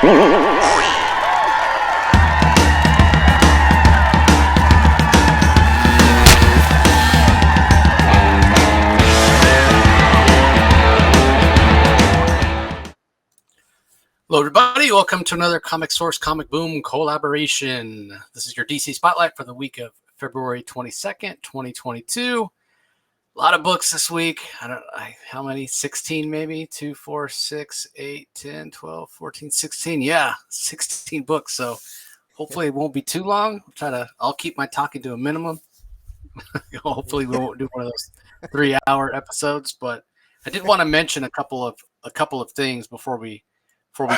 Hello, everybody. Welcome to another Comic Source Comic Boom collaboration. This is your DC Spotlight for the week of February 22nd, 2022. A lot of books this week. How many? 16 maybe? 2, 4, 6, 8, 10, 12, 14, 16. Yeah, 16 books. So hopefully it won't be too long. I'll keep my talking to a minimum. Hopefully we won't do one of those 3-hour episodes. But I did want to mention a couple of things before we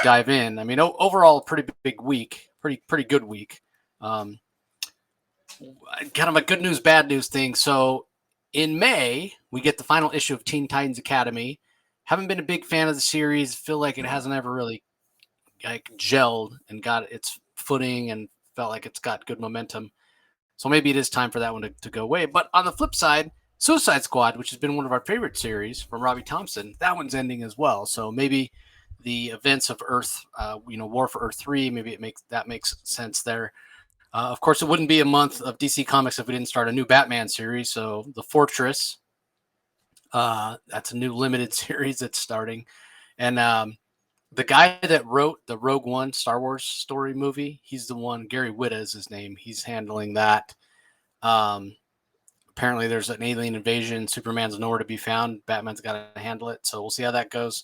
dive in. I mean, overall, pretty big week, pretty good week. Kind of a good news, bad news thing. So in May, we get the final issue of Teen Titans Academy. Haven't been a big fan of the series. Feel like it hasn't ever really gelled and got its footing and felt like it's got good momentum. So maybe it is time for that one to go away. But on the flip side, Suicide Squad, which has been one of our favorite series from Robbie Thompson, that one's ending as well. So maybe the events of Earth, War for Earth 3, maybe that makes sense there. Of course, it wouldn't be a month of DC Comics if we didn't start a new Batman series. So The Fortress, that's a new limited series that's starting. And the guy that wrote the Rogue One Star Wars story movie, he's the one, Gary Whitta is his name. He's handling that. Apparently there's an alien invasion. Superman's nowhere to be found. Batman's got to handle it. So we'll see how that goes.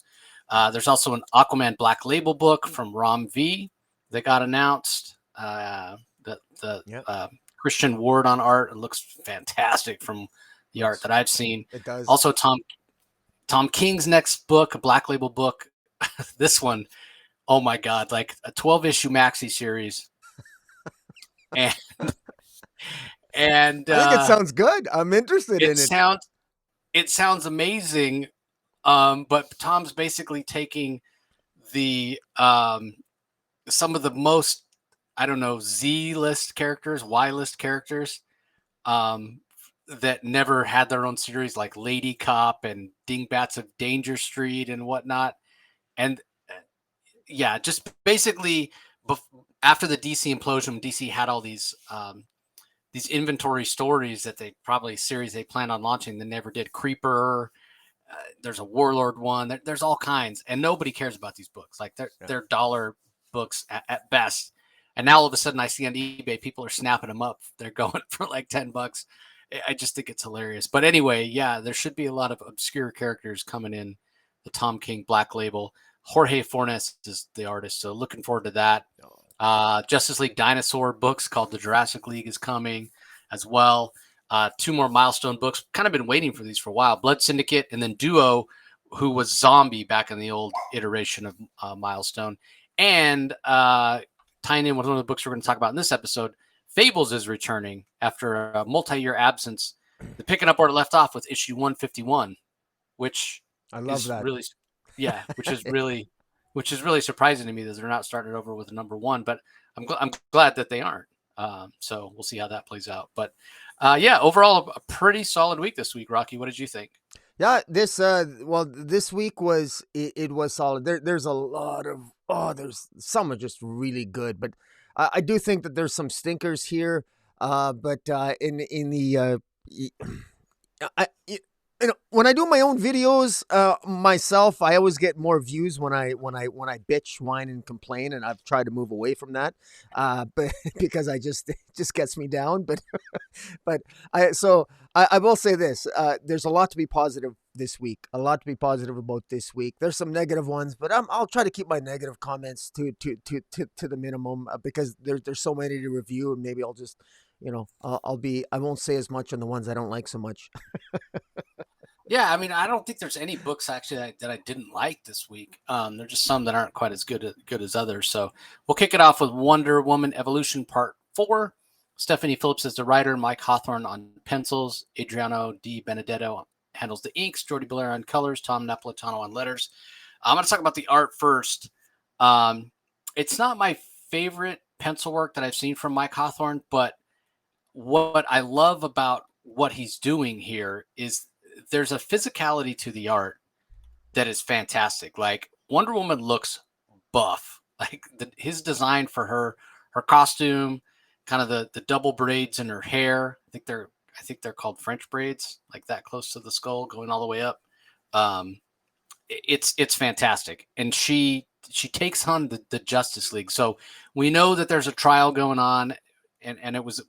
There's also an Aquaman Black Label book from Rom V that got announced. Christian Ward on art. It looks fantastic from the art that I've seen. It does. Also, Tom King's next book, a Black Label book. This one, oh my God, like a 12-issue maxi series. and I think it sounds good. I'm interested in it. It sounds amazing. But Tom's basically taking the some of the most, Z-list characters, Y-list characters that never had their own series, like Lady Cop and Dingbats of Danger Street and whatnot. And just basically after the DC implosion, DC had all these inventory stories that they planned on launching. They never did. Creeper. There's a Warlord one. There's all kinds, and nobody cares about these books. Like they're dollar books at best. And now all of a sudden, I see on eBay people are snapping them up. They're going for like $10. I just think it's hilarious. But anyway, there should be a lot of obscure characters coming in the Tom King Black Label. Jorge Fornes is the artist, so looking forward to that. Justice League Dinosaur books called The Jurassic League is coming as well. 2 more Milestone books. Kind of been waiting for these for a while. Blood Syndicate and then Duo, who was Zombie back in the old iteration of Milestone. And tying in with one of the books we're going to talk about in this episode, Fables is returning after a multi-year absence. They're picking up where it left off with issue 151, which I love that. Which is really surprising to me that they're not starting over with a number 1. But I'm glad that they aren't. So we'll see how that plays out. But overall, a pretty solid week this week. Rocky, what did you think? Yeah, this week was solid. There's a lot of there's some are just really good, but I do think that there's some stinkers here. But in the when I do my own videos myself, I always get more views when I bitch, whine, and complain, and I've tried to move away from that, but because it just gets me down. But I will say this: there's a lot to be positive this week. A lot to be positive about this week. There's some negative ones, but I'll try to keep my negative comments to the minimum because there's so many to review, and maybe I'll just I won't say as much on the ones I don't like so much. Yeah, I mean, I don't think there's any books actually that I didn't like this week. There's just some that aren't quite as good as others. So we'll kick it off with Wonder Woman Evolution Part 4. Stephanie Phillips is the writer, Mike Hawthorne on pencils, Adriano Di Benedetto handles the inks, Jordi Belair on colors, Tom Napolitano on letters. I'm going to talk about the art first. It's not my favorite pencil work that I've seen from Mike Hawthorne, but what I love about what he's doing here is there's a physicality to the art that is fantastic. Like Wonder Woman looks buff. Like his design for her costume, kind of the double braids in her hair. I think they're called French braids, like that close to the skull, going all the way up. Um, it's fantastic, and she takes on the Justice League. So we know that there's a trial going on, and it was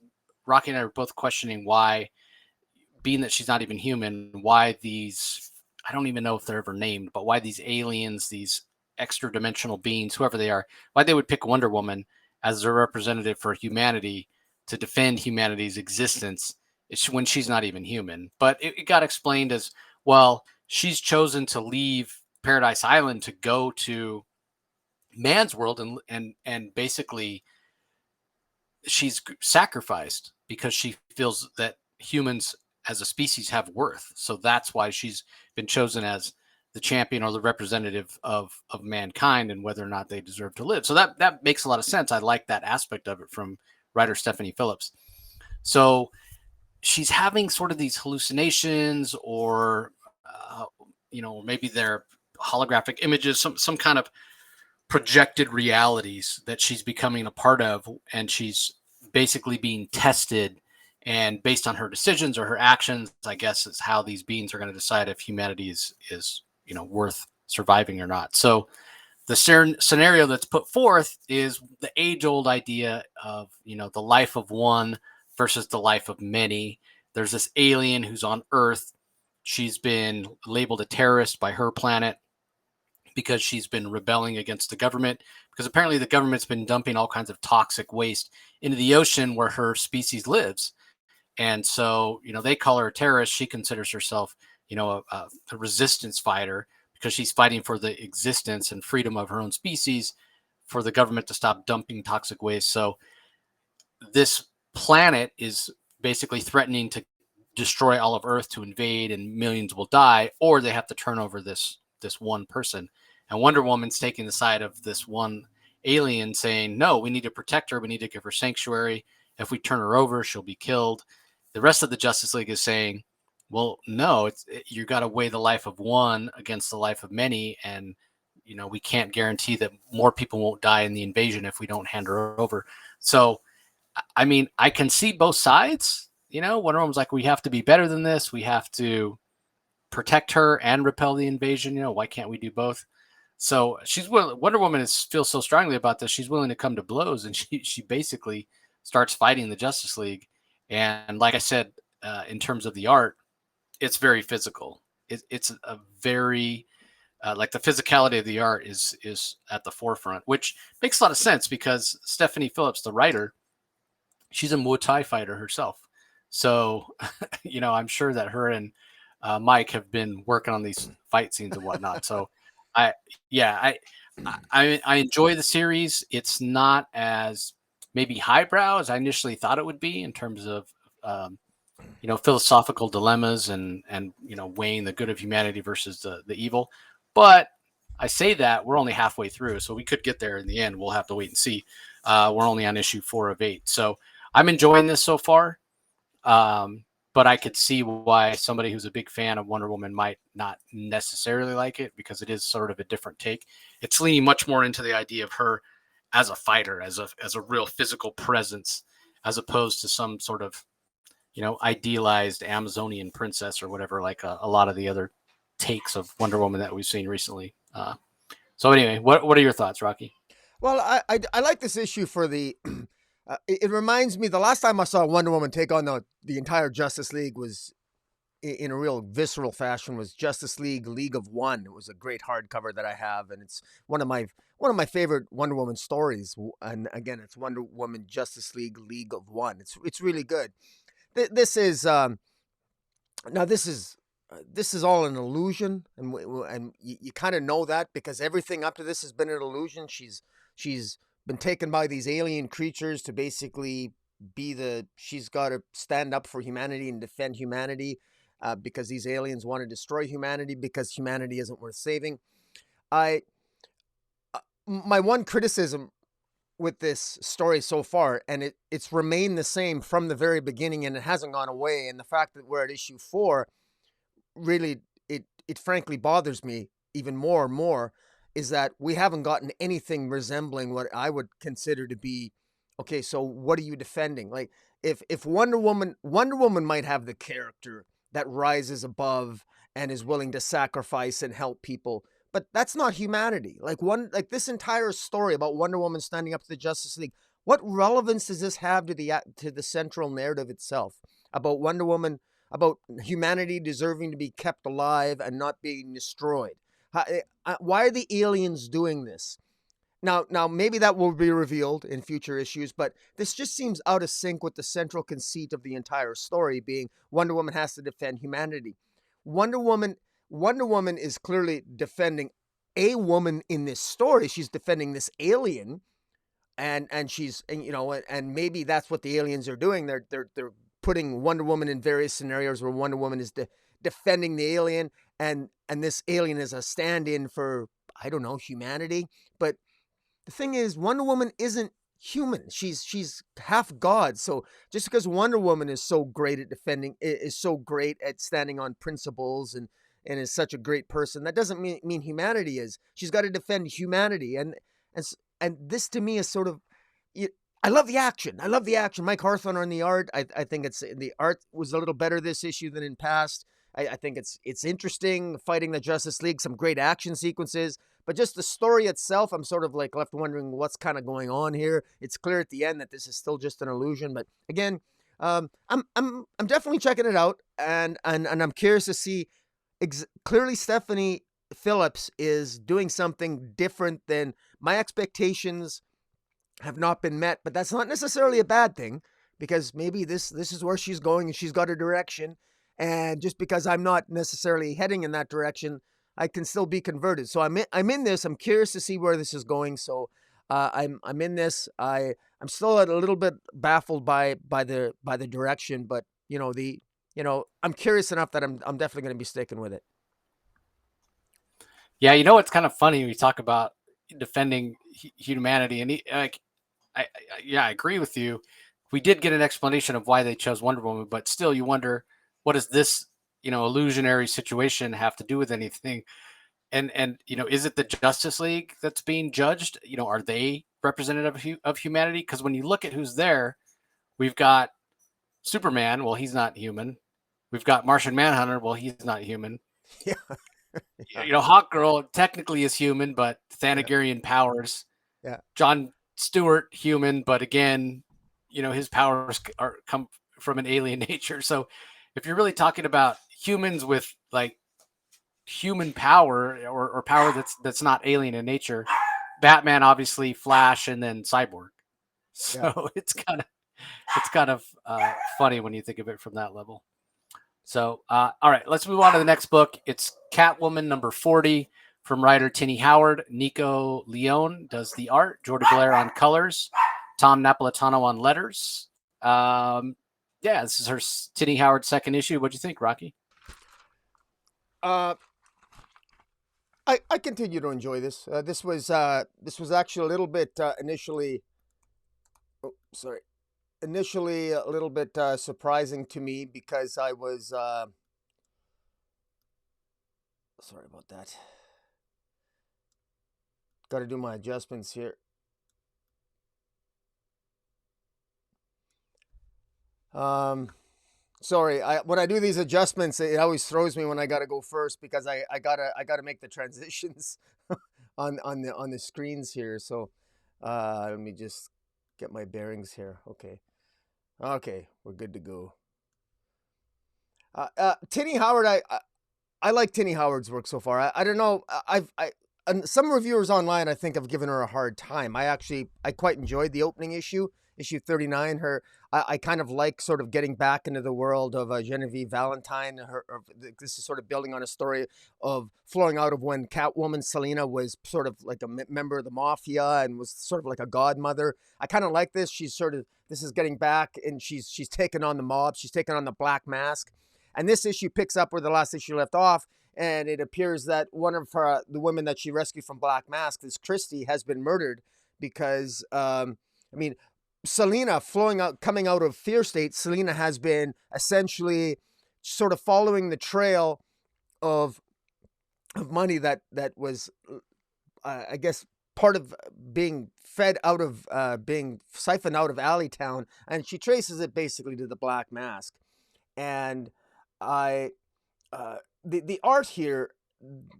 Rocky and I were both questioning why, being that she's not even human, why these, I don't even know if they're ever named, but why these aliens, these extra dimensional beings, whoever they are, why they would pick Wonder Woman as a representative for humanity to defend humanity's existence when she's not even human. But it got explained as, well, she's chosen to leave Paradise Island to go to man's world, and basically she's sacrificed because she feels that humans as a species have worth. So that's why she's been chosen as the champion or the representative of mankind, and whether or not they deserve to live. So that makes a lot of sense. I like that aspect of it from writer Stephanie Phillips. So she's having sort of these hallucinations, or maybe they're holographic images, some kind of projected realities that she's becoming a part of, and she's basically being tested, and based on her decisions or her actions, I guess, is how these beings are going to decide if humanity is worth surviving or not. So the scenario that's put forth is the age-old idea of the life of one versus the life of many. There's this alien who's on Earth. She's been labeled a terrorist by her planet because she's been rebelling against the government, because apparently the government's been dumping all kinds of toxic waste into the ocean where her species lives. And so, they call her a terrorist. She considers herself, a resistance fighter, because she's fighting for the existence and freedom of her own species, for the government to stop dumping toxic waste. So this planet is basically threatening to destroy all of Earth, to invade, and millions will die, or they have to turn over this one person. And Wonder Woman's taking the side of this one alien, saying, no, we need to protect her. We need to give her sanctuary. If we turn her over, she'll be killed. The rest of the Justice League is saying, well, no, you got to weigh the life of one against the life of many. And, we can't guarantee that more people won't die in the invasion if we don't hand her over. So, I mean, I can see both sides. Wonder Woman's like, we have to be better than this. We have to protect her and repel the invasion. Why can't we do both? So Wonder Woman feels so strongly about this. She's willing to come to blows, and she basically starts fighting the Justice League. And like I said, in terms of the art, it's very physical. It's a very like the physicality of the art is at the forefront, which makes a lot of sense because Stephanie Phillips, the writer, she's a Muay Thai fighter herself. So, I'm sure that her and Mike have been working on these fight scenes and whatnot. So, I enjoy the series. It's not as maybe highbrow as I initially thought it would be in terms of philosophical dilemmas and weighing the good of humanity versus the evil. But I say that we're only halfway through, so we could get there in the end. We'll have to wait and see. We're only on issue 4 of 8, so I'm enjoying this so far. But I could see why somebody who's a big fan of Wonder Woman might not necessarily like it, because it is sort of a different take. It's leaning much more into the idea of her as a fighter, as a real physical presence, as opposed to some sort of, idealized Amazonian princess or whatever, like a lot of the other takes of Wonder Woman that we've seen recently. So anyway, what are your thoughts, Rocky? Well, I like this issue for the. It reminds me, the last time I saw Wonder Woman take on the entire Justice League was in a real visceral fashion, was Justice League League of One. It was a great hardcover that I have, and it's one of my favorite Wonder Woman stories. And again, it's Wonder Woman Justice League League of One. It's really good. This is this is all an illusion, and you kind of know that because everything up to this has been an illusion. She's been taken by these alien creatures to basically she's got to stand up for humanity and defend humanity, because these aliens want to destroy humanity because humanity isn't worth saving. My one criticism with this story so far, and it's remained the same from the very beginning, and it hasn't gone away, and the fact that we're at issue 4, really, it frankly bothers me even more and more, is that we haven't gotten anything resembling what I would consider to be, okay, so what are you defending? Like, if Wonder Woman might have the character that rises above and is willing to sacrifice and help people, but that's not humanity. Like this entire story about Wonder Woman standing up to the Justice League, what relevance does this have to the central narrative itself about Wonder Woman, about humanity deserving to be kept alive and not being destroyed? Why are the aliens doing this? Now, maybe that will be revealed in future issues, but this just seems out of sync with the central conceit of the entire story, being Wonder Woman has to defend humanity. Wonder Woman is clearly defending a woman in this story. She's defending this alien, and she's, and, you know, and maybe that's what the aliens are doing. They're putting Wonder Woman in various scenarios where Wonder Woman is defending the alien, and this alien is a stand-in for, I don't know, humanity. But the thing is, Wonder Woman isn't human. She's half god. So just because Wonder Woman is so great at defending, is so great at standing on principles, and is such a great person, that doesn't mean humanity is. She's got to defend humanity, and this to me is sort of, I love the action. Mike Hawthorne on the art. I think the art was a little better this issue than in past. I think it's interesting, fighting the Justice League, some great action sequences, but just the story itself, I'm sort of like left wondering what's kind of going on here. It's clear at the end that this is still just an illusion, but again, I'm definitely checking it out, and I'm curious to see. Clearly, Stephanie Phillips is doing something different than my expectations have not been met, but that's not necessarily a bad thing, because maybe this is where she's going and she's got a direction. And just because I'm not necessarily heading in that direction, I can still be converted. So I'm in this. I'm curious to see where this is going. So I'm in this. I'm still a little bit baffled by the direction, but I'm curious enough that I'm definitely going to be sticking with it. Yeah, you know what's kind of funny when you talk about defending humanity, and I agree with you. We did get an explanation of why they chose Wonder Woman, but still, you wonder, what does this, illusionary situation have to do with anything? And is it the Justice League that's being judged? Are they representative of humanity? Because when you look at who's there, we've got Superman. Well, he's not human. We've got Martian Manhunter. Well, he's not human. Yeah. Hawkgirl technically is human, but Thanagarian powers. Yeah. John Stewart, human, but again, his powers come from an alien nature. So if you're really talking about humans with like human power, or power that's not alien in nature, Batman, obviously, Flash, and then Cyborg. So it's kind of funny when you think of it from that level. So, all right, let's move on to the next book. It's Catwoman number 40 from writer Tini Howard. Nico Leone does the art. Jordi Blair on colors. Tom Napolitano on letters. This is her Tini Howard second issue. What'd you think, Rocky? I continue to enjoy this. This was actually a little bit initially. Oh, sorry. Initially a little bit surprising to me, because I was sorry about that. Got to do my adjustments here. Sorry, when I do these adjustments, it always throws me when I got to go first, because I gotta make the transitions on the screens here. So let me just get my bearings here. Okay, we're good to go. Tini Howard, I like Tini Howard's work so far. I don't know. And some reviewers online, I think, have given her a hard time. I quite enjoyed the opening issue 39. I kind of like sort of getting back into the world of Genevieve Valentine. This is sort of building on a story of flowing out of when Catwoman Selina was sort of like a member of the mafia and was sort of like a godmother. I kind of like this. This is getting back, and she's taken on the mob. She's taken on the Black Mask. And this issue picks up where the last issue left off, and it appears that one of the women that she rescued from Black Mask, this Christie, has been murdered because, Selina coming out of Fear State, Selina has been essentially sort of following the trail of money that was I guess part of being being siphoned out of Alleytown, and she traces it basically to the Black Mask. And I, the art here,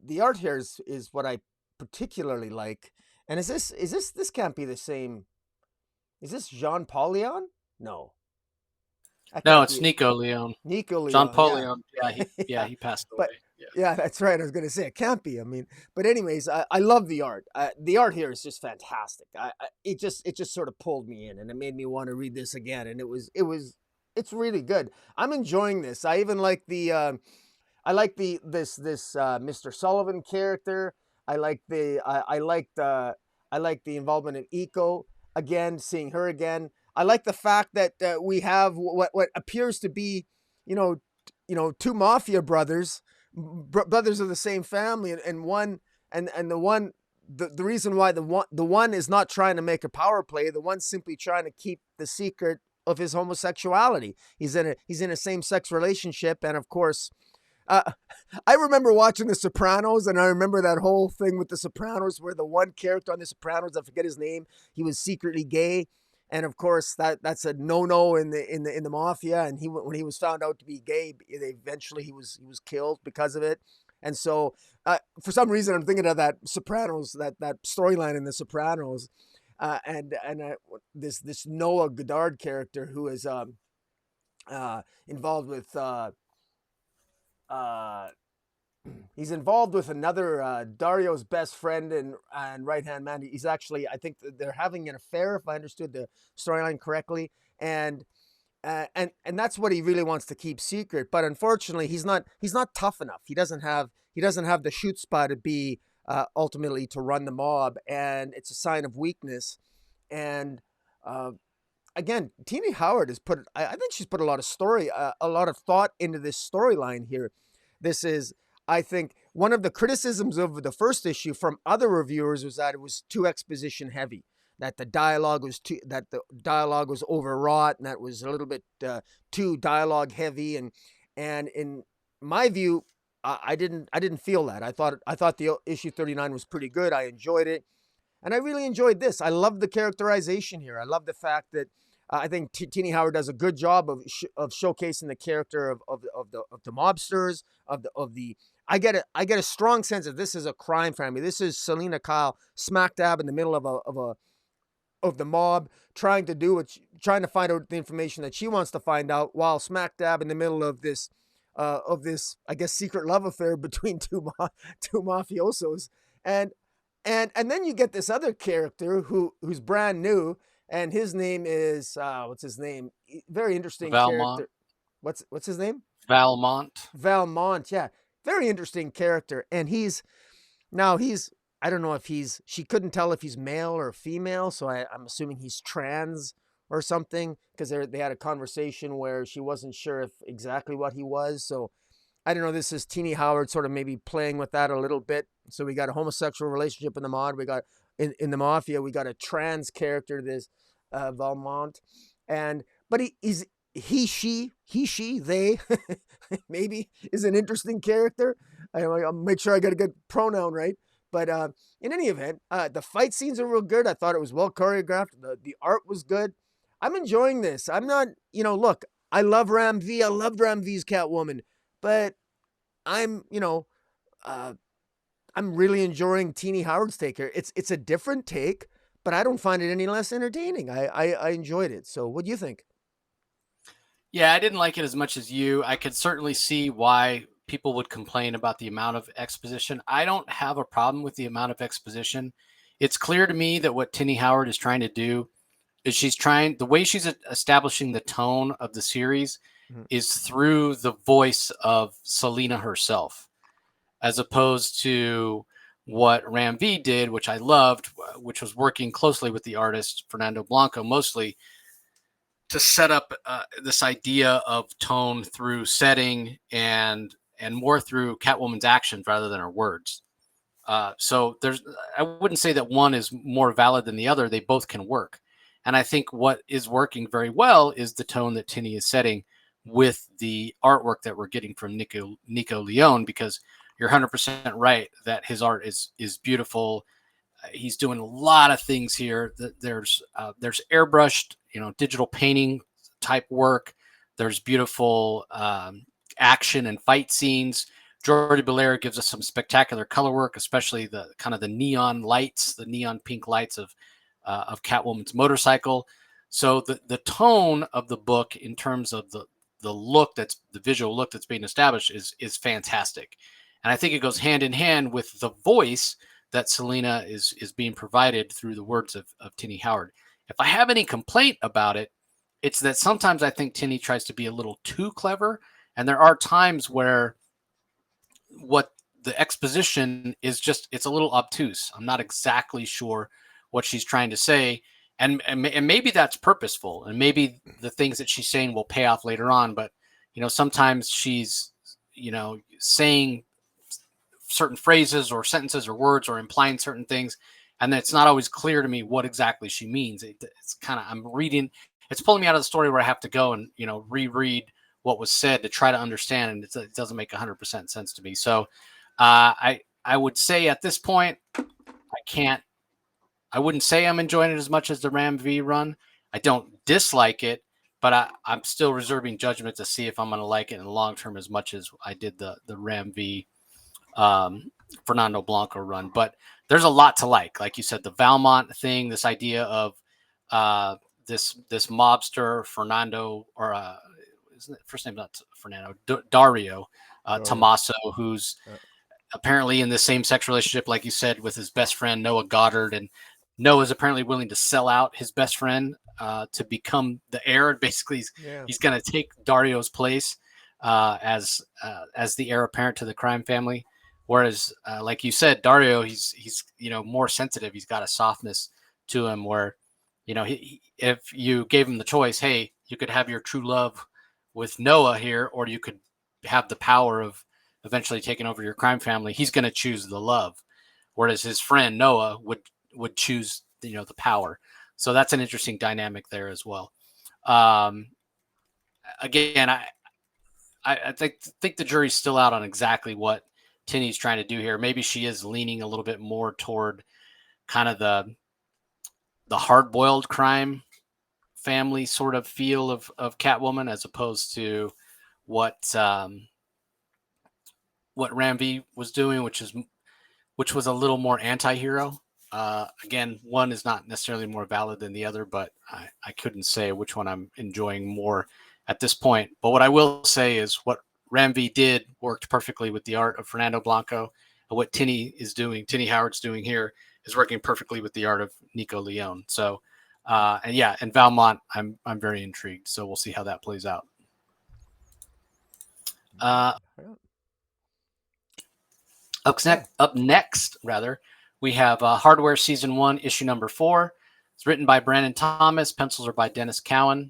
is what I particularly like. And this can't be the same? Is this Jean Paul Leon? No, that No, can't it's be Nico Leon. Nico John Leon. Paul Yeah, Leon. Yeah, he passed but away. Yeah. yeah, that's right. I was gonna say it can't be. I mean, but anyways, I love the art. The art here is just fantastic. It just sort of pulled me in, and it made me want to read this again. And it's really good. I'm enjoying this. I even like I like this Mr. Sullivan character. I like the involvement of Eco again, seeing her again. I like the fact that we have what appears to be, you know, two mafia brothers, brothers of the same family, and one and the one. The reason why the one is not trying to make a power play, the one's simply trying to keep the secret of his homosexuality. He's in a same sex relationship, and of course, uh, I remember watching The Sopranos, and I remember that whole thing with The Sopranos, where the one character on The Sopranos, I forget his name, he was secretly gay, and of course that's a no in the mafia. And when he was found out to be gay, eventually he was killed because of it. And so, for some reason, I'm thinking of that Sopranos, that storyline in The Sopranos, and this Noah Goddard character who is involved with. Uh, he's involved with another Dario's best friend and right hand man. He's actually, I think they're having an affair, if I understood the storyline correctly, and that's what he really wants to keep secret. But unfortunately, he's not tough enough. He doesn't have the shoot spot to be ultimately to run the mob, and it's a sign of weakness. And again, Tina Howard has put, I think she's put a lot of thought into this storyline here. This is, I think, one of the criticisms of the first issue from other reviewers was that it was too exposition heavy, that the dialogue was overwrought, and that was a little bit too dialogue heavy. And in my view, I didn't feel that. I thought the issue 39 was pretty good. I enjoyed it. And I really enjoyed this. I love the characterization here. I love the fact that I think Tini Howard does a good job of showcasing the character of the mobsters, of the. I get a strong sense that this is a crime family. This is Selina Kyle smack dab in the middle of the mob, trying to find out the information that she wants to find out, while smack dab in the middle of this I guess secret love affair between two mafiosos. And then you get this other character who's brand new, and his name is what's his name? Very interesting Valmont. character. What's his name? Valmont. Yeah, very interesting character. And he's I don't know if she couldn't tell if he's male or female, so I'm assuming he's trans or something, because they had a conversation where she wasn't sure if exactly what he was. So I don't know. This is Tini Howard sort of maybe playing with that a little bit. So we got a homosexual relationship in the mod. We got in the mafia. We got a trans character, this Valmont, but she, they, maybe is an interesting character. I'll make sure I got a good pronoun right. But in any event, the fight scenes are real good. I thought it was well choreographed. The art was good. I'm enjoying this. I'm not, look, I love Ram V. I loved Ram V's Catwoman, but I'm really enjoying Tini Howard's take here. It's a different take, but I don't find it any less entertaining. I enjoyed it. So what do you think? Yeah, I didn't like it as much as you. I could certainly see why people would complain about the amount of exposition. I don't have a problem with the amount of exposition. It's clear to me that what Tini Howard is trying to do is the way she's establishing the tone of the series is through the voice of Selina herself, as opposed to what Ram V did, which I loved, which was working closely with the artist Fernando Blanco, mostly to set up this idea of tone through setting and more through Catwoman's actions rather than her words. So I wouldn't say that one is more valid than the other. They both can work. And I think what is working very well is the tone that Tini is setting with the artwork that we're getting from Nico Leon, because you're 100% right that his art is beautiful. he's doing a lot of things here. There's airbrushed, digital painting type work. There's beautiful action and fight scenes. Jordi Belair gives us some spectacular color work, especially the kind of the neon lights, the neon pink lights of Catwoman's motorcycle. So the tone of the book in terms of the visual look that's being established is fantastic. And I think it goes hand in hand with the voice that Selina is being provided through the words of Tini Howard. If I have any complaint about it, it's that sometimes I think Tini tries to be a little too clever. And there are times where what the exposition is it's a little obtuse. I'm not exactly sure what she's trying to say. And maybe that's purposeful. And maybe the things that she's saying will pay off later on. But, sometimes she's, saying certain phrases or sentences or words or implying certain things. And it's not always clear to me what exactly she means. It's kind of, I'm reading, it's pulling me out of the story where I have to go and, reread what was said to try to understand. And it doesn't make 100% sense to me. So I would say at this point, I wouldn't say I'm enjoying it as much as the Ram V run. I don't dislike it, but I'm still reserving judgment to see if I'm going to like it in the long term as much as I did the Ram V Fernando Blanco run. But there's a lot to like you said, the Valmont thing, this idea of this mobster Fernando, or isn't it first name not Fernando, Dario Tommaso, who's apparently in the same sex relationship, like you said, with his best friend Noah Goddard, and Noah's apparently willing to sell out his best friend to become the heir. Basically, he's going to take Dario's place as the heir apparent to the crime family. Whereas, like you said, Dario, he's more sensitive. He's got a softness to him where, if you gave him the choice, hey, you could have your true love with Noah here, or you could have the power of eventually taking over your crime family, he's going to choose the love. Whereas his friend Noah would choose, the power. So that's an interesting dynamic there as well. Again, I think the jury's still out on exactly what Tini's trying to do here. Maybe she is leaning a little bit more toward kind of the hard-boiled crime family sort of feel of Catwoman, as opposed to what Ram V was doing, which was a little more anti-hero. Again, one is not necessarily more valid than the other, but I couldn't say which one I'm enjoying more at this point. But what I will say is what Ram V did worked perfectly with the art of Fernando Blanco, and what Tini Howard's doing here is working perfectly with the art of Nico Leone. So, and Valmont, I'm very intrigued. So we'll see how that plays out. Up next, we have Hardware Season 1, Issue Number 4. It's written by Brandon Thomas. Pencils are by Dennis Cowan.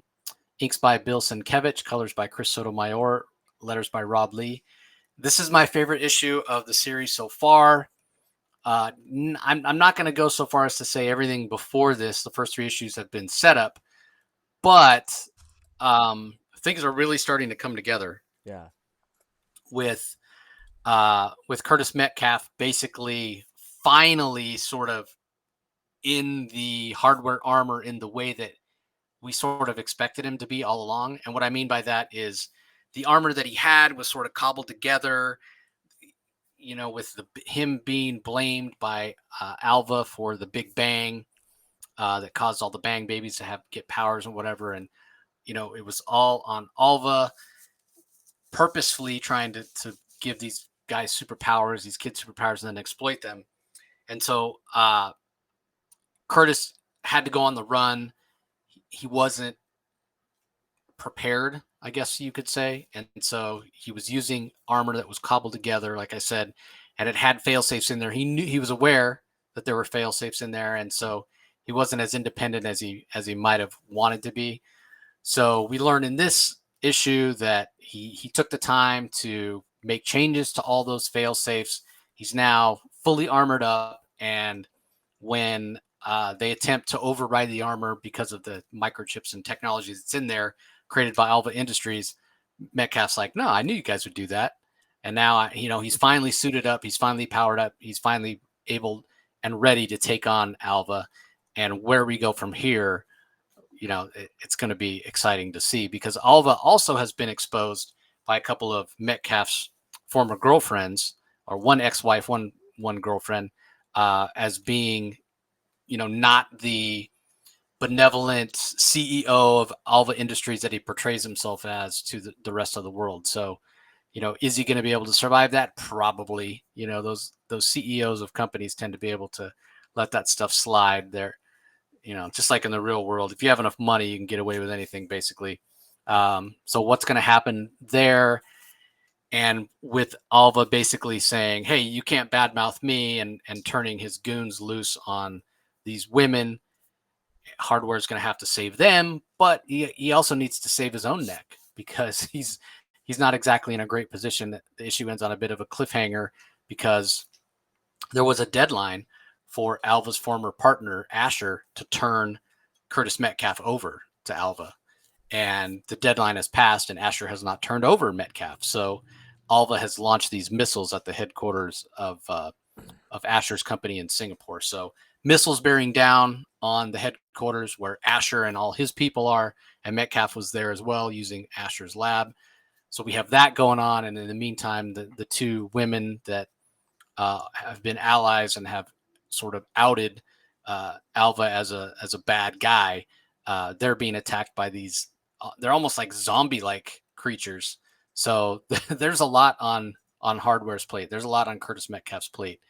Inks by Bill Sienkiewicz. Colors by Chris Sotomayor. Letters by Rob Lee. This is my favorite issue of the series so far. I'm not going to go so far as to say everything before this, the first 3 issues, have been set up. But things are really starting to come together. Yeah. With Curtis Metcalf basically finally sort of in the hardware armor in the way that we sort of expected him to be all along. And what I mean by that is the armor that he had was sort of cobbled together, with him being blamed by Alva for the Big Bang that caused all the Bang babies to get powers and whatever. And, it was all on Alva purposefully trying to give these guys superpowers, these kids superpowers, and then exploit them. And so Curtis had to go on the run. He wasn't prepared, I guess you could say. And so he was using armor that was cobbled together, like I said, and it had fail-safes in there. He was aware that there were fail-safes in there. And so he wasn't as independent as he might have wanted to be. So we learned in this issue that he took the time to make changes to all those fail safes. He's now fully armored up, and when they attempt to override the armor because of the microchips and technology that's in there created by Alva Industries, Metcalf's like, no, I knew you guys would do that. And now he's finally suited up, he's finally powered up, he's finally able and ready to take on Alva. And where we go from here, it's going to be exciting to see, because Alva also has been exposed by a couple of Metcalf's former girlfriends, or one ex-wife, one girlfriend, as being, not the benevolent CEO of Alva Industries that he portrays himself as to the rest of the world. So, is he going to be able to survive that? Probably. Those CEOs of companies tend to be able to let that stuff slide. There, just like in the real world, if you have enough money, you can get away with anything, basically. So what's going to happen there? And with Alva basically saying, hey, you can't badmouth me, and turning his goons loose on these women, Hardware is going to have to save them, but he also needs to save his own neck, because he's not exactly in a great position. The issue ends on a bit of a cliffhanger, because there was a deadline for Alva's former partner, Asher, to turn Curtis Metcalf over to Alva. And the deadline has passed, and Asher has not turned over Metcalf. So Alva has launched these missiles at the headquarters of Asher's company in Singapore. So missiles bearing down on the headquarters where Asher and all his people are, and Metcalf was there as well, using Asher's lab. So we have that going on, and in the meantime, the two women that have been allies and have sort of outed Alva as a bad guy, they're being attacked by these. They're almost like zombie-like creatures. So there's a lot on Hardware's plate. There's a lot on Curtis Metcalf's plate,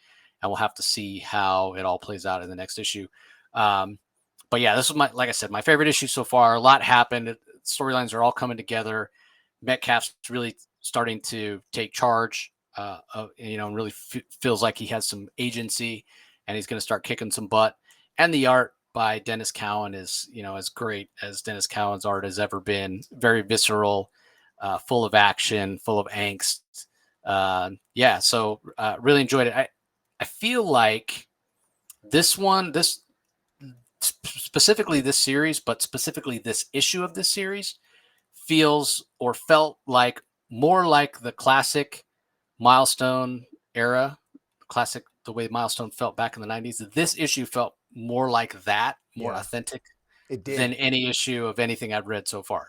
and we'll have to see how it all plays out in the next issue. But yeah, this was like I said, my favorite issue so far. A lot happened. Storylines are all coming together. Metcalf's really starting to take charge, and really feels like he has some agency, and he's going to start kicking some butt. And the art by Dennis Cowan is, as great as Dennis Cowan's art has ever been. Very visceral, full of action, full of angst. So really enjoyed it. I feel like this specifically this series, but specifically this issue of this series, feels or felt like more like the classic Milestone era, the way Milestone felt back in the 90s. This issue felt more like that, more authentic than any issue of anything I've read so far.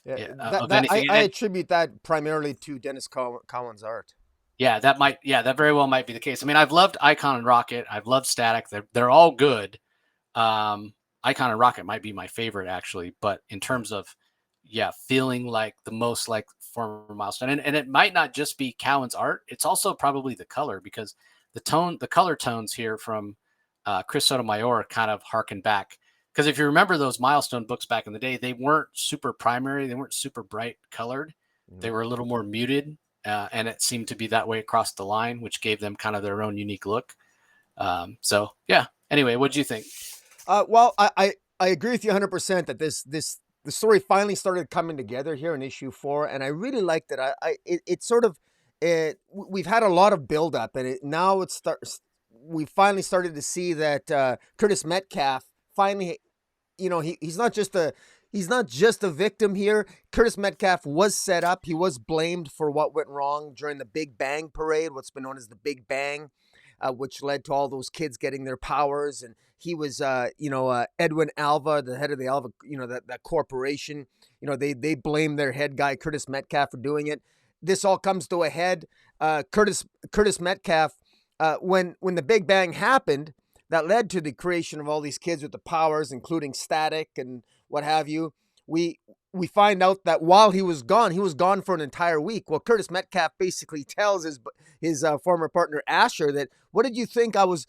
I attribute that primarily to Dennis Cowan's art. Yeah, that very well might be the case. I mean, I've loved Icon and Rocket. I've loved Static. They're all good. Icon and Rocket might be my favorite, actually. But in terms of, feeling like the most like former Milestone, and it might not just be Cowan's art. It's also probably the color, because the color tones here from Chris Sotomayor kind of harken back. Because if you remember those Milestone books back in the day, they weren't super primary. They weren't super bright colored. Mm-hmm. They were a little more muted. And it seemed to be that way across the line, which gave them kind of their own unique look. Anyway, what do you think? Well, I agree with you 100% that the story finally started coming together here in issue 4, and I really liked it. We've had a lot of buildup, and we finally started to see that Curtis Metcalf finally, he's not just a victim here. Curtis Metcalf was set up. He was blamed for what went wrong during the Big Bang parade, what's been known as the Big Bang, which led to all those kids getting their powers. And he was, Edwin Alva, the head of the Alva, that corporation. They blame their head guy, Curtis Metcalf, for doing it. This all comes to a head. Curtis Metcalf, when the Big Bang happened, that led to the creation of all these kids with the powers, including Static and what have you. We find out that while he was gone for an entire week. Well, Curtis Metcalf basically tells his former partner Asher that, what did you think I was?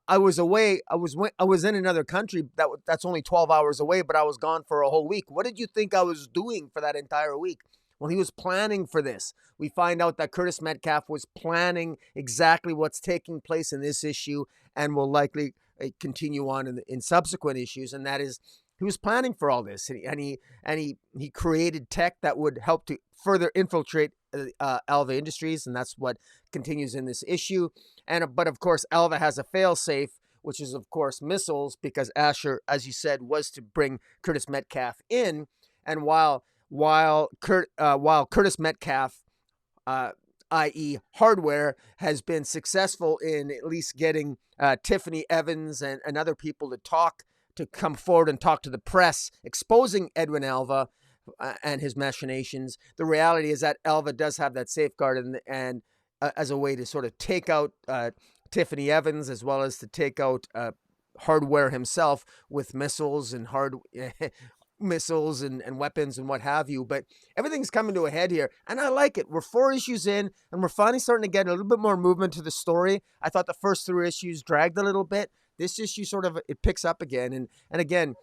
I was away. I was in another country that's only 12 hours away, but I was gone for a whole week. What did you think I was doing for that entire week? Well, he was planning for this. We find out that Curtis Metcalf was planning exactly what's taking place in this issue, and will likely continue on in subsequent issues. And that is, he was planning for all this, and he created tech that would help to further infiltrate Alva Industries, and that's what continues in this issue. But of course, Alva has a failsafe, which is of course missiles, because Asher, as you said, was to bring Curtis Metcalf in. And while Curtis Metcalf i.e. Hardware, has been successful in at least getting Tiffany Evans and other people to come forward and talk to the press, exposing Edwin Alva and his machinations. The reality is that Alva does have that safeguard and as a way to sort of take out Tiffany Evans, as well as to take out Hardware himself with missiles and missiles and weapons and what have you. But everything's coming to a head here, and I like it. We're 4 issues in, and we're finally starting to get a little bit more movement to the story. I thought the first 3 issues dragged a little bit. This issue sort of, it picks up again. And again,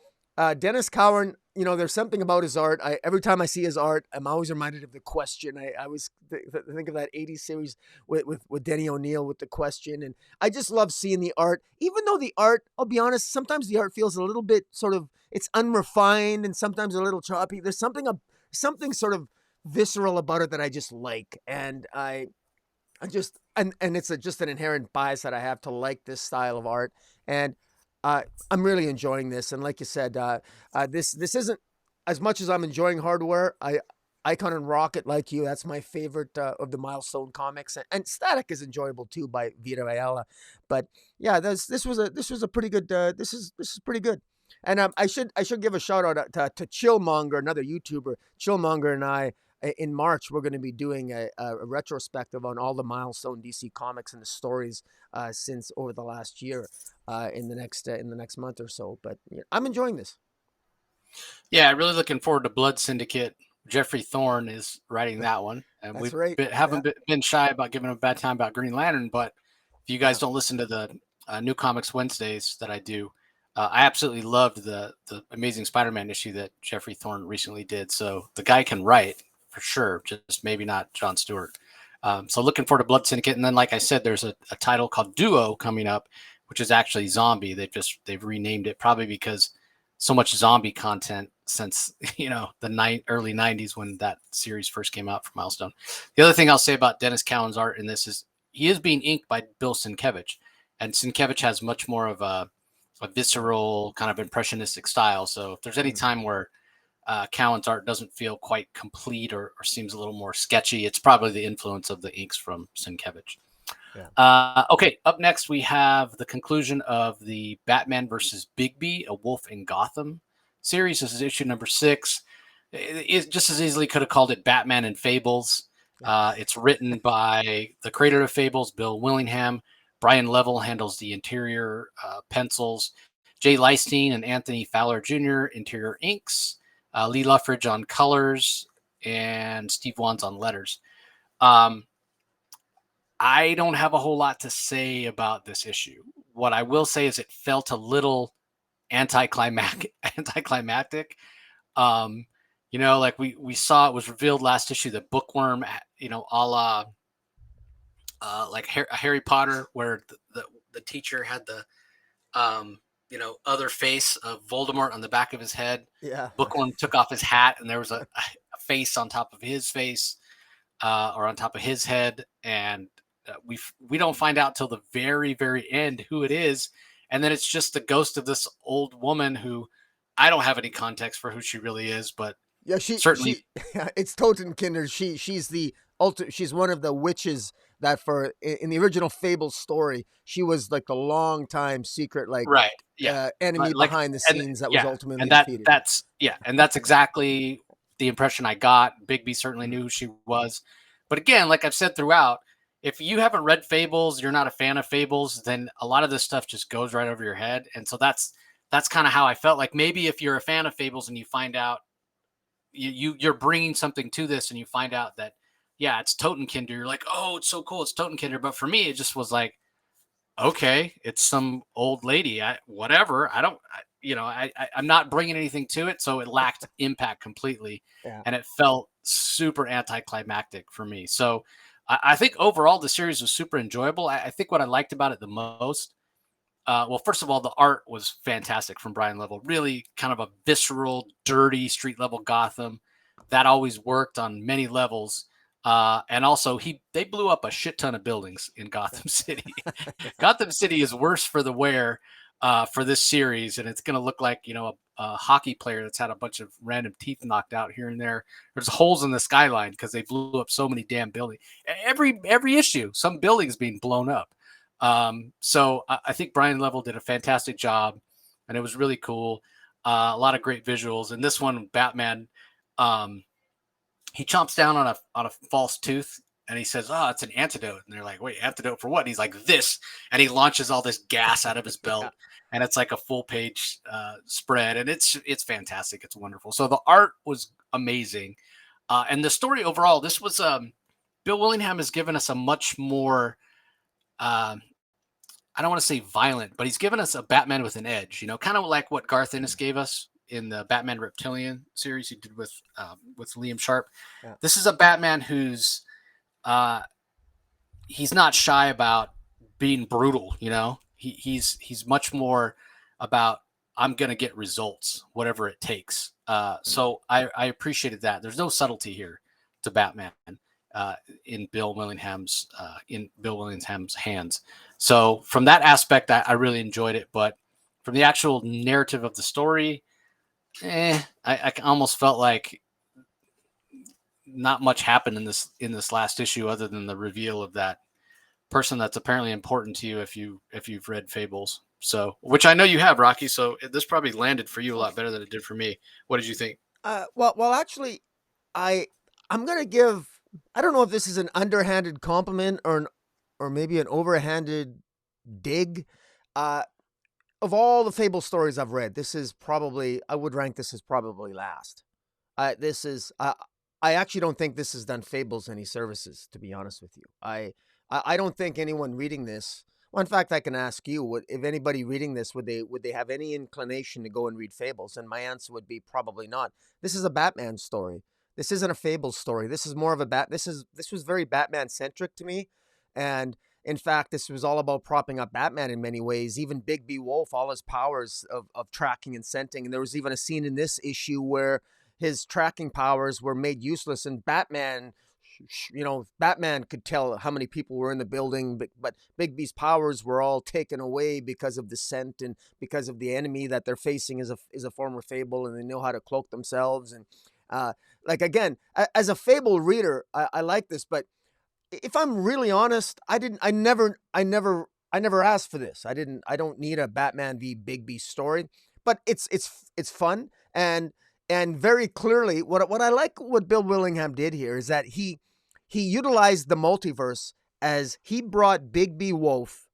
Dennis Cowan, there's something about his art. Every time I see his art, I'm always reminded of The Question. I always think of that 80s series with Denny O'Neil with The Question. And I just love seeing the art, even though the art, I'll be honest, sometimes the art feels a little bit sort of, it's unrefined and sometimes a little choppy. There's something sort of visceral about it that I just like. And and it's just an inherent bias that I have to like this style of art. And I'm really enjoying this. And like you said, this isn't, as much as I'm enjoying Hardware, Icon and Rocket, like you, that's my favorite of the Milestone comics. And Static is enjoyable too by Vita Ayala. But yeah, this was a pretty good. This is pretty good. And I should give a shout out to Chillmonger, another YouTuber. Chillmonger and I, in March, we're going to be doing a retrospective on all the Milestone DC comics and the stories since over the last year in the next month or so. But yeah, I'm enjoying this. Yeah, really looking forward to Blood Syndicate. Jeffrey Thorne is writing that one, and we haven't been shy about giving him a bad time about Green Lantern. But if you guys don't listen to the New Comics Wednesdays that I do, I absolutely loved the Amazing Spider-Man issue that Jeffrey Thorne recently did. So the guy can write for sure, just maybe not Jon Stewart. So looking forward to Blood Syndicate. And then, like I said, there's a title called Duo coming up, which is actually Zombie. They've renamed it probably because so much zombie content since, the early 90s when that series first came out from Milestone. The other thing I'll say about Dennis Cowan's art in this is he is being inked by Bill Sienkiewicz, and Sienkiewicz has much more of a visceral kind of impressionistic style. So if there's any time where Cowan's art doesn't feel quite complete or seems a little more sketchy, it's probably the influence of the inks from Sienkiewicz. Yeah. Okay, up next we have the conclusion of the Batman versus Bigby, A Wolf in Gotham series. This is issue number 6. It just as easily could have called it Batman and Fables. It's written by the creator of Fables, Bill Willingham. Brian Level handles the interior pencils. Jay Leistein and Anthony Fowler Jr. interior inks. Lee Luffridge on colors, and Steve Wands on letters. I don't have a whole lot to say about this issue. What I will say is it felt a little anticlimactic. Like we saw, it was revealed last issue that Bookworm, a la like Harry Potter, where the teacher had the other face of Voldemort on the back of his head. Yeah. Bookworm took off his hat, and there was a face on top of his face, or on top of his head, and we don't find out till the very, very end who it is, and then it's just the ghost of this old woman who I don't have any context for who she really is, but yeah, certainly it's Totenkinder. She's one of the witches that in the original Fable story, she was like the long time secret, enemy behind the scenes that was ultimately defeated. That's exactly the impression I got. Bigby certainly knew who she was. But again, like I've said throughout, if you haven't read Fables, you're not a fan of Fables, then a lot of this stuff just goes right over your head. And so that's kind of how I felt. Like maybe if you're a fan of Fables and you find out you're bringing something to this, and you find out that, yeah, it's Totenkinder, you're like, oh, it's so cool, it's Totenkinder. But for me, it just was like, okay, it's some old lady. I'm not bringing anything to it, so it lacked impact completely, and it felt super anticlimactic for me. So I think overall the series was super enjoyable. I think what I liked about it the most, well, first of all, the art was fantastic from Brian Level. Really kind of a visceral, dirty, street-level Gotham. That always worked on many levels. And also, they blew up a shit ton of buildings in Gotham City. Gotham City is worse for the wear for this series, and it's going to look like hockey player that's had a bunch of random teeth knocked out here and there. There's holes in the skyline because they blew up so many damn buildings. Every issue, some buildings being blown up. So I think Brian Level did a fantastic job, and it was really cool. A lot of great visuals. And this one, Batman, he chomps down on a false tooth, and he says, "Oh, it's an antidote." And they're like, "Wait, antidote for what?" And he's like, "This," and he launches all this gas out of his belt, and it's like a full page spread, and it's fantastic. It's wonderful. So the art was amazing, and the story overall. This was Bill Willingham has given us a much more. I don't want to say violent, but he's given us a Batman with an edge, kind of like what Garth Ennis gave us in the Batman Reptilian series he did with Liam Sharp. Yeah. This is a Batman who's he's not shy about being brutal. He's much more about, I'm going to get results, whatever it takes. So I appreciated that. There's no subtlety here to Batman in Bill Willingham's hands. So from that aspect, I really enjoyed it. But from the actual narrative of the story, I almost felt like not much happened in this last issue other than the reveal of that person that's apparently important to you if you've read Fables. So, which I know you have, Rocky. So this probably landed for you a lot better than it did for me. What did you think? Well, actually, I'm gonna give. I don't know if this is an underhanded compliment or maybe an overhanded dig. Of all the Fable stories I've read, this is probably, I would rank this as probably last. I actually don't think this has done Fables any services, to be honest with you. I don't think anyone reading this. Well, in fact, I can ask you, if anybody reading this, would they have any inclination to go and read Fables? And my answer would be probably not. This is a Batman story. This isn't a Fables story. This is more of a this was very Batman centric to me, and in fact, this was all about propping up Batman in many ways. Even Bigby Wolf, all his powers of tracking and scenting, and there was even a scene in this issue where his tracking powers were made useless, and Batman, Batman could tell how many people were in the building, but Bigby's powers were all taken away because of the scent and because of the enemy that they're facing is a former Fable, and they know how to cloak themselves. And again, as a Fable reader, I like this, but if I'm really honest, I never asked for this. I don't need a Batman v Bigby story, but it's fun, and very clearly what I like what Bill Willingham did here is that he utilized the multiverse as he brought Bigby Wolf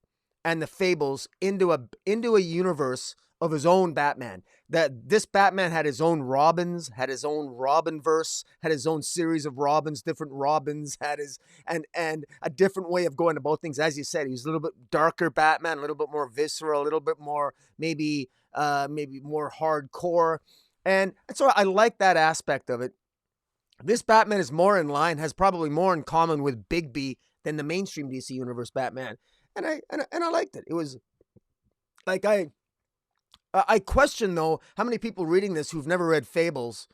and the Fables into a universe of his own Batman. That this Batman had his own Robins, had his own Robinverse, had his own series of Robins, different Robins, had his and a different way of going about things. As you said, he was a little bit darker Batman, a little bit more visceral, a little bit more maybe more hardcore. And so I like that aspect of it. This Batman is more in line, has probably more in common with Bigby than the mainstream DC Universe Batman. And I liked it. It was like I question, though, how many people reading this who've never read Fables,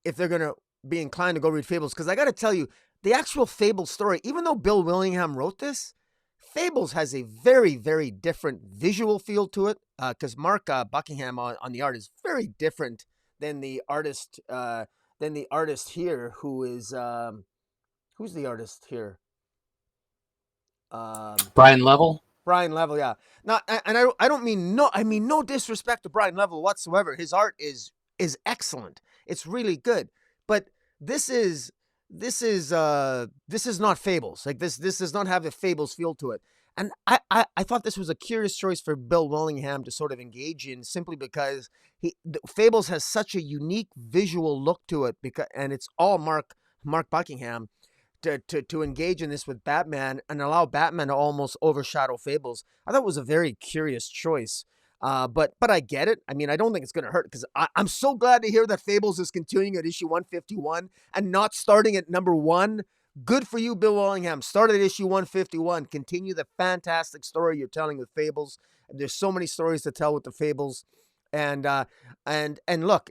if they're going to be inclined to go read Fables. Because I got to tell you, the actual Fables story, even though Bill Willingham wrote this, Fables has a very, very different visual feel to it. Because Mark Buckingham on the art is very different than the artist here, who is who's the artist here? Brian Level. Brian Level, yeah. I don't mean no. I mean no disrespect to Brian Level whatsoever. His art is excellent. It's really good. But this is not Fables. Like this does not have a Fables feel to it. And I thought this was a curious choice for Bill Willingham to sort of engage in, simply because Fables has such a unique visual look to it, and it's all Mark Buckingham. To engage in this with Batman and allow Batman to almost overshadow Fables, I thought it was a very curious choice. But I get it. I mean, I don't think it's going to hurt, because I'm so glad to hear that Fables is continuing at issue 151 and not starting at number 1. Good for you, Bill Willingham. Start at issue 151. Continue the fantastic story you're telling with Fables. There's so many stories to tell with the Fables. And look,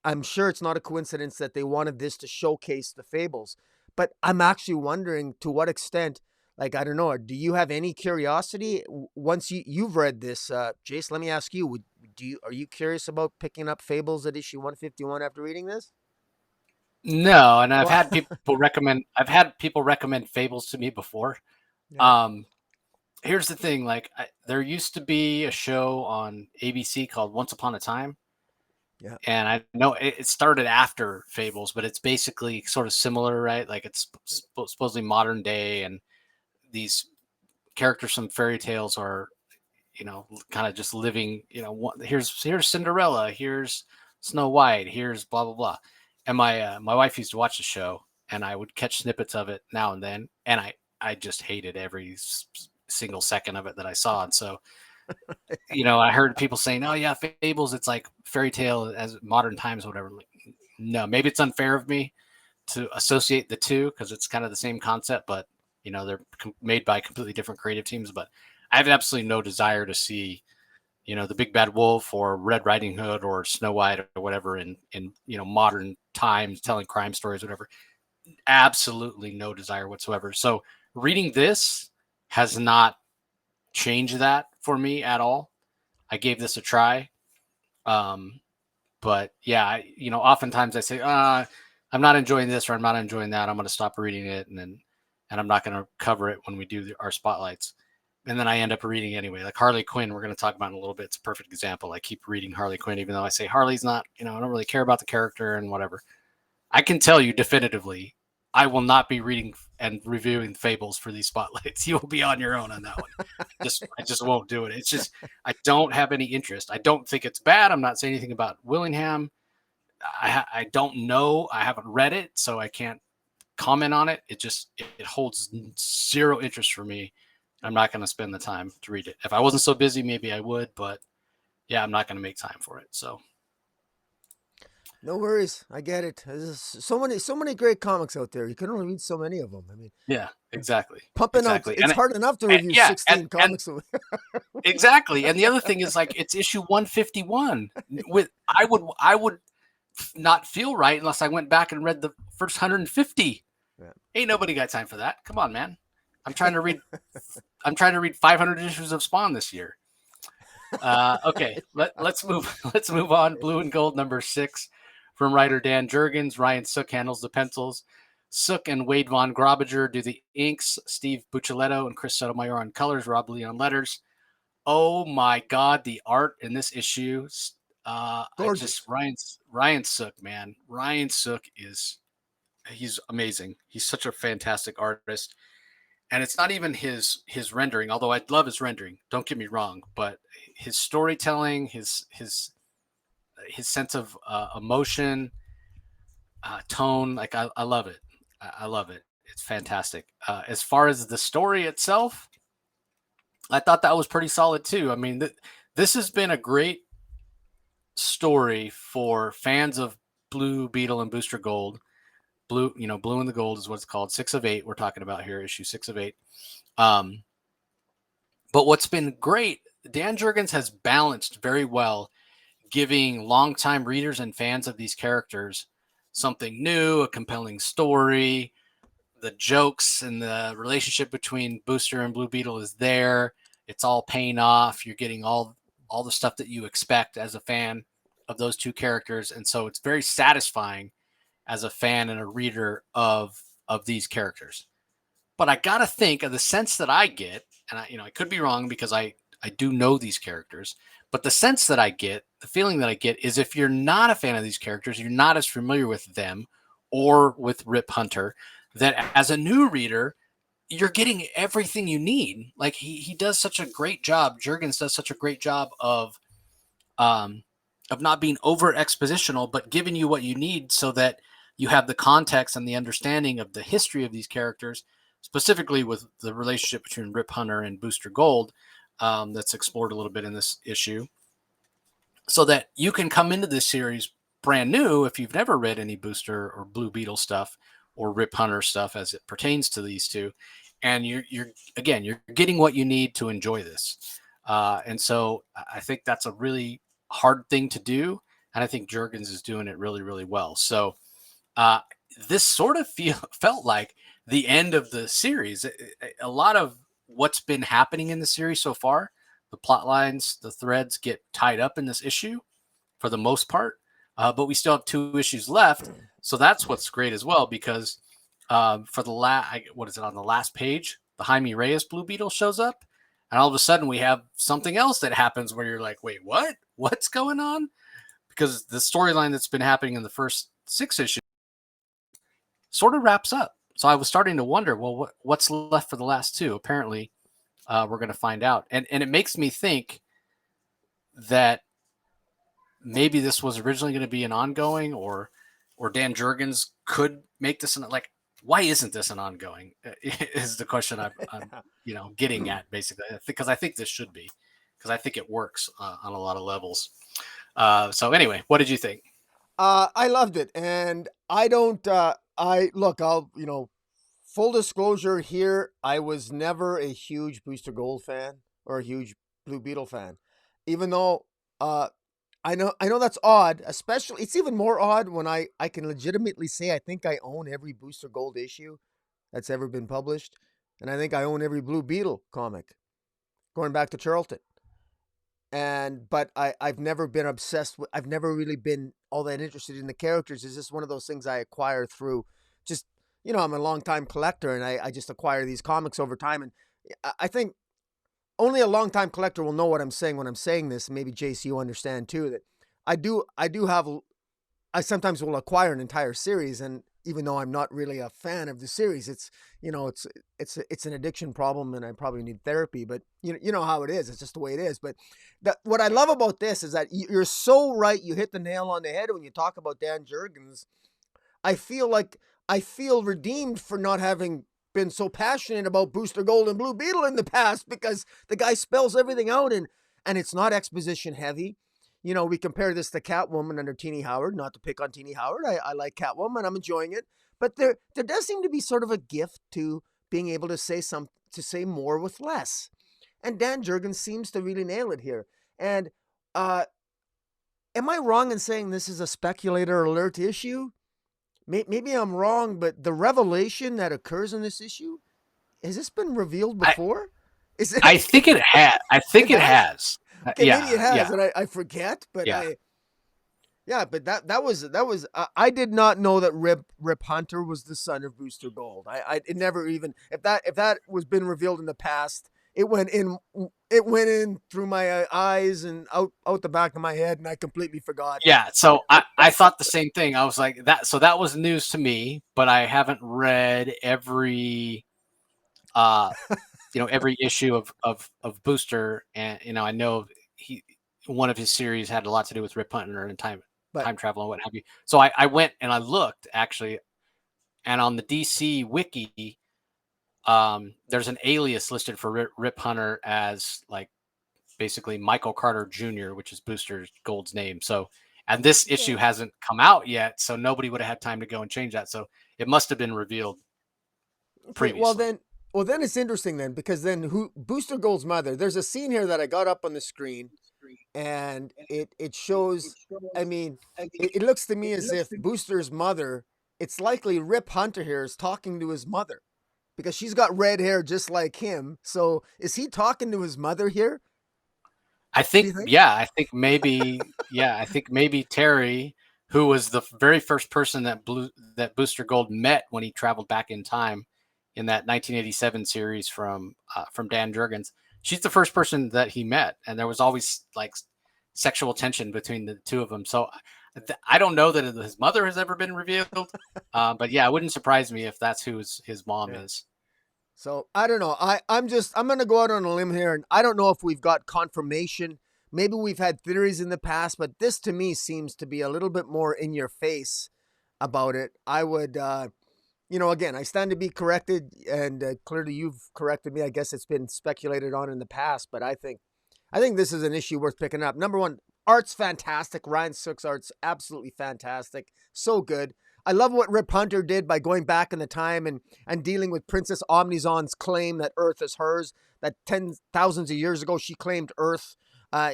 I'm sure it's not a coincidence that they wanted this to showcase the Fables. But I'm actually wondering to what extent, like, I don't know, do you have any curiosity once you've read this, Jace? Let me ask you, are you curious about picking up Fables at issue 151 after reading this? No, and Well, I've had people recommend Fables to me before. yeah, Um, Here's the thing, like there used to be a show on ABC called Once Upon a Time, yeah, and I know it started after Fables, but it's basically sort of similar, right? Like it's supposedly modern day, and these characters from fairy tales are, kind of just living. Here's Cinderella, here's Snow White, here's blah blah blah. And my wife used to watch the show, and I would catch snippets of it now and then, and I just hated every single second of it that I saw. And so, I heard people saying, "Oh yeah, Fables, it's like fairy tale as modern times, or whatever." Like, no, maybe it's unfair of me to associate the two because it's kind of the same concept, but they're made by completely different creative teams. But I have absolutely no desire to see, the Big Bad Wolf or Red Riding Hood or Snow White or whatever in modern times telling crime stories, whatever. Absolutely no desire whatsoever. So reading this has not changed that for me at all. I gave this a try. But yeah, oftentimes I say, I'm not enjoying this or I'm not enjoying that. I'm going to stop reading it, and I'm not going to cover it when we do our spotlights. And then I end up reading anyway. Like Harley Quinn, we're going to talk about in a little bit. It's a perfect example. I keep reading Harley Quinn, even though I say Harley's not, I don't really care about the character and whatever. I can tell you definitively, I will not be reading and reviewing Fables for these spotlights. You will be on your own on that one. I just won't do it. It's just I don't have any interest. I don't think it's bad. I'm not saying anything about Willingham. I don't know. I haven't read it, so I can't comment on it. It holds zero interest for me. I'm not going to spend the time to read it. If I wasn't so busy, maybe I would, but yeah, I'm not going to make time for it. So no worries. I get it. There's so many great comics out there. You can only read so many of them. I mean, yeah, exactly, pumping out. exactly, It's hard enough to review yeah, 16 and comics. exactly. And the other thing is like it's issue 151. With I would not feel right unless I went back and read the first 150. Yeah. Ain't nobody got time for that. Come on, man. I'm trying to read 500 issues of Spawn this year. Okay, let's move on. Blue and Gold number 6 from writer Dan Jurgens. Ryan Sook handles the pencils. Sook and Wade Von Grobiger do the inks. Steve Buccellato and Chris Sotomayor on colors. Rob Lee on letters. Oh my God, the art in this issue. Gorgeous. Ryan Sook, man. Ryan Sook he's amazing. He's such a fantastic artist. And it's not even his rendering, although I love his rendering. Don't get me wrong, but his storytelling, his sense of emotion, tone, like I love it. I love it. It's fantastic. As far as the story itself, I thought that was pretty solid too. I mean, this has been a great story for fans of Blue Beetle and Booster Gold. Blue and the Gold is what it's called. 6 of 8. We're talking about here, issue 6 of 8. But what's been great, Dan Jurgens has balanced very well, giving longtime readers and fans of these characters something new, a compelling story. The jokes and the relationship between Booster and Blue Beetle is there. It's all paying off. You're getting all the stuff that you expect as a fan of those two characters. And so it's very satisfying as a fan and a reader of these characters. But I got to think of the sense that I get, and I could be wrong because I do know these characters, but the sense that I get, the feeling that I get is if you're not a fan of these characters, you're not as familiar with them or with Rip Hunter, that as a new reader, you're getting everything you need. Like he does such a great job. Jurgens does such a great job of not being over expositional, but giving you what you need so that you have the context and the understanding of the history of these characters, specifically with the relationship between Rip Hunter and Booster Gold, that's explored a little bit in this issue, so that you can come into this series brand new if you've never read any Booster or Blue Beetle stuff or Rip Hunter stuff as it pertains to these two, and you're getting what you need to enjoy this. And so I think that's a really hard thing to do, and I think Jurgens is doing it really, really well. So this sort of felt like the end of the series. A lot of what's been happening in the series so far, the plot lines, the threads get tied up in this issue for the most part. But we still have 2 issues left. So that's what's great as well, because for the on the last page, the Jaime Reyes Blue Beetle shows up, and all of a sudden we have something else that happens where you're like, wait, what? What's going on? Because the storyline that's been happening in the first 6 issues sort of wraps up. So I was starting to wonder, well, what's left for the last 2? Apparently, we're going to find out. And it makes me think that maybe this was originally going to be an ongoing, or Dan Jurgens could make this like, why isn't this an ongoing? Is the question I'm getting at, basically, because I think this should be, because I think it works on a lot of levels. So anyway, what did you think? I loved it, and I don't. I'll full disclosure here. I was never a huge Booster Gold fan or a huge Blue Beetle fan, even though I know that's odd. Especially, it's even more odd when I can legitimately say I think I own every Booster Gold issue that's ever been published, and I think I own every Blue Beetle comic going back to Charlton. But I've never been obsessed with. I've never really been all that interested in the characters. It's just one of those things I acquire through just, I'm a longtime collector, and I just acquire these comics over time. And I think only a longtime collector will know what I'm saying when I'm saying this. Maybe JC, you understand too, that I sometimes will acquire an entire series, and even though I'm not really a fan of the series, it's an addiction problem, and I probably need therapy. But you know how it is. It's just the way it is. But what I love about this is that you're so right. You hit the nail on the head when you talk about Dan Jurgens. I feel redeemed for not having been so passionate about Booster Gold and Blue Beetle in the past, because the guy spells everything out, and it's not exposition heavy. We compare this to Catwoman under Tini Howard, not to pick on Tini Howard. I like Catwoman. I'm enjoying it. But there does seem to be sort of a gift to being able to say more with less. And Dan Jurgens seems to really nail it here. And am I wrong in saying this is a speculator alert issue? Maybe I'm wrong, but the revelation that occurs in this issue, has this been revealed before? I think it has. I think it has. Okay, maybe it has, and I forget, but but that was I did not know that Rip Hunter was the son of Booster Gold. It never even, if that was been revealed in the past, it went in through my eyes and out the back of my head, and I completely forgot. Yeah, so I thought the same thing. I was like, that was news to me, but I haven't read every every issue of Booster, and I know one of his series had a lot to do with Rip Hunter and time travel and what have you. So I went and I looked, actually, and on the DC wiki, there's an alias listed for Rip Hunter as, like, basically Michael Carter Jr., which is Booster Gold's name. So, and this issue hasn't come out yet, so nobody would have had time to go and change that. So it must have been revealed previously. Well, then it's interesting then, because then Booster Gold's mother, there's a scene here that I got up on the screen, and it shows, I mean, it looks to me as if Booster's mother, it's likely Rip Hunter here is talking to his mother, because she's got red hair just like him. So is he talking to his mother here? I think I think maybe Terry, who was the very first person that Booster Gold met when he traveled back in time in that 1987 series from Dan Jurgens. She's the first person that he met, and there was always, like, sexual tension between the two of them. So I don't know that his mother has ever been revealed, but yeah, it wouldn't surprise me if that's who his mom is. So I don't know. I'm going to go out on a limb here, and I don't know if we've got confirmation. Maybe we've had theories in the past, but this to me seems to be a little bit more in your face about it. I would, again, I stand to be corrected, and clearly you've corrected me. I guess it's been speculated on in the past, but I think this is an issue worth picking up. Number one, art's fantastic. Ryan Sook's art's absolutely fantastic. So good. I love what Rip Hunter did by going back in the time and dealing with Princess Omnizon's claim that Earth is hers, that thousands of years ago she claimed Earth.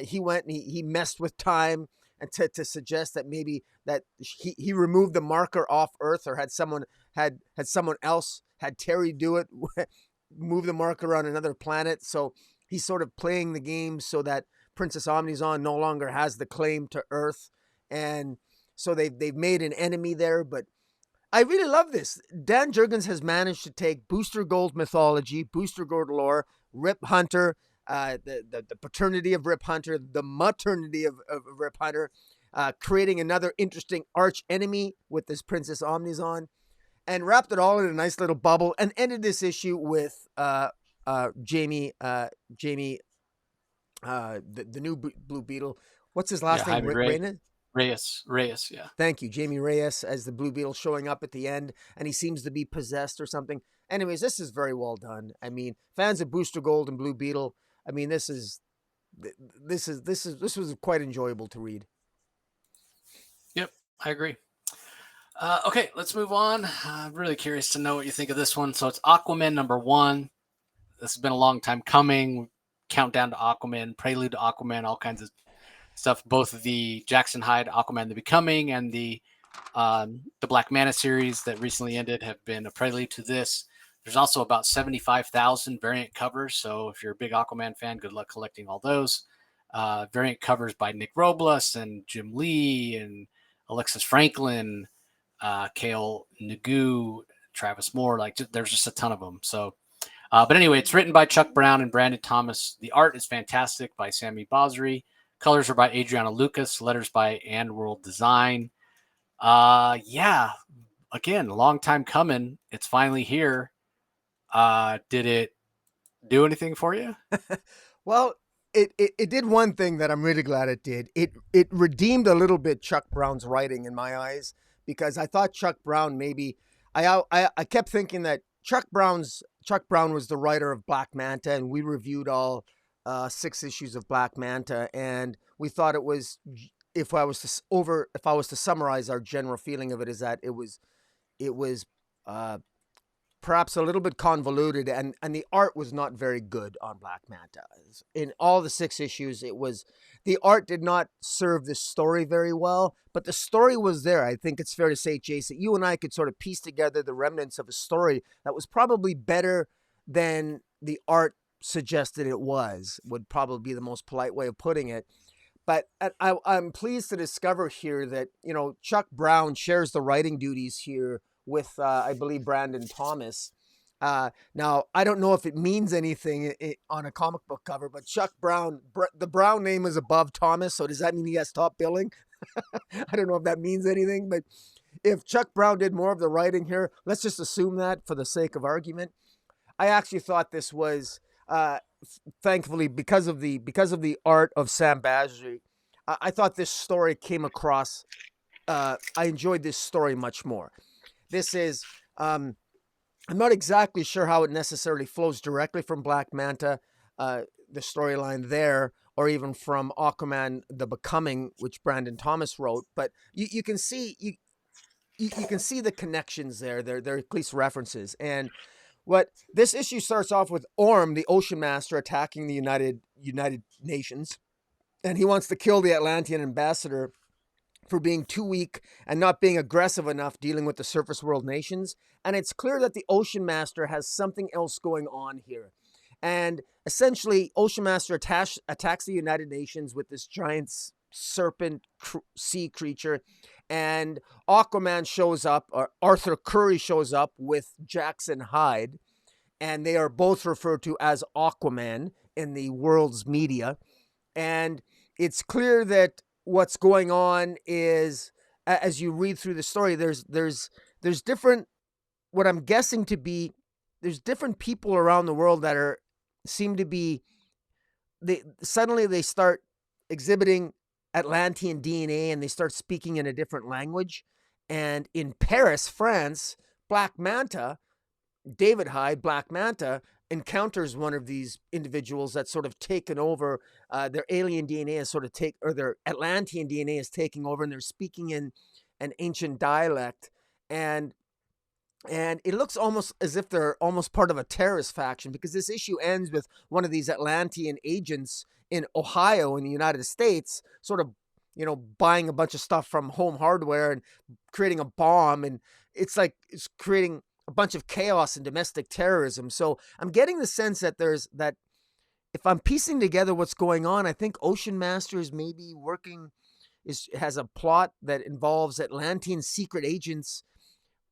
He went and he messed with time, and to suggest that maybe that he removed the marker off Earth, or had someone else, had Terry do it, move the marker on another planet. So he's sort of playing the game so that Princess Omnizon no longer has the claim to Earth, and so they've made an enemy there. But I really love this. Dan Jurgens has managed to take Booster Gold mythology, Booster Gold lore, Rip Hunter, the paternity of Rip Hunter, the maternity of Rip Hunter, creating another interesting arch enemy with this Princess Omnizon, and wrapped it all in a nice little bubble, and ended this issue with Jamie, the new Blue Beetle. What's his last name? Reyes, yeah. Thank you. Jamie Reyes as the Blue Beetle showing up at the end, and he seems to be possessed or something. Anyways, this is very well done. I mean, fans of Booster Gold and Blue Beetle, I mean, this was quite enjoyable to read. Yep, I agree. Okay, let's move on. I'm really curious to know what you think of this one. So it's Aquaman #1. This has been a long time coming. Countdown to Aquaman, prelude to Aquaman, all kinds of stuff. Both the Jackson Hyde Aquaman The Becoming and the Black Manta series that recently ended have been a prelude to this. There's also about 75,000 variant covers. So if you're a big Aquaman fan, good luck collecting all those. Variant covers by Nick Robles and Jim Lee and Alexis Franklin, Cale Nagu, Travis Moore. Like, there's just a ton of them. So, but anyway, it's written by Chuck Brown and Brandon Thomas. The art is fantastic by Sammy Basri. Colors are by Adriana Lucas. Letters by And World Design. Yeah, again, long time coming. It's finally here. Did it do anything for you? Well, it did one thing that I'm really glad it did. It redeemed a little bit Chuck Brown's writing in my eyes, because I thought Chuck Brown maybe I kept thinking that Chuck Brown was the writer of Black Manta, and we reviewed all 6 issues of Black Manta, and we thought it was, if I was to summarize our general feeling of it, is that it was perhaps a little bit convoluted, and the art was not very good on Black Manta. In all the 6 issues, the art did not serve the story very well, but the story was there. I think it's fair to say, Jason, you and I could sort of piece together the remnants of a story that was probably better than the art suggested it was, would probably be the most polite way of putting it. But I'm pleased to discover here that, Chuck Brown shares the writing duties here with, I believe, Brandon Thomas. Now, I don't know if it means anything on a comic book cover, but Chuck Brown, the Brown name is above Thomas, so does that mean he has top billing? I don't know if that means anything, but if Chuck Brown did more of the writing here, let's just assume that for the sake of argument. I actually thought this was, thankfully, because of the art of Sam Basri, I thought this story came across. I enjoyed this story much more. This is, I'm not exactly sure how it necessarily flows directly from Black Manta, the storyline there, or even from Aquaman The Becoming, which Brandon Thomas wrote, but you can see you can see the connections there. They're at least references. And what this issue starts off with Orm, the Ocean Master, attacking the United Nations, and he wants to kill the Atlantean ambassador for being too weak and not being aggressive enough dealing with the surface world nations. And it's clear that the Ocean Master has something else going on here. And essentially, Ocean Master attacks the United Nations with this giant serpent sea creature. And Aquaman shows up, or Arthur Curry shows up with Jackson Hyde. And they are both referred to as Aquaman in the world's media. And it's clear that what's going on is, as you read through the story, there's different, what I'm guessing to be, there's different people around the world that seem to be, they start exhibiting Atlantean DNA, and they start speaking in a different language. And in Paris, France, Black Manta, David Hyde, Black Manta, encounters one of these individuals that's sort of taken over. Their alien DNA is sort of their Atlantean DNA is taking over, and they're speaking in an ancient dialect. And it looks almost as if they're almost part of a terrorist faction, because this issue ends with one of these Atlantean agents in Ohio in the United States sort of, buying a bunch of stuff from Home Hardware and creating a bomb. And it's creating a bunch of chaos and domestic terrorism. So I'm getting the sense that if I'm piecing together what's going on, I think Ocean Master is maybe has a plot that involves Atlantean secret agents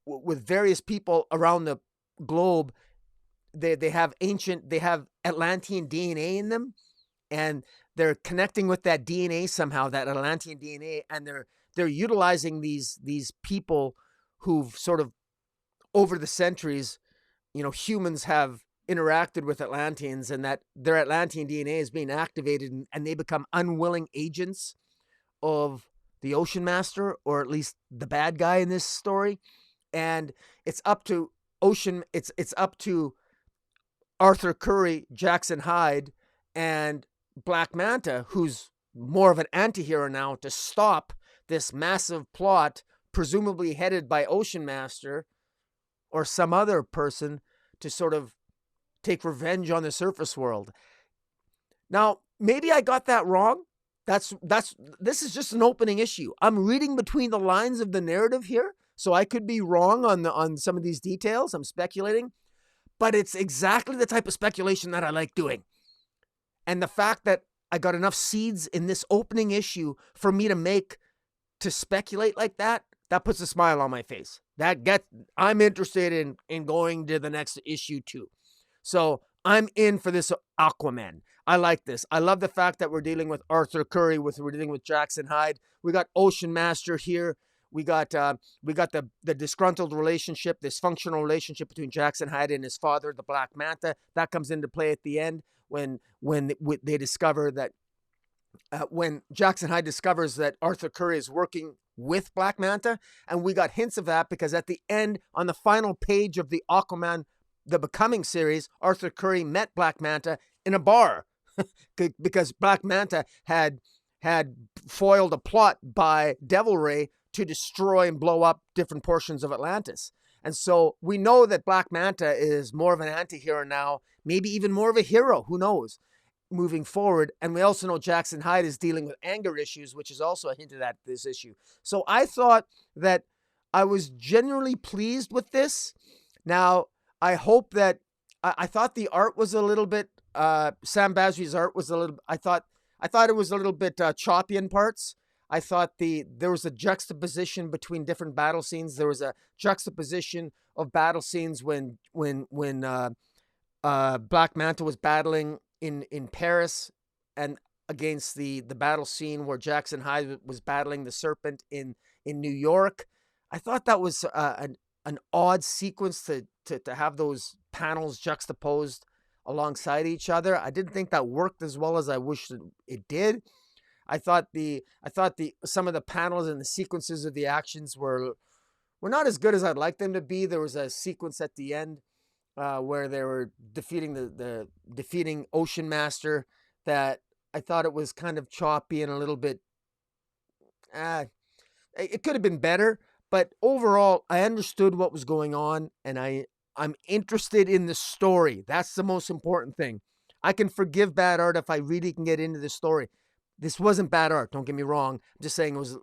with various people around the globe. They have Atlantean DNA in them, and they're connecting with that DNA somehow, that Atlantean DNA, and they're utilizing these people who've sort of over the centuries, humans have interacted with Atlanteans, and that their Atlantean DNA is being activated, and they become unwilling agents of the Ocean Master, or at least the bad guy in this story. And it's up to it's up to Arthur Curry, Jackson Hyde, and Black Manta, who's more of an anti-hero now, to stop this massive plot, presumably headed by Ocean Master or some other person, to sort of take revenge on the surface world. Now, maybe I got that wrong. This is just an opening issue. I'm reading between the lines of the narrative here, so I could be wrong on some of these details. I'm speculating, but it's exactly the type of speculation that I like doing. And the fact that I got enough seeds in this opening issue for me to speculate like that puts a smile on my face. I'm interested in going to the next issue too. So I'm in for this Aquaman. I like this. I love the fact that we're dealing with Arthur Curry, we're dealing with Jackson Hyde. We got Ocean Master here. We got the disgruntled relationship, this functional relationship between Jackson Hyde and his father, the Black Manta. That comes into play at the end when they discover that when Jackson Hyde discovers that Arthur Curry is working with Black Manta. And we got hints of that because at the end, on the final page of the Aquaman The Becoming series, Arthur Curry met Black Manta in a bar because Black Manta had foiled a plot by Devil Ray to destroy and blow up different portions of Atlantis. And so we know that Black Manta is more of an anti-hero now, maybe even more of a hero, who knows, moving forward. And we also know Jackson Hyde is dealing with anger issues, which is also hinted at this issue. So I thought that I was genuinely pleased with this. Now, I hope that I thought the art was a little bit Sam Basri's art was a little. I thought it was a little bit choppy in parts. I thought there was a juxtaposition between different battle scenes. There was a juxtaposition of battle scenes when Black Manta was battling in Paris, and against the battle scene where Jackson Hyde was battling the Serpent in New York. I thought that was an odd sequence to have those panels juxtaposed alongside each other. I didn't think that worked as well as I wished it did. I thought some of the panels and the sequences of the actions were not as good as I'd like them to be. There was a sequence at the end where they were defeating Ocean Master that I thought it was kind of choppy and a little bit. It could have been better, but overall, I understood what was going on, and I'm interested in the story. That's the most important thing. I can forgive bad art if I really can get into the story. This wasn't bad art, don't get me wrong. I'm just saying it was,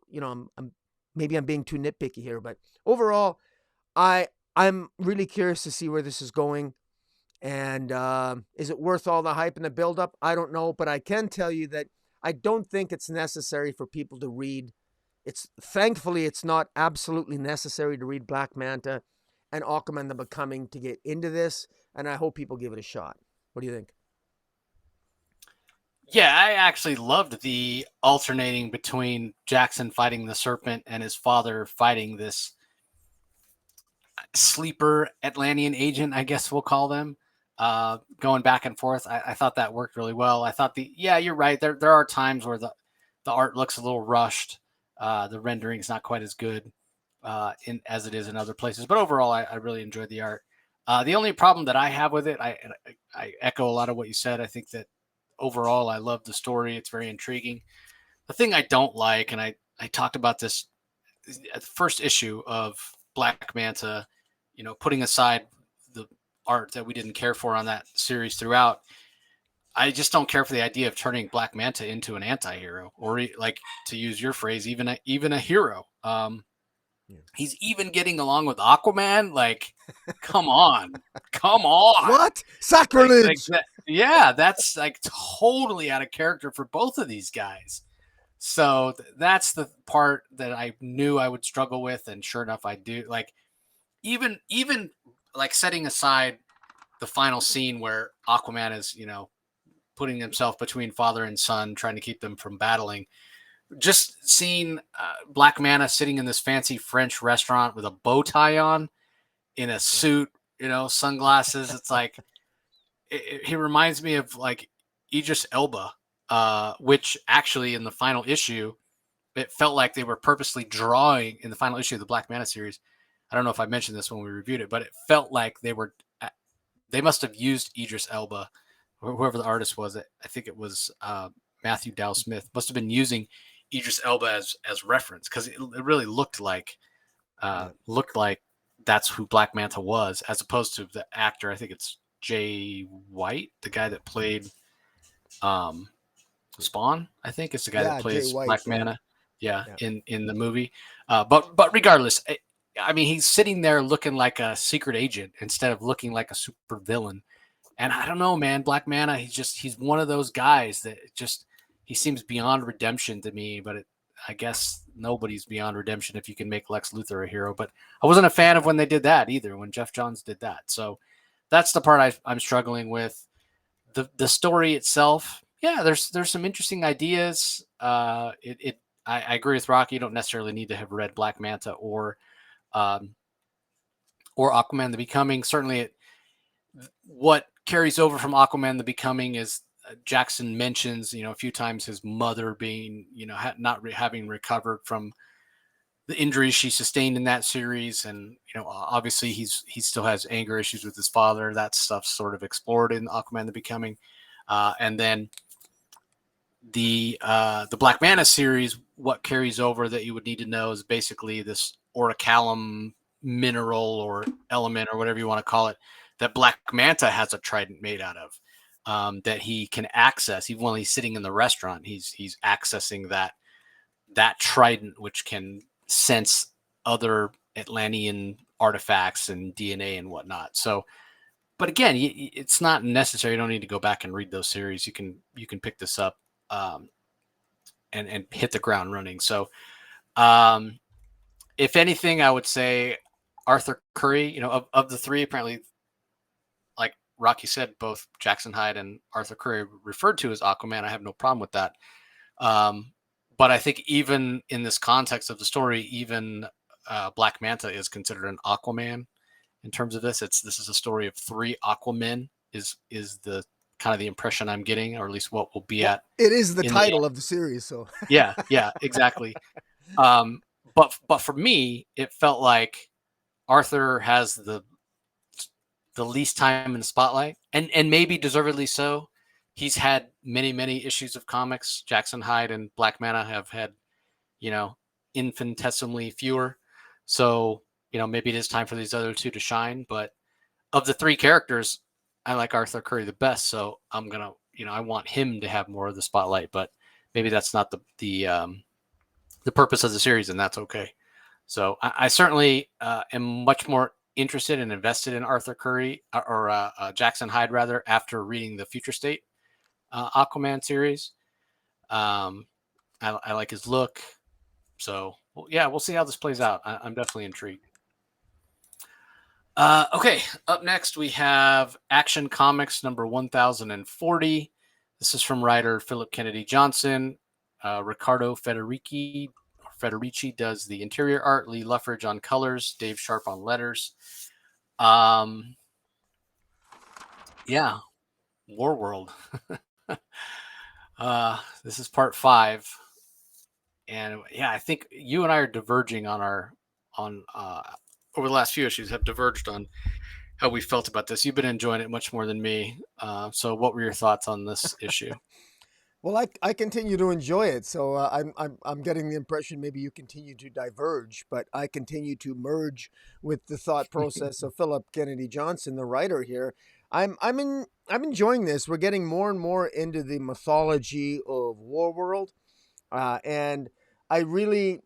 maybe I'm being too nitpicky here, but overall, I'm really curious to see where this is going. And is it worth all the hype and the buildup? I don't know, but I can tell you that I don't think it's necessary for people to read. Thankfully, it's not absolutely necessary to read Black Manta and Aquaman The Becoming to get into this, and I hope people give it a shot. What do you think? Yeah, I actually loved the alternating between Jackson fighting the Serpent and his father fighting this sleeper Atlantean agent, I guess we'll call them, going back and forth. I thought that worked really well. I thought you're right. There are times where the art looks a little rushed. The rendering is not quite as good as it is in other places. But overall, I really enjoyed the art. The only problem that I have with it, I echo a lot of what you said. I think that overall, I love the story. It's very intriguing. The thing I don't like, and I talked about this at the first issue of Black Manta, putting aside the art that we didn't care for on that series throughout, I just don't care for the idea of turning Black Manta into an anti-hero, or, like, to use your phrase, even a hero. Yeah. He's even getting along with Aquaman. Like, come on, come on. What? Like Sacrilege! that. Yeah, that's like totally out of character for both of these guys. So that's the part that I knew I would struggle with, and sure enough, I do. Like, even like setting aside the final scene where Aquaman is, putting himself between father and son, trying to keep them from battling. Just seeing Black Manta sitting in this fancy French restaurant with a bow tie on, in a suit, sunglasses. It's like he reminds me of like Idris Elba, which actually in the final issue, it felt like they were purposely drawing in the final issue of the Black Manta series. I don't know if I mentioned this when we reviewed it, but it felt like they must have used Idris Elba, or whoever the artist was. I think it was Matthew Dow Smith, must have been using Idris Elba as reference, because it really looked like that's who Black Manta was, as opposed to the actor. I think it's Jay White, the guy that played Spawn. I think it's the guy that Yeah, Jay plays White. Black Manta. Yeah, in the movie. But regardless, I mean, he's sitting there looking like a secret agent instead of looking like a super villain. And I don't know, man. Black Manta, he's one of those guys that he seems beyond redemption to me. But I guess nobody's beyond redemption if you can make Lex Luthor a hero. But I wasn't a fan of when they did that either, when Jeff Johns did that. So that's the part I'm struggling with. The story itself, yeah, there's some interesting ideas. I agree with Rocky. You don't necessarily need to have read Black Manta or Aquaman the Becoming. Certainly, what carries over from Aquaman the Becoming is Jackson mentions, a few times his mother being, having recovered from the injuries she sustained in that series, and obviously he still has anger issues with his father. That stuff's sort of explored in Aquaman the Becoming, and then the Black Manta series. What carries over that you would need to know is basically this orichalcum mineral or element or whatever you want to call it that Black Manta has a trident made out of, that he can access even while he's sitting in the restaurant. He's accessing that trident, which can sense other Atlantean artifacts and DNA and whatnot. So, but again, it's not necessary. You don't need to go back and read those series. You can pick this up and hit the ground running. So, if anything, I would say Arthur Curry. Of the three, apparently, like Rocky said, both Jackson Hyde and Arthur Curry referred to as Aquaman. I have no problem with that. But I think even in this context of the story, even Black Manta is considered an Aquaman in terms of this. This is a story of three Aquamen is the kind of the impression I'm getting, or at least what will be at. It is the title of the series, so yeah, exactly. But for me, it felt like Arthur has the least time in the spotlight, and maybe deservedly so. He's had many issues of comics. Jackson Hyde and Black Manta have had, infinitesimally fewer. So, maybe it is time for these other two to shine. But of the three characters, I like Arthur Curry the best. So I'm going to, I want him to have more of the spotlight, but maybe that's not the purpose of the series, and that's okay. So I certainly am much more interested and invested in Arthur Curry or Jackson Hyde rather, after reading the Future State Aquaman series. I like his look. So yeah, we'll see how this plays out. I'm definitely intrigued. Okay, up next we have Action Comics number 1040. This is from writer Philip Kennedy Johnson. Ricardo Federici does the interior art, Lee Luffridge on colors, Dave Sharp on letters. Yeah, War World. This is part 5, and yeah, I think you and I are diverging on over the last few issues have diverged on how we felt about this. You've been enjoying it much more than me. So what were your thoughts on this issue? Well, I continue to enjoy it, so I'm getting the impression maybe you continue to diverge, but I continue to merge with the thought process of Philip Kennedy Johnson, the writer here. I'm enjoying this. We're getting more and more into the mythology of Warworld, and I really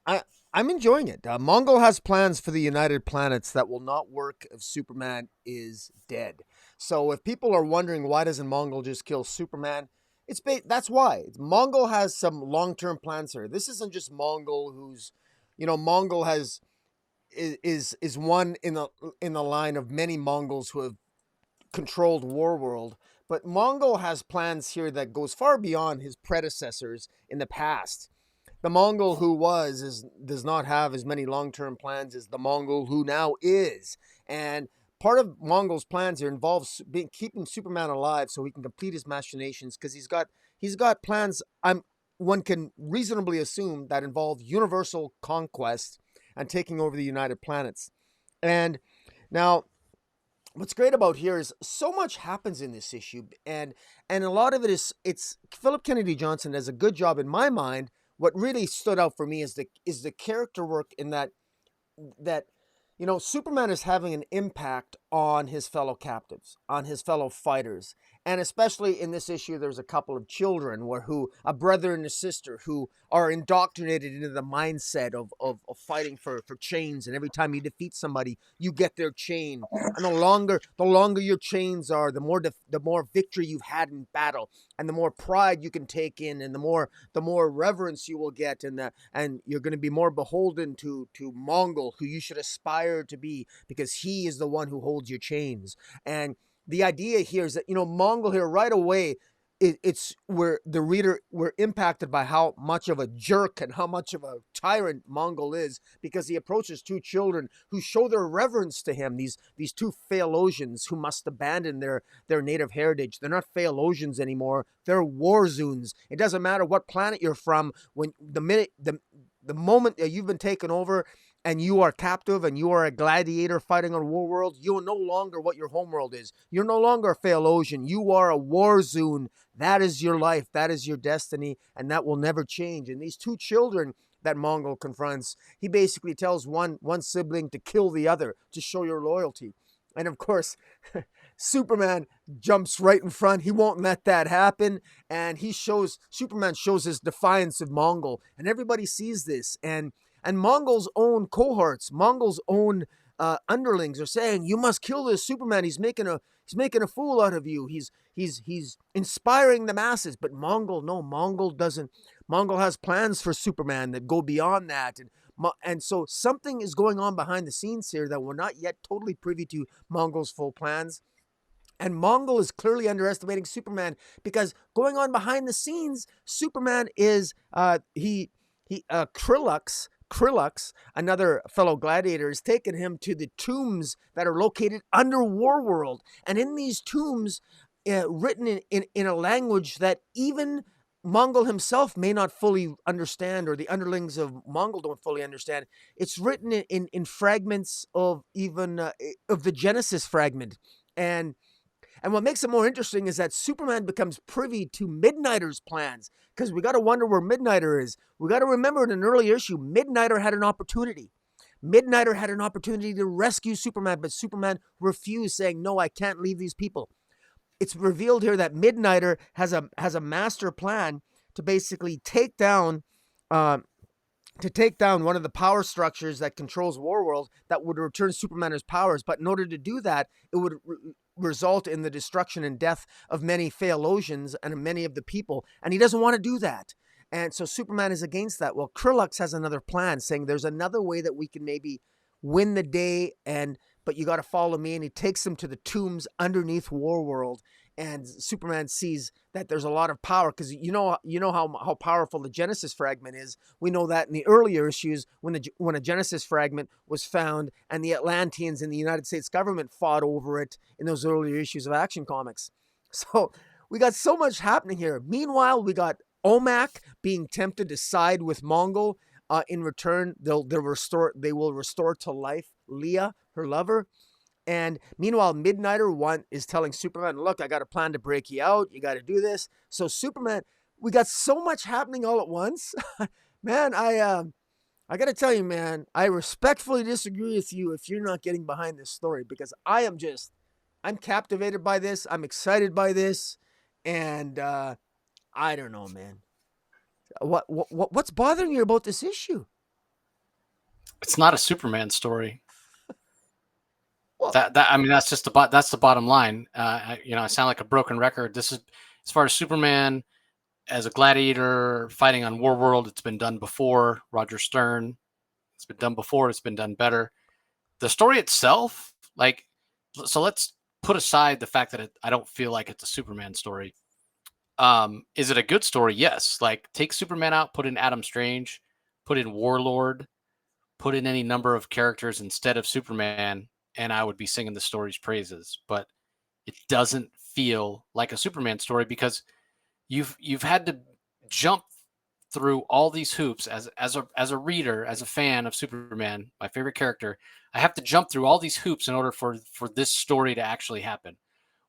I I'm enjoying it. Mongol has plans for the United Planets that will not work if Superman is dead. So if people are wondering why doesn't Mongol just kill Superman, that's why. Mongol has some long-term plans here. This isn't just Mongol who's, Mongol has is one in the line of many Mongols who have controlled Warworld. But Mongol has plans here that goes far beyond his predecessors in the past. The Mongol who does not have as many long-term plans as the Mongol who now is. And part of Mongol's plans here involves keeping Superman alive so he can complete his machinations, because he's got plans one can reasonably assume that involve universal conquest and taking over the United Planets. And now what's great about here is so much happens in this issue, and a lot of it's Philip Kennedy Johnson does a good job in my mind. What really stood out for me is the character work in that Superman is having an impact on his fellow captives, on his fellow fighters. And especially in this issue, there's a couple of children a brother and a sister who are indoctrinated into the mindset of fighting for chains. And every time you defeat somebody, you get their chain. And the longer your chains are, the more victory you've had in battle, and the more pride you can take in, and the more reverence you will get, and you're going to be more beholden to Mongol, who you should aspire to be, because he is the one who holds your chains. And the idea here is that, Mongol here right away, it's where the reader, we're impacted by how much of a jerk and how much of a tyrant Mongol is, because he approaches two children who show their reverence to him, these two Phalosians who must abandon their native heritage. They're not Phalosians anymore, they're Warzoons. It doesn't matter what planet you're from, when the moment that you've been taken over and you are captive and you are a gladiator fighting on Warworld, you are no longer what your homeworld is. You're no longer a Phalosian. You are a Warzoon. That is your life. That is your destiny, and that will never change. And these two children that Mongol confronts, he basically tells one sibling to kill the other to show your loyalty. And of course, Superman jumps right in front. He won't let that happen. And Superman shows his defiance of Mongol. And everybody sees this. And Mongol's own cohorts, Mongol's own underlings are saying, "You must kill this Superman. He's making a fool out of you. He's inspiring the masses." But Mongol doesn't. Mongol has plans for Superman that go beyond that. And so something is going on behind the scenes here that we're not yet totally privy to Mongol's full plans. And Mongol is clearly underestimating Superman, because going on behind the scenes, Superman is Krillux, another fellow gladiator, has taken him to the tombs that are located under Warworld. And in these tombs, written in a language that even Mongol himself may not fully understand, or the underlings of Mongol don't fully understand. It's written in fragments of even of the Genesis fragment. And what makes it more interesting is that Superman becomes privy to Midnighter's plans, because we got to wonder where Midnighter is. We got to remember in an early issue, Midnighter had an opportunity. Midnighter had an opportunity to rescue Superman, but Superman refused, saying, "No, I can't leave these people." It's revealed here that Midnighter has a master plan to basically take down one of the power structures that controls Warworld, that would return Superman his powers. But in order to do that, it would result in the destruction and death of many Phalosians and many of the people. And he doesn't want to do that. And so Superman is against that. Well, Krillux has another plan, saying there's another way that we can maybe win the day, but you got to follow me. And he takes them to the tombs underneath Warworld. And Superman sees that there's a lot of power, because you know how powerful the Genesis fragment is. We know that in the earlier issues, when a Genesis fragment was found, and the Atlanteans and the United States government fought over it in those earlier issues of Action Comics. So we got so much happening here. Meanwhile, we got Omak being tempted to side with Mongol. In return, they will restore to life Leah, her lover. And meanwhile, Midnighter is telling Superman, "Look, I got a plan to break you out. You got to do this." So Superman, we got so much happening all at once. Man, I got to tell you, man, I respectfully disagree with you if you're not getting behind this story, because I'm captivated by this. I'm excited by this. And I don't know, man. What's bothering you about this issue? It's not a Superman story. Well, I mean, that's the bottom line. I sound like a broken record. This is, as far as Superman as a gladiator fighting on Warworld, it's been done before. Roger Stern, it's been done before. It's been done better. The story itself, so let's put aside the fact that I don't feel like it's a Superman story. Is it a good story? Yes. Like, take Superman out, put in Adam Strange, put in Warlord, put in any number of characters instead of Superman, and I would be singing the story's praises. But it doesn't feel like a Superman story because you've had to jump through all these hoops as a reader, as a fan of Superman, my favorite character. I have to jump through all these hoops in order for this story to actually happen.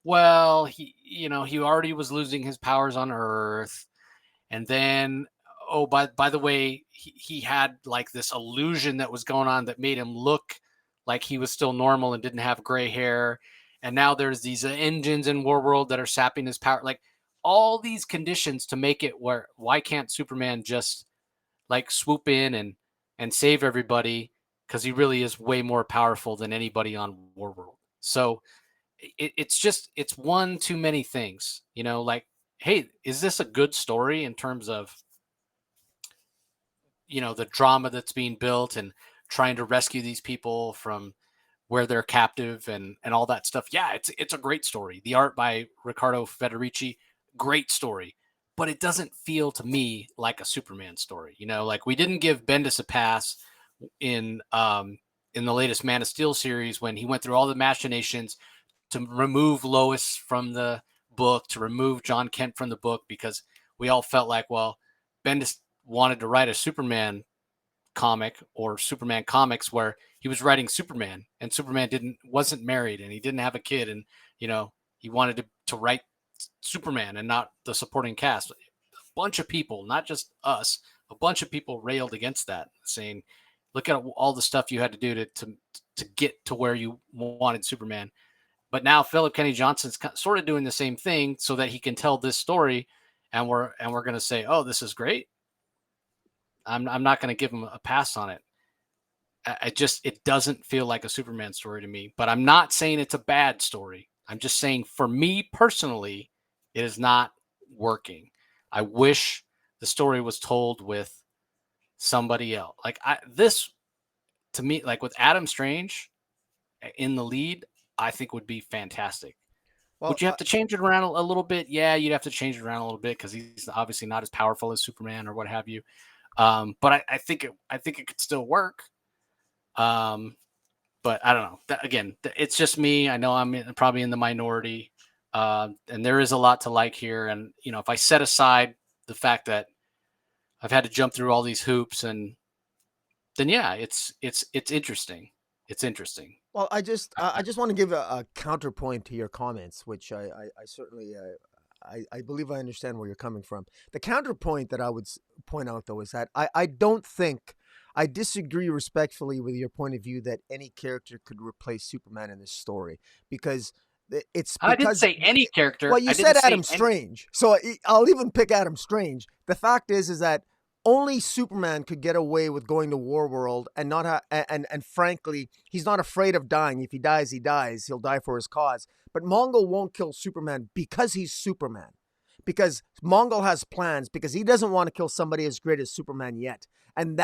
Well, he already was losing his powers on Earth, and then, oh, by the way, he had like this illusion that was going on that made him look like he was still normal and didn't have gray hair. And now there's these engines in Warworld that are sapping his power. Like, all these conditions to make it where, why can't Superman just like swoop in and save everybody? Because he really is way more powerful than anybody on Warworld. So it's one too many things, like, hey, is this a good story in terms of, the drama that's being built and trying to rescue these people from where they're captive and all that stuff? Yeah, it's a great story. The art by Riccardo Federici, great story, but it doesn't feel to me like a Superman story. Like, we didn't give Bendis a pass in the latest Man of Steel series when he went through all the machinations to remove Lois from the book, to remove John Kent from the book, because we all felt like, well, Bendis wanted to write a Superman comic or Superman comics where he was writing Superman, and Superman wasn't married and he didn't have a kid, and he wanted to write Superman and not the supporting cast. A bunch of people, not just us, a bunch of people railed against that, saying, look at all the stuff you had to do to get to where you wanted Superman. But now Philip Kenny Johnson's sort of doing the same thing so that he can tell this story, and we're going to say, oh, this is great. I'm not going to give him a pass on it. It doesn't feel like a Superman story to me. But I'm not saying it's a bad story. I'm just saying, for me personally, it is not working. I wish the story was told with somebody else. Like, this, to me, like with Adam Strange in the lead, I think would be fantastic. Well, would you have to change it around a little bit? Yeah, you'd have to change it around a little bit because he's obviously not as powerful as Superman or what have you. But I think it could still work. But I don't know. Again, it's just me. I know I'm probably in the minority, and there is a lot to like here. And if I set aside the fact that I've had to jump through all these hoops, then yeah, it's interesting. It's interesting. Well, I just want to give a counterpoint to your comments, which I certainly I believe I understand where you're coming from. The counterpoint that I would point out, though, is that I don't think, I disagree respectfully with your point of view that any character could replace Superman in this story, because I didn't say any character. Well, you said Adam Strange, so I'll even pick Adam Strange. The fact is that only Superman could get away with going to Warworld and not and frankly, he's not afraid of dying. If he dies, he dies. He'll die for his cause. But Mongol won't kill Superman because he's Superman. Because Mongol has plans, because he doesn't want to kill somebody as great as Superman yet. And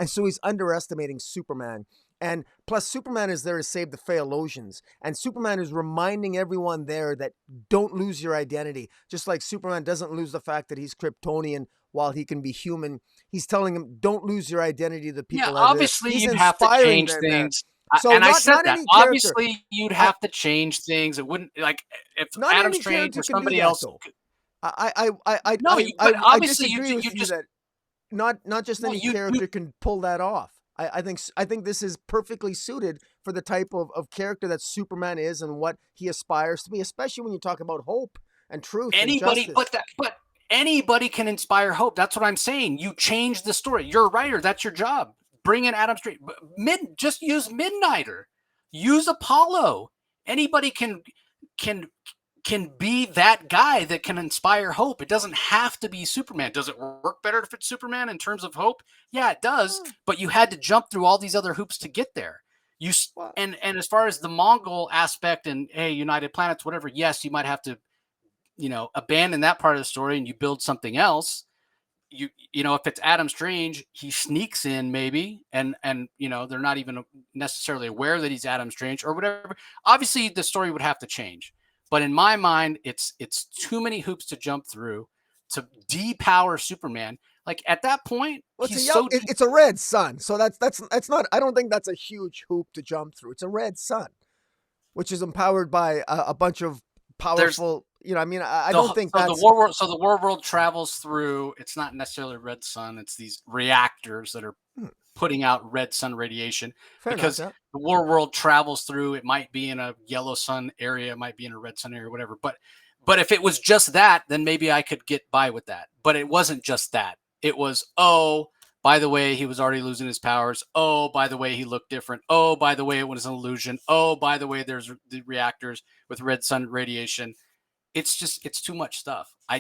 so he's underestimating Superman. And plus, Superman is there to save the Phaeolosians. And Superman is reminding everyone there that don't lose your identity. Just like Superman doesn't lose the fact that he's Kryptonian while he can be human. He's telling him, don't lose your identity to the people. Yeah, obviously you'd have to change things. And I said that. Obviously, you'd have to change things. It wouldn't, like, if Adam Strange or somebody else. I disagree with you that not just any character can pull that off. I think this is perfectly suited for the type of character that Superman is and what he aspires to be, especially when you talk about hope and truth. Anybody, and justice. but anybody can inspire hope. That's what I'm saying. You change the story. You're a writer. That's your job. Bring in Adam Strange. Just use Midnighter. Use Apollo. Anybody can can be that guy that can inspire hope. It doesn't have to be Superman. Does it work better if it's Superman in terms of hope? Yeah, it does. But you had to jump through all these other hoops to get there. And as far as the Mongol aspect and, hey, United Planets, whatever, yes, you might have to, abandon that part of the story and you build something else. If it's Adam Strange, he sneaks in maybe, and they're not even necessarily aware that he's Adam Strange or whatever. Obviously, the story would have to change. But in my mind, it's too many hoops to jump through to depower Superman. Like at that point, it's a red sun, so that's not. I don't think that's a huge hoop to jump through. It's a red sun, which is empowered by a bunch of powerful. I don't think that's the war. So the world travels through. It's not necessarily red sun. It's these reactors that are putting out red sun radiation. Because the war world travels through. It might be in a yellow sun area. It might be in a red sun area, whatever. But if it was just that, then maybe I could get by with that. But it wasn't just that. It was, oh, by the way, he was already losing his powers. Oh, by the way, he looked different. Oh, by the way, it was an illusion. Oh, by the way, there's the reactors with red sun radiation. It's too much stuff. I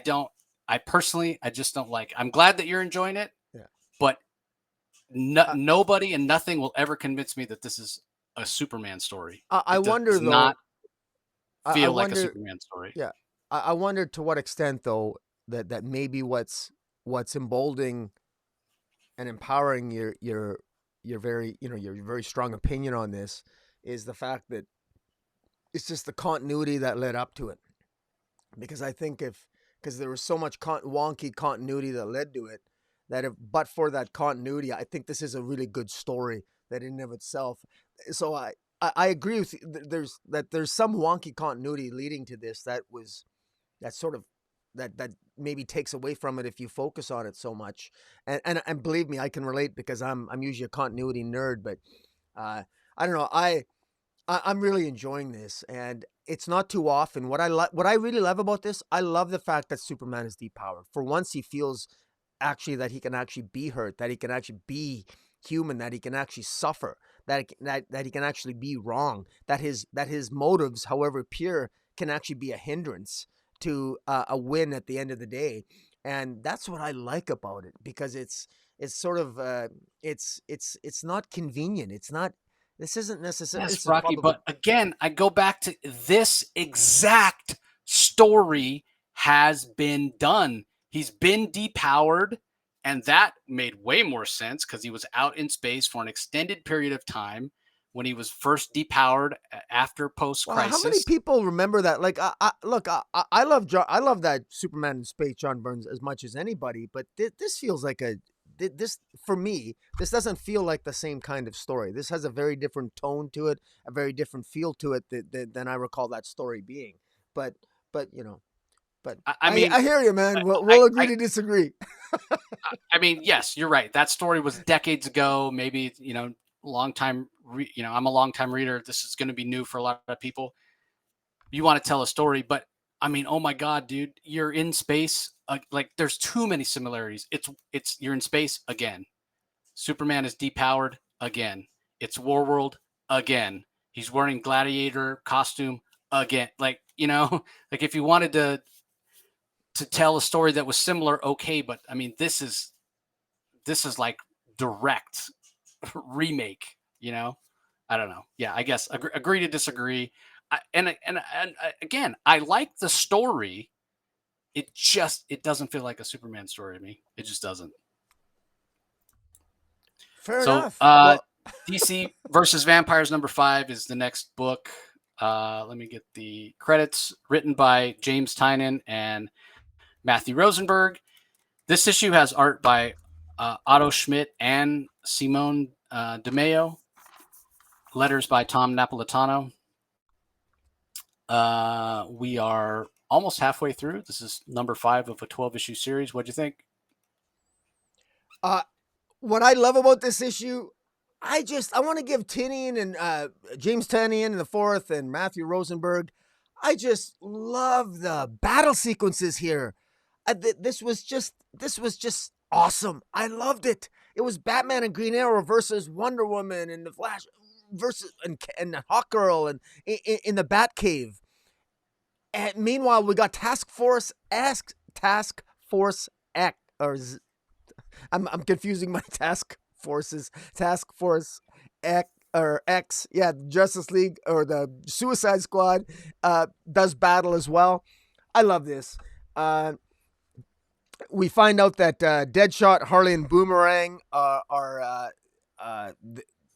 personally just don't like it. I'm glad that you're enjoying it, but nobody and nothing will ever convince me that this is a Superman story. I wonder, though. Not feel like a Superman story. Yeah. I wonder to what extent, though, that maybe what's emboldening and empowering your very your very strong opinion on this is the fact that it's just the continuity that led up to it. Because I think because there was so much wonky continuity that led to it, that but for that continuity, I think this is a really good story that in and of itself. So I agree with you. There's some wonky continuity leading to this that maybe takes away from it if you focus on it so much. And believe me, I can relate because I'm usually a continuity nerd, but I don't know. I'm really enjoying this, and it's not too often. What I really love about this, I love the fact that Superman is depowered. For once, he feels actually that he can actually be hurt, that he can actually be human, that he can actually suffer, that he can actually be wrong, that his motives, however pure, can actually be a hindrance to a win at the end of the day. And that's what I like about it, because it's sort of it's not convenient. It's not. This isn't necessarily. Yes, Rocky, but again, I go back to this exact story has been done. He's been depowered, and that made way more sense because he was out in space for an extended period of time when he was first depowered after post-crisis. How many people remember that? Like, I love that Superman in space, John Burns, as much as anybody, but this feels like for me, this doesn't feel like the same kind of story. This has a very different tone to it, a very different feel to it than I recall that story being. But I hear you, man. We'll agree to disagree. I mean, yes, you're right. That story was decades ago. Maybe long time. I'm a long time reader. This is going to be new for a lot of people. You want to tell a story, but I mean, oh my God, dude, you're in space. Like, there's too many similarities. It's you're in space again. Superman is depowered again. It's Warworld again. He's wearing gladiator costume again. Like, like if you wanted to tell a story that was similar, okay, but I mean, this is like direct remake. I don't know. Yeah, I guess agree to disagree. And again, I like the story. It doesn't feel like a Superman story to me. It just doesn't. Fair enough. DC versus Vampires #5 is the next book. Let me get the credits. Written by James Tynion and Matthew Rosenberg. This issue has art by Otto Schmidt and Simone DeMeo. Letters by Tom Napolitano. We are almost halfway through. This is #5 of a 12-issue series. What'd you think? What I love about this issue, I want to give Tynion and James Tynion the fourth and Matthew Rosenberg. I just love the battle sequences here. This was just awesome. I loved it. It was Batman and Green Arrow versus Wonder Woman and the Flash versus and Hawkgirl and in the Batcave. And meanwhile, we got Task Force X, I'm confusing my task forces. Task Force X, yeah, Justice League or the Suicide Squad does battle as well. I love this. We find out that Deadshot, Harley, and Boomerang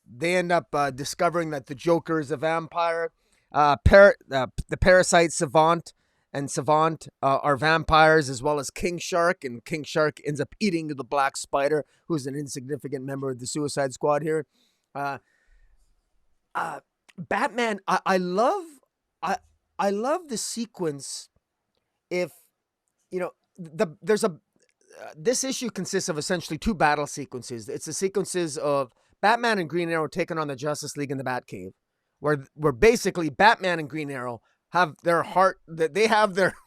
they end up discovering that the Joker is a vampire. The Parasite Savant and Savant are vampires, as well as King Shark, and King Shark ends up eating the Black Spider, who's an insignificant member of the Suicide Squad here. Batman, I love the sequence. If you know, this issue consists of essentially two battle sequences. It's the sequences of Batman and Green Arrow taking on the Justice League in the Batcave, where basically Batman and Green Arrow have their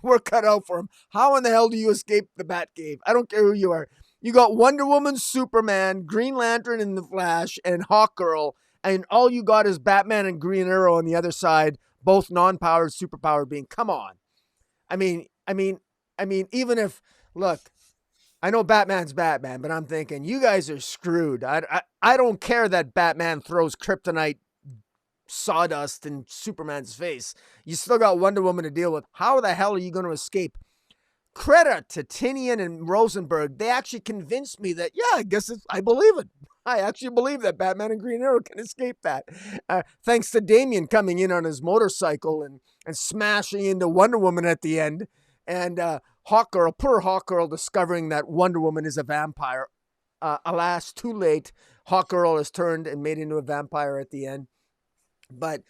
work cut out for them. How in the hell do you escape the Batcave? I don't care who you are. You got Wonder Woman, Superman, Green Lantern and the Flash, and Hawkgirl, and all you got is Batman and Green Arrow on the other side, both non-powered, superpowered being. Come on. I mean, even if, look, I know Batman's Batman, but I'm thinking you guys are screwed. I don't care that Batman throws kryptonite sawdust in Superman's face. You still got Wonder Woman to deal with. How the hell are you going to escape? Credit to TYNION and Rosenberg. They actually convinced me that, yeah, I believe it. I actually believe that Batman and Green Arrow can escape that. Thanks to Damian coming in on his motorcycle and smashing into Wonder Woman at the end. And Hawkgirl, poor Hawkgirl, discovering that Wonder Woman is a vampire. Alas, too late. Hawkgirl is turned and made into a vampire at the end. But,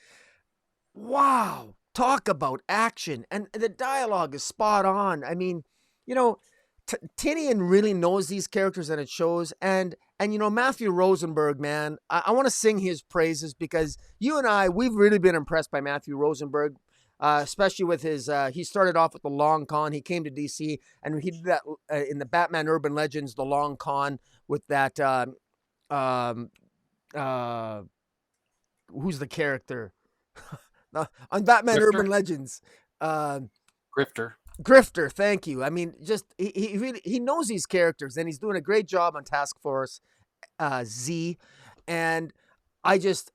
wow, talk about action. And the dialogue is spot on. I mean, you know, Tynion really knows these characters, and it shows. And you know, Matthew Rosenberg, man, I want to sing his praises, because you and I, we've really been impressed by Matthew Rosenberg, especially with his, he started off with The Long Con. He came to DC, and he did that in the Batman Urban Legends, The Long Con, with that, who's the character? On Batman Grifter? Urban Legends. Grifter, thank you. I mean, just he really knows these characters, and he's doing a great job on Task Force Z. And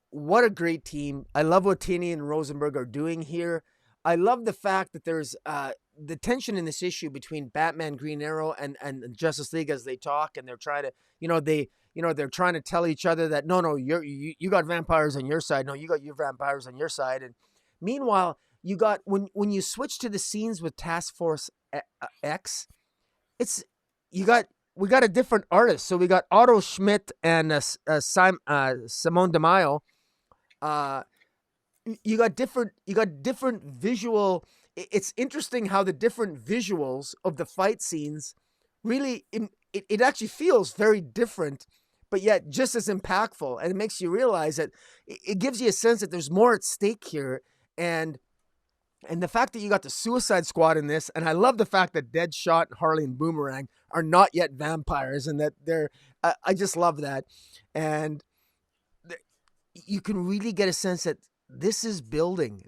what a great team. I love what Tini and Rosenberg are doing here. I love the fact that there's the tension in this issue between Batman, Green Arrow, and Justice League as they talk, and they're trying to, they're trying to tell each other that no, you got vampires on your side. No, you got your vampires on your side. And meanwhile, you got when you switch to the scenes with Task Force X, we got a different artist. So we got Otto Schmidt and Simone DeMaio. You got different visual. It's interesting how the different visuals of the fight scenes really it actually feels very different, but yet just as impactful. And it makes you realize that it gives you a sense that there's more at stake here. And the fact that you got the Suicide Squad in this, and I love the fact that Deadshot, Harley, and Boomerang are not yet vampires, and that they're, I just love that. And you can really get a sense that this is building.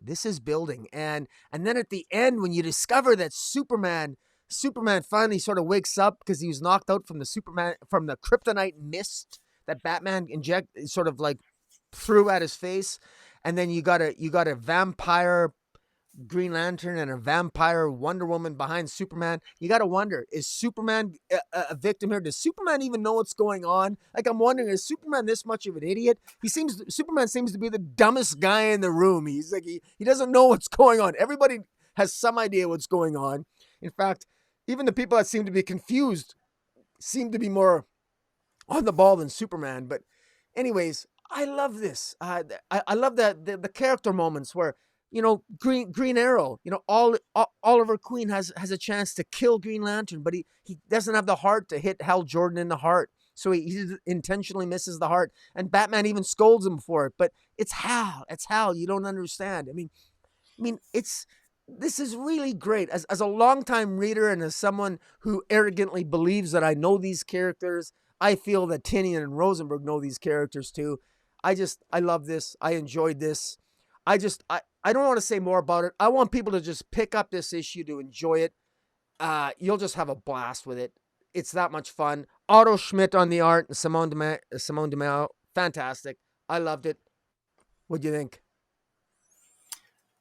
And then at the end, when you discover that Superman finally sort of wakes up because he was knocked out from the kryptonite mist that Batman sort of like threw at his face. And then you got a vampire Green Lantern and a vampire Wonder Woman behind Superman. You got to wonder, is Superman a victim here? Does Superman even know what's going on? Like, I'm wondering, is Superman this much of an idiot? Superman seems to be the dumbest guy in the room. He's like, he doesn't know what's going on. Everybody has some idea what's going on. In fact, even the people that seem to be confused seem to be more on the ball than Superman. But anyways, I love this. I love the character moments where, Green Arrow, Oliver Queen has a chance to kill Green Lantern, but he doesn't have the heart to hit Hal Jordan in the heart. So he intentionally misses the heart, and Batman even scolds him for it. But it's Hal. You don't understand. I mean, this is really great. As a longtime reader and as someone who arrogantly believes that I know these characters, I feel that Tynion and Rosenberg know these characters too. I love this. I enjoyed this. I I don't want to say more about it. I want people to just pick up this issue to enjoy it. You'll just have a blast with it. It's that much fun. Otto Schmidt on the art and Simone DeMeo, fantastic. I loved it. What do you think?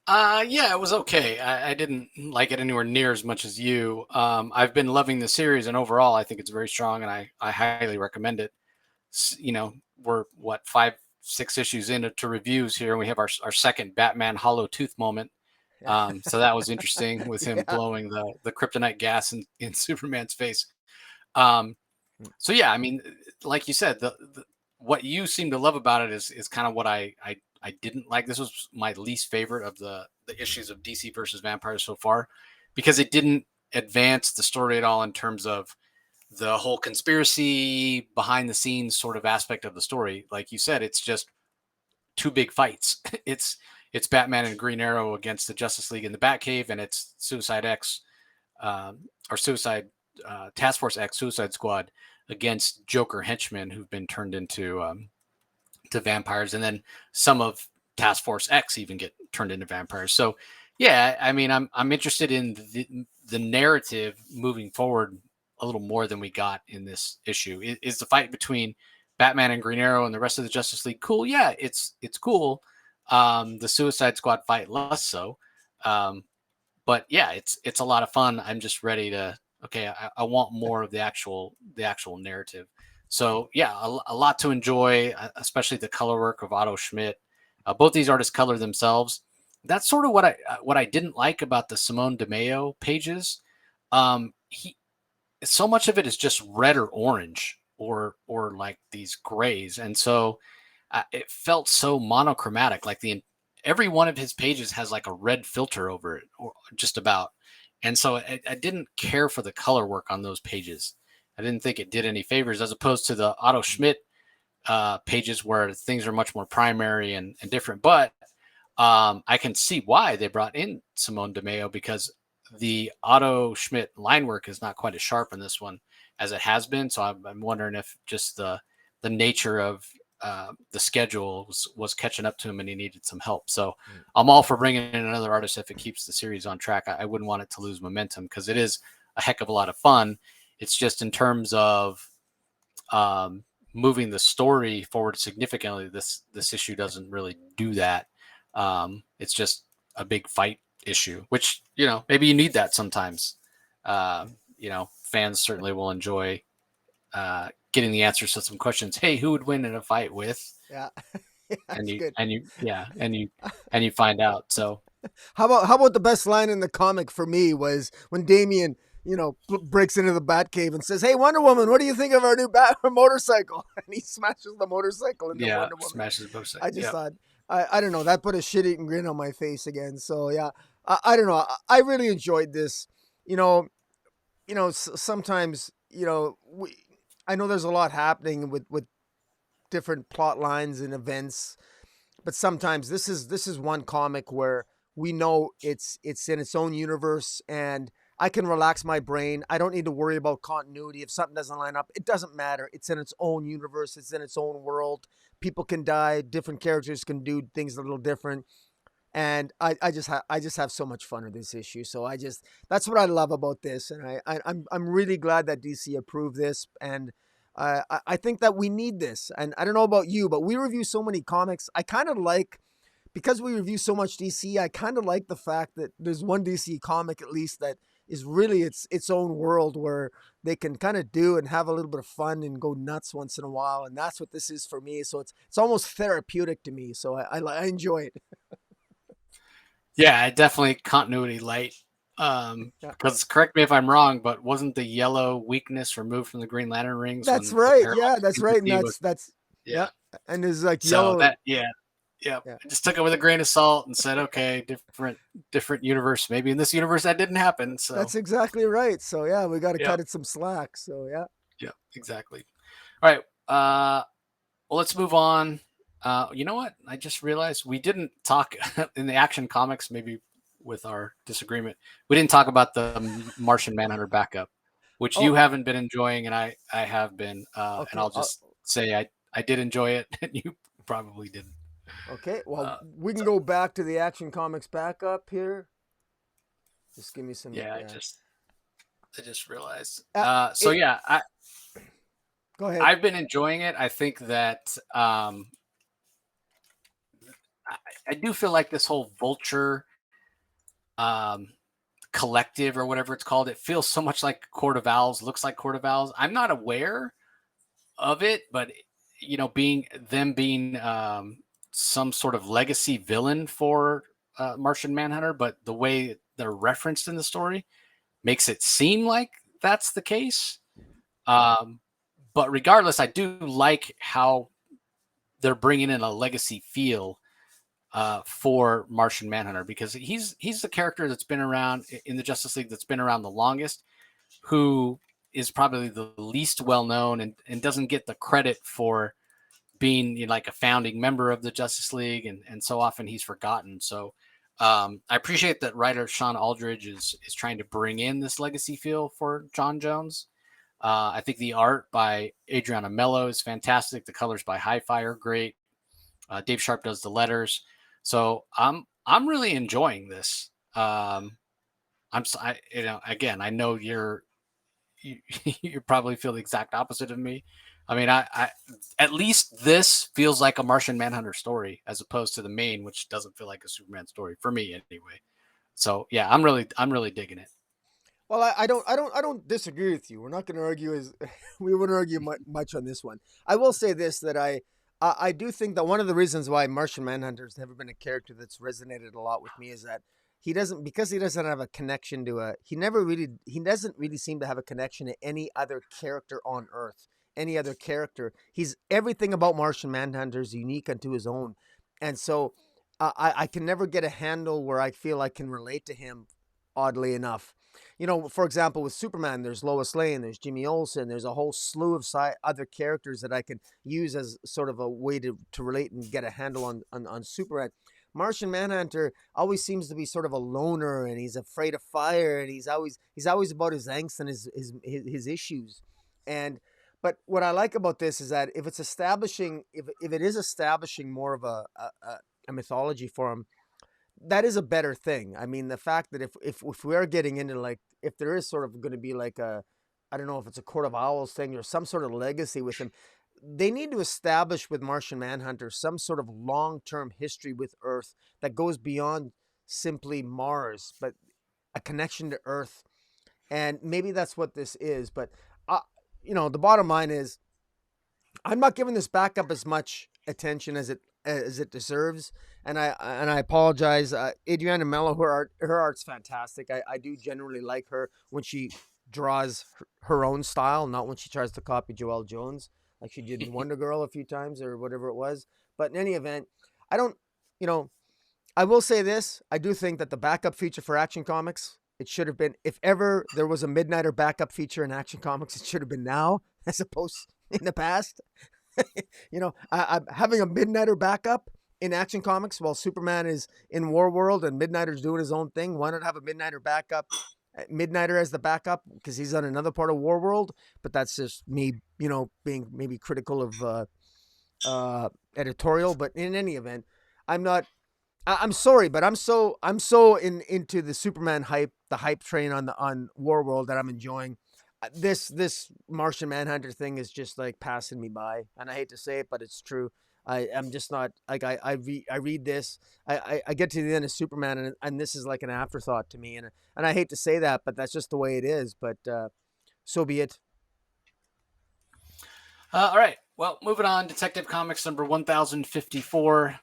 Yeah, it was okay. I didn't like it anywhere near as much as you. I've been loving the series, and overall, I think it's very strong, and I highly recommend it. You know, we're what 5, 6 issues into reviews here, and we have our second Batman Hollow Tooth moment. So that was interesting with him Yeah. blowing the kryptonite gas in Superman's face. Um, so yeah, I mean, like you said, the what you seem to love about it is kind of what I didn't like. This was my least favorite of the issues of DC versus vampires so far, because it didn't advance the story at all in terms of the whole conspiracy behind the scenes sort of aspect of the story. Like you said, it's just two big fights. It's Batman and Green Arrow against the Justice League in the Batcave, and it's Suicide X or Suicide Task Force X, Suicide Squad against Joker henchmen who've been turned into to vampires, and then some of Task Force X even get turned into vampires. So, yeah, I mean, I'm interested in the narrative moving forward a little more than we got in this issue. Is the fight between Batman and Green Arrow and the rest of the Justice League cool? Yeah, it's cool. The Suicide Squad fight less so, but yeah, it's a lot of fun. I'm just ready to. Okay, I want more of the actual narrative. So yeah, a lot to enjoy, especially the color work of Otto Schmidt. Both these artists color themselves. That's sort of what I didn't like about the Simone DeMeo pages. He so much of it is just red or orange or like these grays, and so it felt so monochromatic. Like every one of his pages has like a red filter over it, or just about. And so I didn't care for the color work on those pages. I didn't think it did any favors, as opposed to the Otto Schmidt pages where things are much more primary and different. But I can see why they brought in Simone DeMeo, because the Otto Schmidt line work is not quite as sharp in this one as it has been. So I'm wondering if just the nature of the schedule was catching up to him and he needed some help. So I'm all for bringing in another artist if it keeps the series on track. I wouldn't want it to lose momentum, because it is a heck of a lot of fun. It's just in terms of moving the story forward significantly, this issue doesn't really do that. It's just a big fight issue, which, maybe you need that sometimes. Fans certainly will enjoy getting the answers to some questions. Hey, who would win in a fight with? Yeah. Yeah, and that's you good. and you find out. So How about the best line in the comic for me was when Damian, breaks into the Batcave and says, "Hey, Wonder Woman, what do you think of our new motorcycle?" And he smashes the motorcycle into yeah, Wonder Woman. smashes both sides. I just thought, I don't know, that put a shit-eating grin on my face again. So yeah, I don't know. I really enjoyed this. Sometimes, I know there's a lot happening with different plot lines and events, but sometimes this is one comic where we know it's in its own universe, and I can relax my brain. I don't need to worry about continuity. If something doesn't line up, it doesn't matter. It's in its own universe. It's in its own world. People can die. Different characters can do things a little different. And I just have so much fun with this issue. So that's what I love about this. And I'm really glad that DC approved this. And I think that we need this. And I don't know about you, but we review so many comics. I kind of like, because we review so much DC, I kind of like the fact that there's one DC comic at least that is really its own world, where they can kind of do and have a little bit of fun and go nuts once in a while. And that's what this is for me. So it's almost therapeutic to me. So I enjoy it. Yeah, definitely continuity light. Because correct me if I'm wrong, but wasn't the yellow weakness removed from the Green Lantern rings? That's When the right. parallax Yeah, that's right. And entity was, that's yeah. And there's like So yellow. that yeah. Yeah. I just took it with a grain of salt and said, okay, different universe. Maybe in this universe that didn't happen. So That's exactly right. So yeah, we got to yeah, cut it some slack. So yeah. yeah, exactly. All right. Well, let's move on. You know what? I just realized we didn't talk in the Action Comics, maybe with our disagreement. We didn't talk about the Martian Manhunter backup, which you haven't been enjoying, and I have been. Okay. And I'll just say I did enjoy it, and you probably didn't. Okay, well, we can go back to the Action Comics backup here. Just give me some. Yeah, I just realized. It, I go ahead. I've been enjoying it. I think that I do feel like this whole Vulture um, collective or whatever it's called, it feels so much like Court of Owls, looks like Court of Owls. I'm not aware of it, but being some sort of legacy villain for Martian Manhunter, but the way they're referenced in the story makes it seem like that's the case. But regardless, I do like how they're bringing in a legacy feel for Martian Manhunter, because he's the character that's been around in the Justice League, that's been around the longest, who is probably the least well known and doesn't get the credit for being like a founding member of the Justice League, and so often he's forgotten. So I appreciate that writer Sean Aldridge is trying to bring in this legacy feel for John Jones. I think the art by Adriana Mello is fantastic. The colors by Hi-Fi are great. Dave Sharp does the letters. So I'm really enjoying this. Again, I know you you probably feel the exact opposite of me. I mean, I at least this feels like a Martian Manhunter story as opposed to the main, which doesn't feel like a Superman story for me anyway. So yeah, I'm really digging it. Well, I don't disagree with you. We're not going to argue as we wouldn't argue much on this one. I will say this, that I do think that one of the reasons why Martian Manhunter's never been a character that's resonated a lot with me is that he doesn't have a connection to he doesn't really seem to have a connection to any other character on Earth. Any other character. He's everything about Martian Manhunter is unique unto his own. And so I can never get a handle where I feel I can relate to him, oddly enough. For example, with Superman, there's Lois Lane, there's Jimmy Olsen, there's a whole slew of other characters that I can use as sort of a way to relate and get a handle on Superman. Martian Manhunter always seems to be sort of a loner, and he's afraid of fire, and he's always about his angst and his issues. But what I like about this is that if it is establishing more of a mythology for him, that is a better thing. I mean, the fact that if we are getting into, like, if there is sort of going to be like I don't know if it's a Court of Owls thing or some sort of legacy with him, they need to establish with Martian Manhunter some sort of long-term history with Earth that goes beyond simply Mars, but a connection to Earth. And maybe that's what this is. But the bottom line is, I'm not giving this backup as much attention as it deserves, and I apologize. Adriana Mello, her art's fantastic. I do generally like her when she draws her own style, not when she tries to copy Joelle Jones like she did in Wonder Girl a few times or whatever it was. But in any event, I don't, I will say this: I do think that the backup feature for Action Comics, it should have been, if ever there was a Midnighter backup feature in Action Comics, it should have been now as opposed in the past. I'm having a Midnighter backup in Action Comics while Superman is in War World and Midnighter's doing his own thing. Why not have a Midnighter backup? Midnighter as the backup because he's on another part of War World. But that's just me, being maybe critical of editorial. But in any event, I'm not. I'm sorry, but I'm so into the Superman hype, the hype train on War World, that I'm enjoying. This Martian Manhunter thing is just like passing me by, and I hate to say it, but it's true. I'm just not like I read this. I get to the end of Superman, and this is like an afterthought to me, and I hate to say that, but that's just the way it is. But so be it. All right. Well, moving on. Detective Comics number 1054.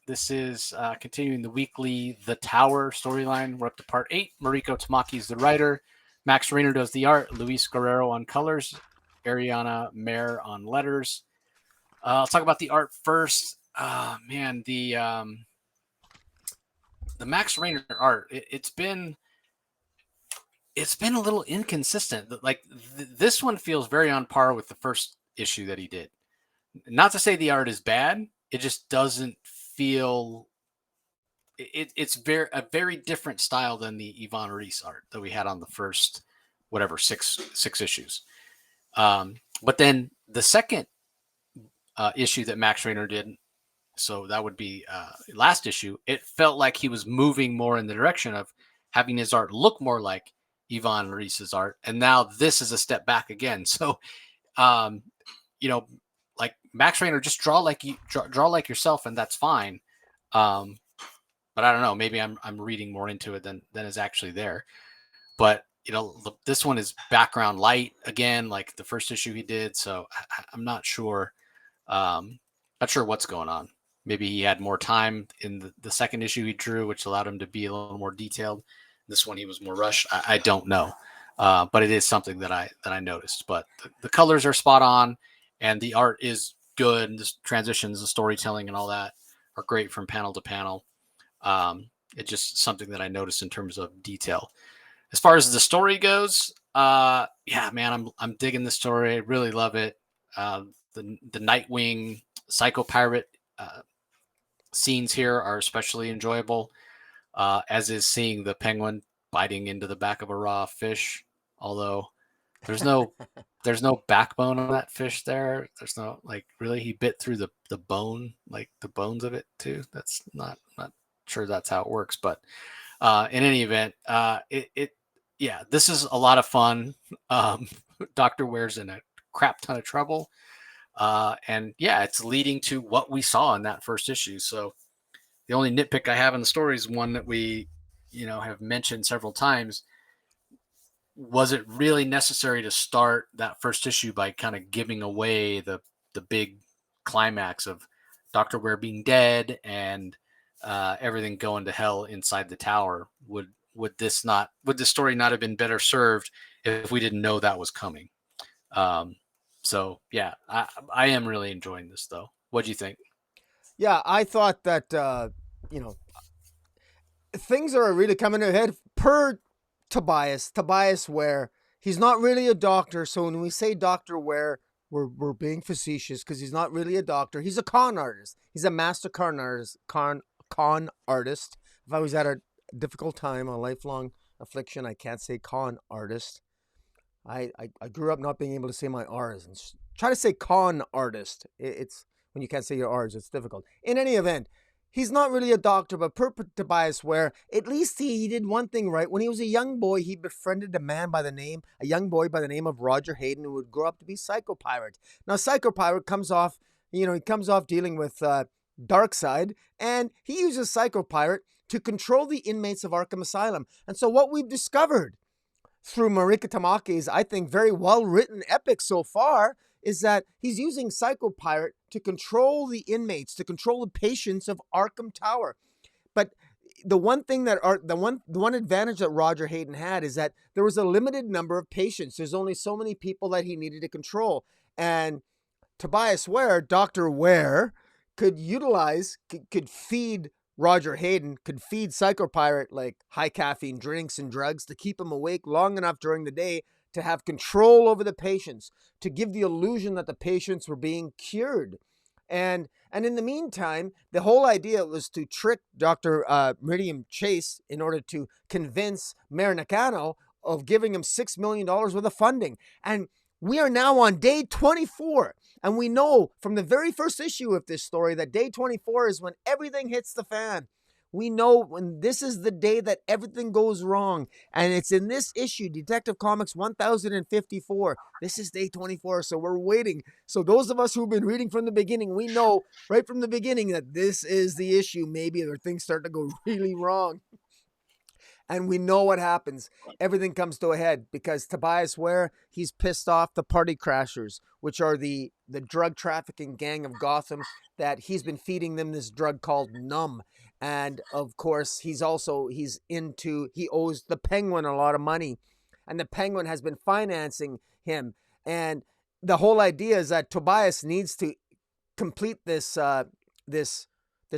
This is continuing the weekly The Tower storyline. We're up to part 8. Mariko Tamaki is the writer. Max Raynor does the art. Luis Guerrero on colors. Ariana Mayer on letters. I'll talk about the art first. Man, the Max Raynor art. It's been a little inconsistent. Like this one feels very on par with the first issue that he did. Not to say the art is bad. It just doesn't feel. It's a very different style than the Yvonne Reese art that we had on the first, whatever, six issues. But then the second issue that Max Raynor did so that would be last issue, it felt like he was moving more in the direction of having his art look more like Yvonne Reese's art. And now this is a step back again. So, um, you know, like Max Raynor, just draw like you draw like yourself, and that's fine. But I don't know, maybe I'm reading more into it than is actually there. But this one is background light again, like the first issue he did. So I'm not sure. Not sure what's going on. Maybe he had more time in the second issue he drew, which allowed him to be a little more detailed. This one he was more rushed. I don't know, but it is something that I noticed. But the colors are spot on, and the art is good. And the transitions, the storytelling, and all that are great from panel to panel. It's just something that I noticed in terms of detail. As far as the story goes, yeah, man, I'm digging the story. I really love it. The Nightwing Psycho Pirate scenes here are especially enjoyable, as is seeing the Penguin biting into the back of a raw fish. Although there's no backbone on that fish there. There's no, like, really, he bit through the bone, like the bones of it too. That's not sure that's how it works, but in any event, yeah, this is a lot of fun. Dr. Ware's in a crap ton of trouble. And yeah, it's leading to what we saw in that first issue. So the only nitpick I have in the story is one that we, have mentioned several times. Was it really necessary to start that first issue by kind of giving away the big climax of Dr. Ware being dead and everything going to hell inside the tower? Would this story not have been better served if we didn't know that was coming? So yeah, I am really enjoying this though. What do you think? Yeah, I thought that things are really coming ahead per Tobias Ware. He's not really a doctor, so when we say Dr. Ware, we're being facetious because he's not really a doctor. He's a con artist. He's a master con artist. Con artist. If I was at a difficult time, a lifelong affliction, I can't say con artist. I grew up not being able to say my R's and try to say con artist. It's when you can't say your R's, it's difficult. In any event, he's not really a doctor, but per Tobias Ware, at least he did one thing right. When he was a young boy, he befriended a young boy by the name of Roger Hayden, who would grow up to be Psycho Pirate. Now, Psycho Pirate comes off dealing with Darkseid, and he uses Psycho Pirate to control the inmates of Arkham Asylum. And so what we've discovered through Marika Tamaki's, I think, very well-written epic so far, is that he's using Psycho Pirate to control the inmates, to control the patients of Arkham Tower. But the one thing that the one advantage that Roger Hayden had is that there was a limited number of patients. There's only so many people that he needed to control. And Tobias Ware, Dr. Ware, could feed Roger Hayden, could feed Psycho Pirate like high caffeine drinks and drugs to keep him awake long enough during the day to have control over the patients, to give the illusion that the patients were being cured. And in the meantime, the whole idea was to trick Dr. Meridian Chase in order to convince Mayor Nakano of giving him $6 million worth of funding. And we are now on day 24. And we know from the very first issue of this story that day 24 is when everything hits the fan. We know when this is the day that everything goes wrong. And it's in this issue, Detective Comics 1054. This is day 24, so we're waiting. So those of us who've been reading from the beginning, we know right from the beginning that this is the issue. Maybe where things start to go really wrong. And we know what happens. Everything comes to a head because Tobias Ware, he's pissed off the Party Crashers, which are the drug trafficking gang of Gotham, that he's been feeding them this drug called Numb. And of course, he owes the Penguin a lot of money. And the Penguin has been financing him. And the whole idea is that Tobias needs to complete this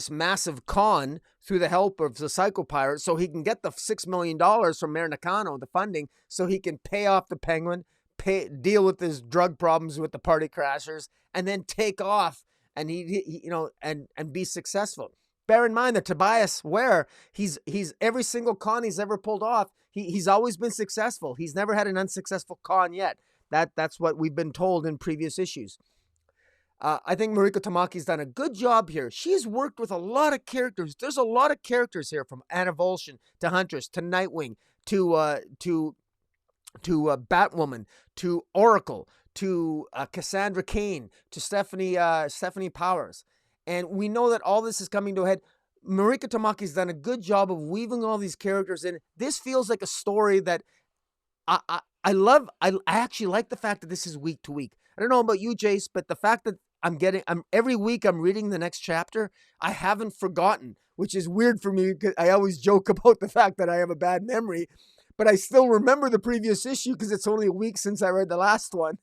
massive con through the help of the Psycho Pirate so he can get the $6 million from Mayor Nakano, the funding, so he can pay off the Penguin, deal with his drug problems with the Party Crashers, and then take off and and be successful. Bear in mind that Tobias Ware, he's every single con he's ever pulled off, he's always been successful. He's never had an unsuccessful con yet. That's what we've been told in previous issues. I think Marika Tamaki's done a good job here. She's worked with a lot of characters. There's a lot of characters here, from Anna Volshin to Huntress to Nightwing to Batwoman to Oracle to Cassandra Cain to Stephanie Powers, and we know that all this is coming to a head. Marika Tamaki's done a good job of weaving all these characters in. This feels like a story that I love. I actually like the fact that this is week to week. I don't know about you, Jace, but the fact that I'm every week I'm reading the next chapter, I haven't forgotten, which is weird for me because I always joke about the fact that I have a bad memory, but I still remember the previous issue because it's only a week since I read the last one.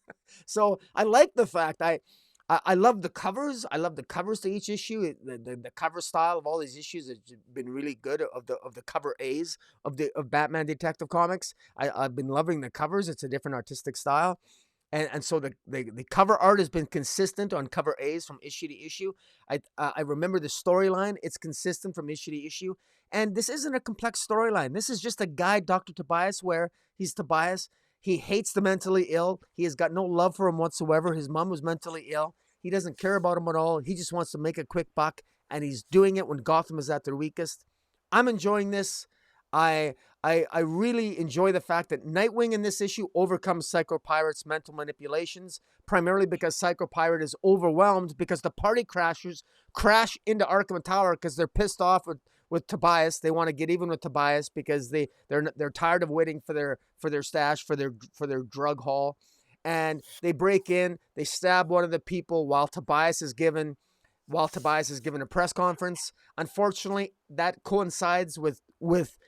So I like the fact I love the covers. I love the covers to each issue. The cover style of all these issues has been really good. Of the cover A's of Batman Detective Comics, I've been loving the covers. It's a different artistic style. And so the cover art has been consistent on cover A's from issue to issue. I remember the storyline. It's consistent from issue to issue. And this isn't a complex storyline. This is just a guy, Dr. Tobias, where he's Tobias. He hates the mentally ill. He has got no love for him whatsoever. His mom was mentally ill. He doesn't care about him at all. He just wants to make a quick buck, and he's doing it when Gotham is at their weakest. I'm enjoying this. I really enjoy the fact that Nightwing in this issue overcomes Psycho Pirate's mental manipulations, primarily because Psycho Pirate is overwhelmed because the party crashers crash into Arkham Tower because they're pissed off with Tobias. They want to get even with Tobias because they're tired of waiting for their stash for their drug haul, and they break in. They stab one of the people while Tobias is given a press conference. Unfortunately, that coincides with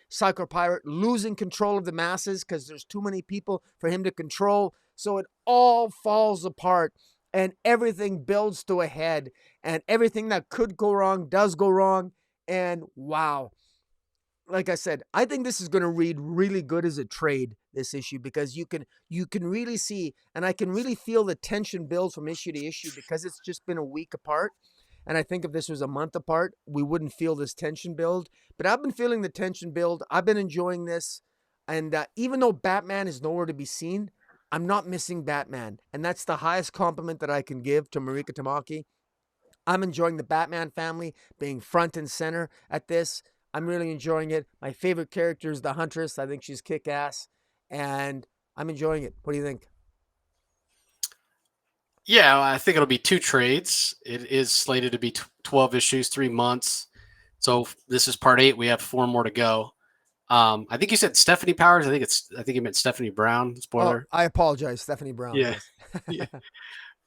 Psycho Pirate losing control of the masses because there's too many people for him to control. So it all falls apart and everything builds to a head, and everything that could go wrong does go wrong. And wow, like I said, I think this is going to read really good as a trade, this issue, because you can really see, and I can really feel the tension build from issue to issue because it's just been a week apart. And I think if this was a month apart, we wouldn't feel this tension build. But I've been feeling the tension build. I've been enjoying this. And even though Batman is nowhere to be seen, I'm not missing Batman. And that's the highest compliment that I can give to Marika Tamaki. I'm enjoying the Batman family being front and center at this. I'm really enjoying it. My favorite character is the Huntress. I think she's kick-ass. And I'm enjoying it. What do you think? Yeah, I think it'll be 2 trades. It is slated to be 12 issues, 3 months. So this is part 8. We have 4 more to go. I think you said Stephanie Powers. I think you meant Stephanie Brown. Spoiler. Oh, I apologize, Stephanie Brown. Yeah. Yes.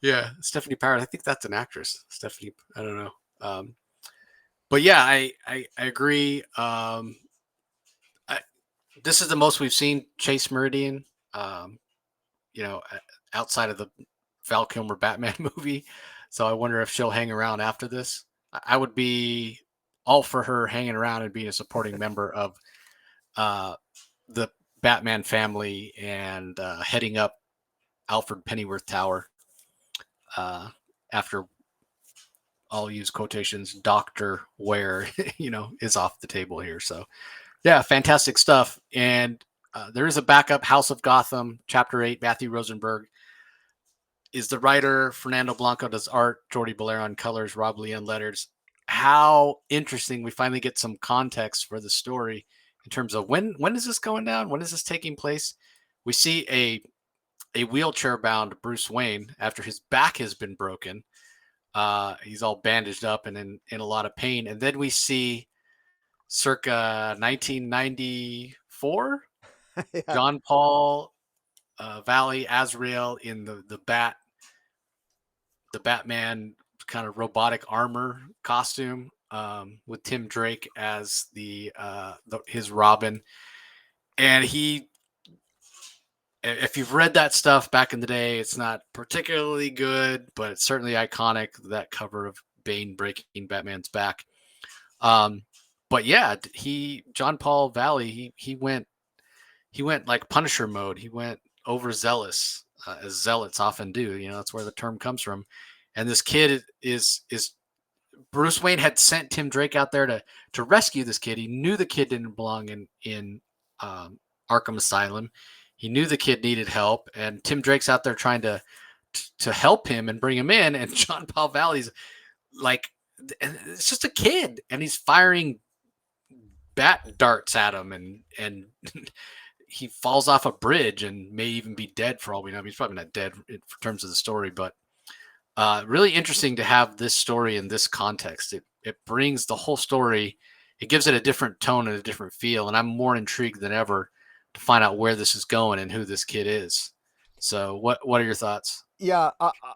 Yeah, Stephanie Powers. I think that's an actress. Stephanie. I don't know. But yeah, I agree. This is the most we've seen Chase Meridian. Outside of the Val Kilmer Batman movie. So I wonder if she'll hang around after this. I would be all for her hanging around and being a supporting member of the Batman family and heading up Alfred Pennyworth Tower after, I'll use quotations, Dr. Ware, is off the table here. So yeah, fantastic stuff. And there is a backup, House of Gotham, Chapter 8, Matthew Rosenberg is the writer. Fernando Blanco does art. Jordi Belair on colors. Rob Lee on letters. How interesting. We finally get some context for the story in terms of when is this going down? When is this taking place? We see a wheelchair-bound Bruce Wayne after his back has been broken. He's all bandaged up and in a lot of pain. And then we see circa 1994, yeah. John Paul Valley Azrael in the Batman kind of robotic armor costume, with Tim Drake as his Robin. And if you've read that stuff back in the day, it's not particularly good, but it's certainly iconic, that cover of Bane breaking Batman's back. But yeah, John Paul Valley, he went like Punisher mode. He went overzealous, as zealots often do. That's where the term comes from. And this kid is Bruce Wayne had sent Tim Drake out there to rescue this kid. He knew the kid didn't belong in Arkham Asylum. He knew the kid needed help, and Tim Drake's out there trying to to help him and bring him in. And John Palvalli's like, it's just a kid, and he's firing bat darts at him, and he falls off a bridge and may even be dead for all we know. He's probably not dead in terms of the story, but really interesting to have this story in this context. It brings the whole story. It gives it a different tone and a different feel, and I'm more intrigued than ever to find out where this is going and who this kid is. So, what are your thoughts? Yeah,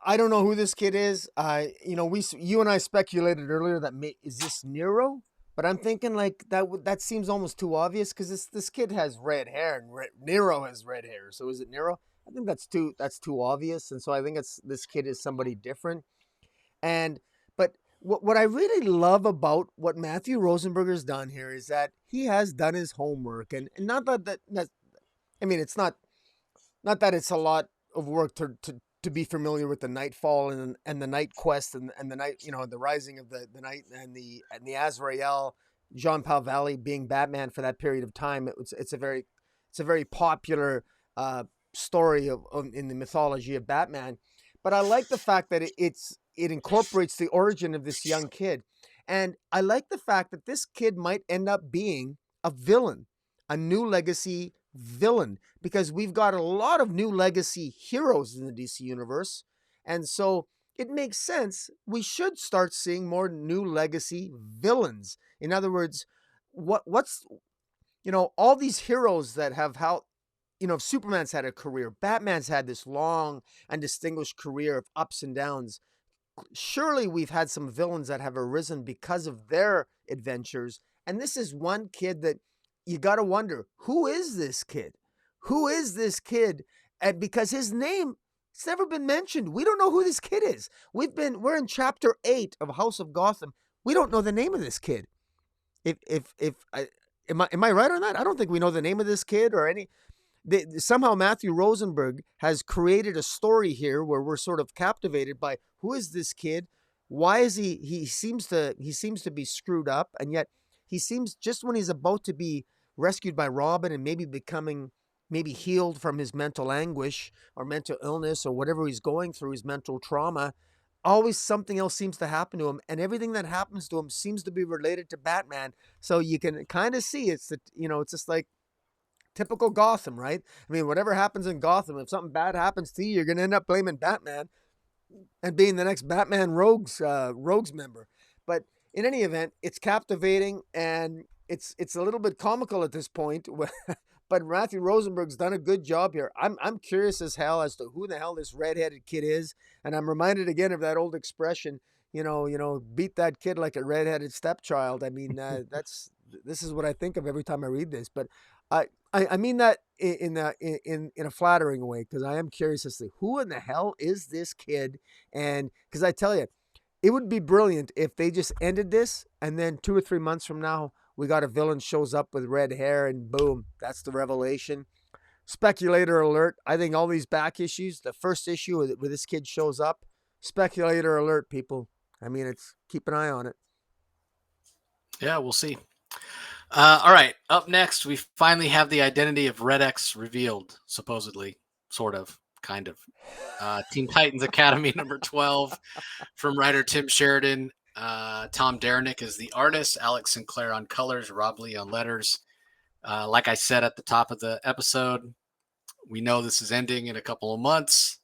I don't know who this kid is. You and I speculated earlier that is this Nero? But I'm thinking like that seems almost too obvious because this kid has red hair and Nero has red hair. So is it Nero? I think that's too obvious, and so I think this kid is somebody different. But what I really love about what Matthew Rosenberger's done here is that he has done his homework, and not that I mean, it's not that it's a lot of work to be familiar with the Nightfall and the Night Quest and the night, the rising of the night and the Azrael, John Palvalli being Batman for that period of time. It's a very popular story in the mythology of Batman. But I like the fact that it incorporates the origin of this young kid, and I like the fact that this kid might end up being a villain, a new legacy villain, because we've got a lot of new legacy heroes in the DC universe, and so it makes sense we should start seeing more new legacy villains. In other words, what's all these heroes that have Superman's had a career, Batman's had this long and distinguished career of ups and downs. Surely we've had some villains that have arisen because of their adventures, and this is one kid that you got to wonder, who is this kid? Who is this kid? And because his name, it's never been mentioned. We don't know who this kid is. We're in chapter 8 of House of Gotham. We don't know the name of this kid. Am I right on that? I don't think we know the name of this kid or any. Somehow Matthew Rosenberg has created a story here where we're sort of captivated by who is this kid? Why is he seems to be screwed up, and yet he seems, just when he's about to be rescued by Robin and maybe healed from his mental anguish or mental illness or whatever he's going through, his mental trauma, always something else seems to happen to him, and everything that happens to him seems to be related to Batman. So you can kind of see it's just like typical Gotham, right? I mean, whatever happens in Gotham, if something bad happens to you, you're going to end up blaming Batman and being the next Batman Rogues member. But in any event, it's captivating, and it's a little bit comical at this point. But Matthew Rosenberg's done a good job here. I'm curious as hell as to who the hell this redheaded kid is, and I'm reminded again of that old expression, beat that kid like a redheaded stepchild. I mean, this is what I think of every time I read this. But I mean that in a flattering way, because I am curious as to who in the hell is this kid, and because I tell you, it would be brilliant if they just ended this, and then 2 or 3 months from now, we got a villain shows up with red hair, and boom, that's the revelation. Speculator alert. I think all these back issues, the first issue where this kid shows up, speculator alert, people. I mean, keep an eye on it. Yeah, we'll see. All right, up next, we finally have the identity of Red X revealed, supposedly, sort of. Kind of. Teen Titans Academy number 12 from writer Tim Sheridan. Tom Derenick is the artist. Alex Sinclair on colors. Rob Lee on letters. Like I said at the top of the episode, we know this is ending in a couple of months.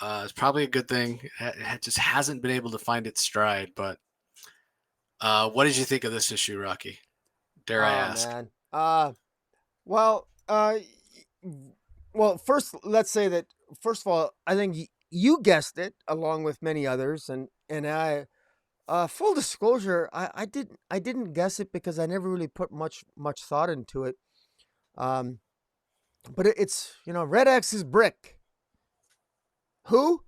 It's probably a good thing. It just hasn't been able to find its stride. But what did you think of this issue, Rocky? Dare I ask? Man. Well, first, let's say that, first of all, I think you guessed it along with many others. And I, full disclosure, I didn't guess it because I never really put much thought into it. But it's, Red X is Brick. Who?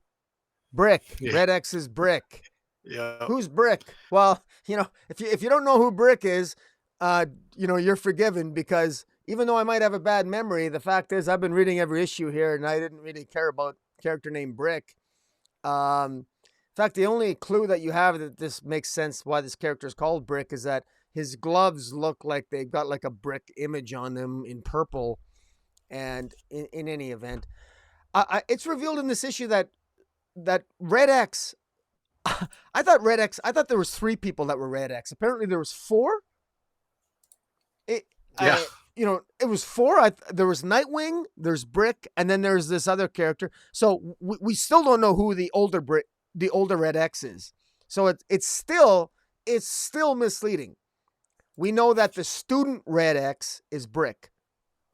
Brick. Yeah. Red X is Brick. Yeah. Who's Brick? Well, if you don't know who Brick is, you're forgiven, because even though I might have a bad memory, the fact is I've been reading every issue here, and I didn't really care about a character named Brick. In fact, the only clue that you have that this makes sense why this character is called Brick is that his gloves look like they've got like a brick image on them in purple. And in any event, it's revealed in this issue that that Red X. I thought there was 3 people that were Red X. Apparently there was 4. Yeah. It was 4. There was Nightwing, there's Brick, and then there's this other character. So we still don't know who the older Red X is. So it's still misleading. We know that the student Red X is Brick.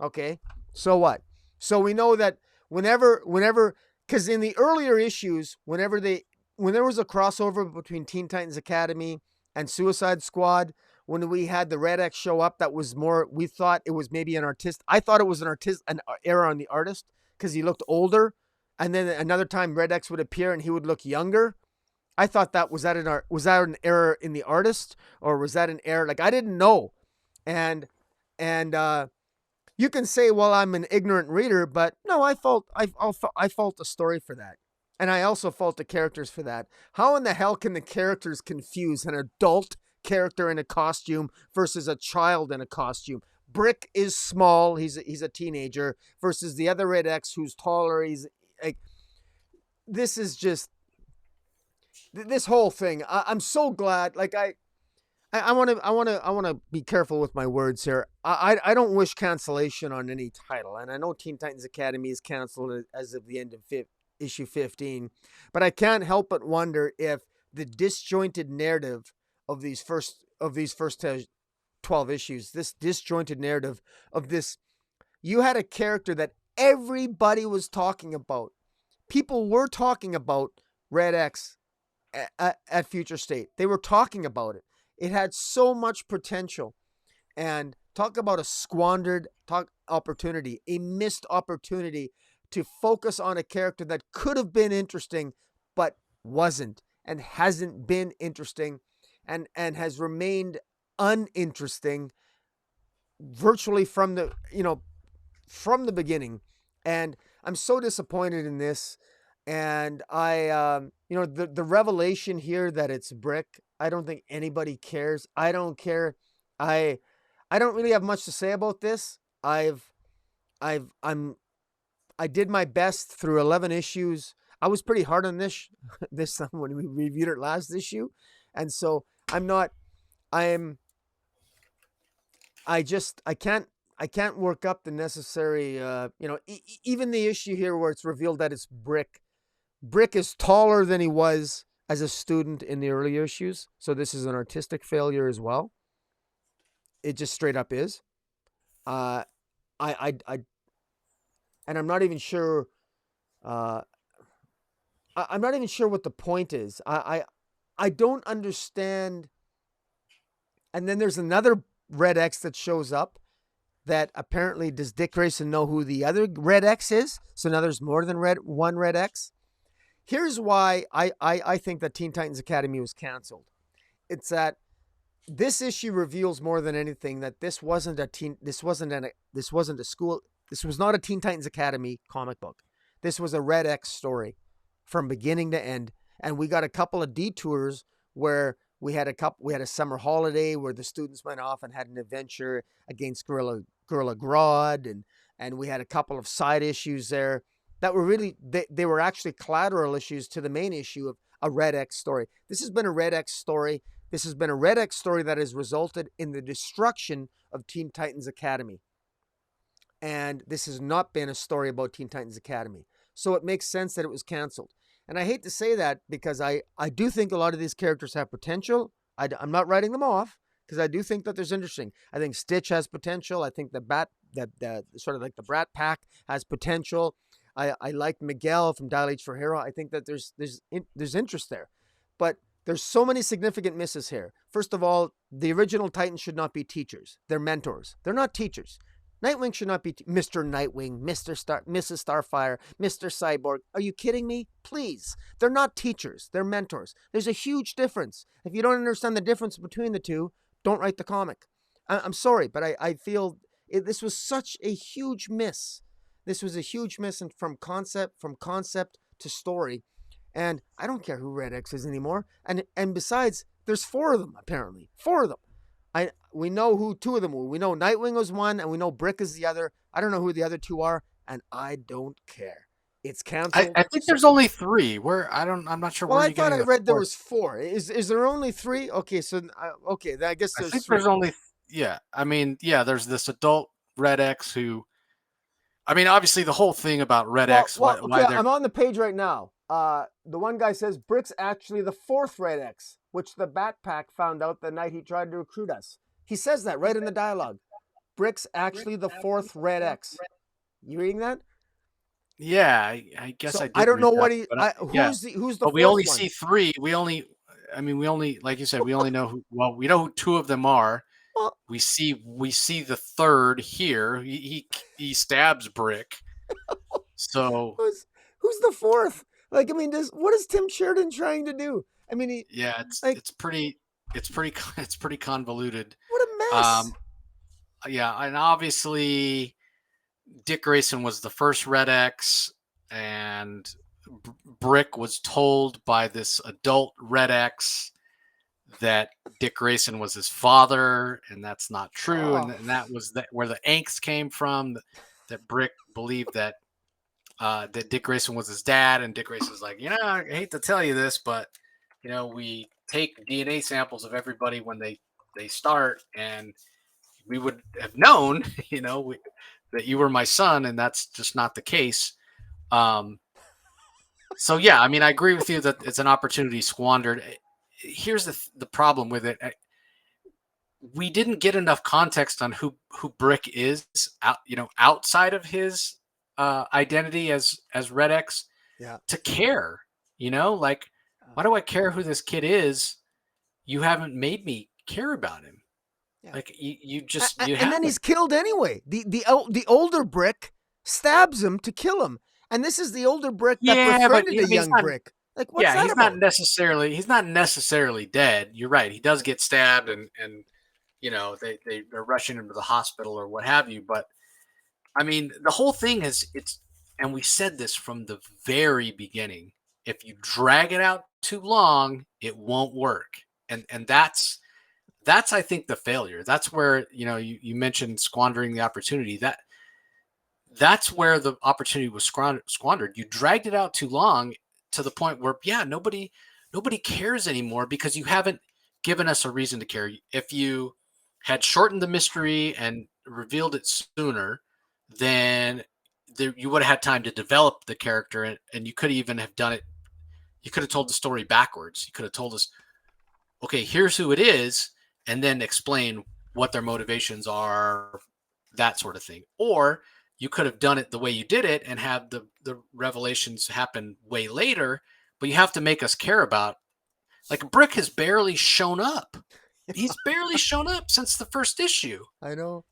Okay, so what? So we know that whenever, because in the earlier issues, when there was a crossover between Teen Titans Academy and Suicide Squad, when we had the Red X show up, that was more, we thought it was maybe an artist. I thought it was an error on the artist because he looked older. And then another time Red X would appear and he would look younger. I thought was that an error in the artist, or was that an error? Like, I didn't know. And you can say, well, I'm an ignorant reader, but no, I fault the story for that. And I also fault the characters for that. How in the hell can the characters confuse an adult character in a costume versus a child in a costume? Brick is small, he's a teenager, versus the other Red X who's taller. He's like, this is just this whole thing. I'm so glad. Like, I want to be careful with my words here. I don't wish cancellation on any title, and I know Teen Titans Academy is canceled as of the end of issue 15, but I can't help but wonder if the disjointed narrative of these first 12 issues, this disjointed narrative of this, you had a character that everybody was talking about. People were talking about Red X at Future State. They were talking about it. It had so much potential, and talk about a squandered opportunity, a missed opportunity to focus on a character that could have been interesting, but wasn't, and hasn't been interesting, and has remained uninteresting virtually from the beginning. And I'm so disappointed in this. And I, the revelation here that it's Brick, I don't think anybody cares. I don't care. I don't really have much to say about this. I did my best through 11 issues. I was pretty hard on this when we reviewed it last issue. And so I can't work up the necessary, even the issue here where it's revealed that it's Brick. Brick is taller than he was as a student in the early issues. So this is an artistic failure as well. It just straight up is. And I'm not even sure. I'm not even sure what the point is. I don't understand. And then there's another Red X that shows up that apparently, does Dick Grayson know who the other Red X is? So now there's more than one Red X. Here's why I think that Teen Titans Academy was canceled. It's that this issue reveals more than anything that this was not a Teen Titans Academy comic book. This was a Red X story from beginning to end. And we got a couple of detours where we had a summer holiday where the students went off and had an adventure against Gorilla Grodd, and we had a couple of side issues there that were really, they were actually collateral issues to the main issue of a Red X story. This has been a Red X story. This has been a Red X story that has resulted in the destruction of Teen Titans Academy. And this has not been a story about Teen Titans Academy. So it makes sense that it was canceled. And I hate to say that because I do think a lot of these characters have potential. I'm not writing them off because I do think that there's interesting. I think Stitch has potential. I think the sort of like the Brat Pack has potential. I like Miguel from Dial H for Hero. I think that there's interest there. But there's so many significant misses here. First of all, the original Titans should not be teachers. They're mentors. They're not teachers. Nightwing should not be Mr. Nightwing, Mrs. Starfire, Mr. Cyborg. Are you kidding me? Please. They're not teachers. They're mentors. There's a huge difference. If you don't understand the difference between the two, don't write the comic. I'm sorry, but I feel this was such a huge miss. This was a huge miss from concept to story. And I don't care who Red X is anymore. And besides, there's 4 of them, apparently. 4 of them. We know who 2 of them were. We know Nightwing was one, and we know Brick is the other. I don't know who the other 2 are, and I don't care. It's canceled. I think there's only 3. I'm not sure Well, where I you're thought getting I the read there 4th. was 4. Is there only 3? Okay, so okay, I guess I there's think 3. there's only, yeah. I mean, yeah, there's this adult Red X who, I mean, obviously the whole thing about Red X, Okay, why they're, I'm on the page right now. The one guy says Brick's actually the 4th Red X, which the Bat Pack found out the night he tried to recruit us. He says that right in the dialogue. Brick's actually the 4th Red X. You reading that? yeah, I guess So I I did don't read know that, what he. but yeah, Who's the but we 4th only one? see 3. I mean, we only, like you said, we only know who, well, we know who 2 of them are. Well, We see the 3rd here. He stabs Brick. So who's the 4th? Like, I mean, what is Tim Sheridan trying to do? I mean, he yeah, like it's pretty it's pretty convoluted. what a mess. Um, yeah, and obviously Dick Grayson was the first Red X, and Brick was told by this adult Red X that Dick Grayson was his father, and that's not true. Oh, And that was where the angst came from. That Brick believed that that Dick Grayson was his dad, and Dick Grayson's like, I hate to tell you this, but we take DNA samples of everybody when they start, and we would have known, that you were my son, and that's just not the case. So yeah, I mean, I agree with you that it's an opportunity squandered. Here's the problem with it. We didn't get enough context on who Brick is outside of his identity as Red X yeah. to care. Like, why do I care who this kid is? You haven't made me care about him. Yeah. Like you And then haven't. he's killed anyway. The older Brick stabs him to kill him, and this is the older Brick that Yeah, but befriended I the mean, he's young not. Brick. Like, what's Yeah, that about? he's not necessarily dead. You're right. He does get stabbed, and they're rushing him to the hospital or what have you. But I mean, the whole thing is and we said this from the very beginning. If you drag it out too long, it won't work. And that's I think the failure. That's where, you mentioned squandering the opportunity. That's where the opportunity was squandered. You dragged it out too long to the point where, yeah, nobody cares anymore because you haven't given us a reason to care. If you had shortened the mystery and revealed it sooner, then you would have had time to develop the character, and you could even have done it. You could have told the story backwards. You could have told us, okay, here's who it is, and then explain what their motivations are, that sort of thing. Or you could have done it the way you did it and have the revelations happen way later, but you have to make us care about. Like, Brick has barely shown up. He's barely shown up since the first issue. I know.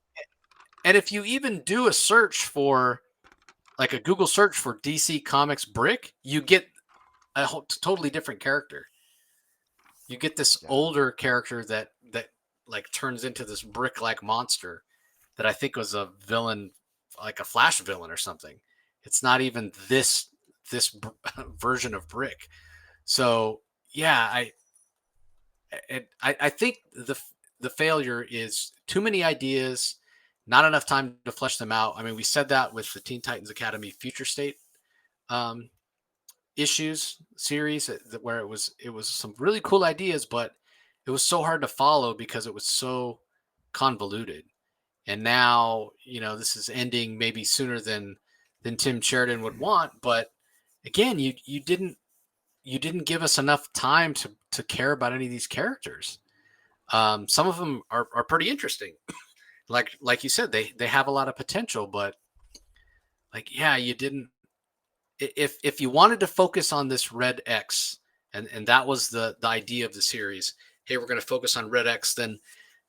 And if you even do a search for, like a Google search for DC Comics Brick, you get a totally different character. You get this older character that like turns into this brick-like monster that I think was a villain, like a Flash villain or something. It's not even this version of Brick. So yeah, I think the failure is too many ideas, not enough time to flesh them out. I mean, we said that with the Teen Titans Academy Future State issues series, where it was some really cool ideas, but it was so hard to follow because it was so convoluted. And now, this is ending maybe sooner than Tim Sheridan would want, but again, you didn't give us enough time to care about any of these characters. Some of them are pretty interesting. like you said, they have a lot of potential, but like, yeah, you didn't. If you wanted to focus on this Red X, and that was the idea of the series, hey, we're going to focus on Red X, then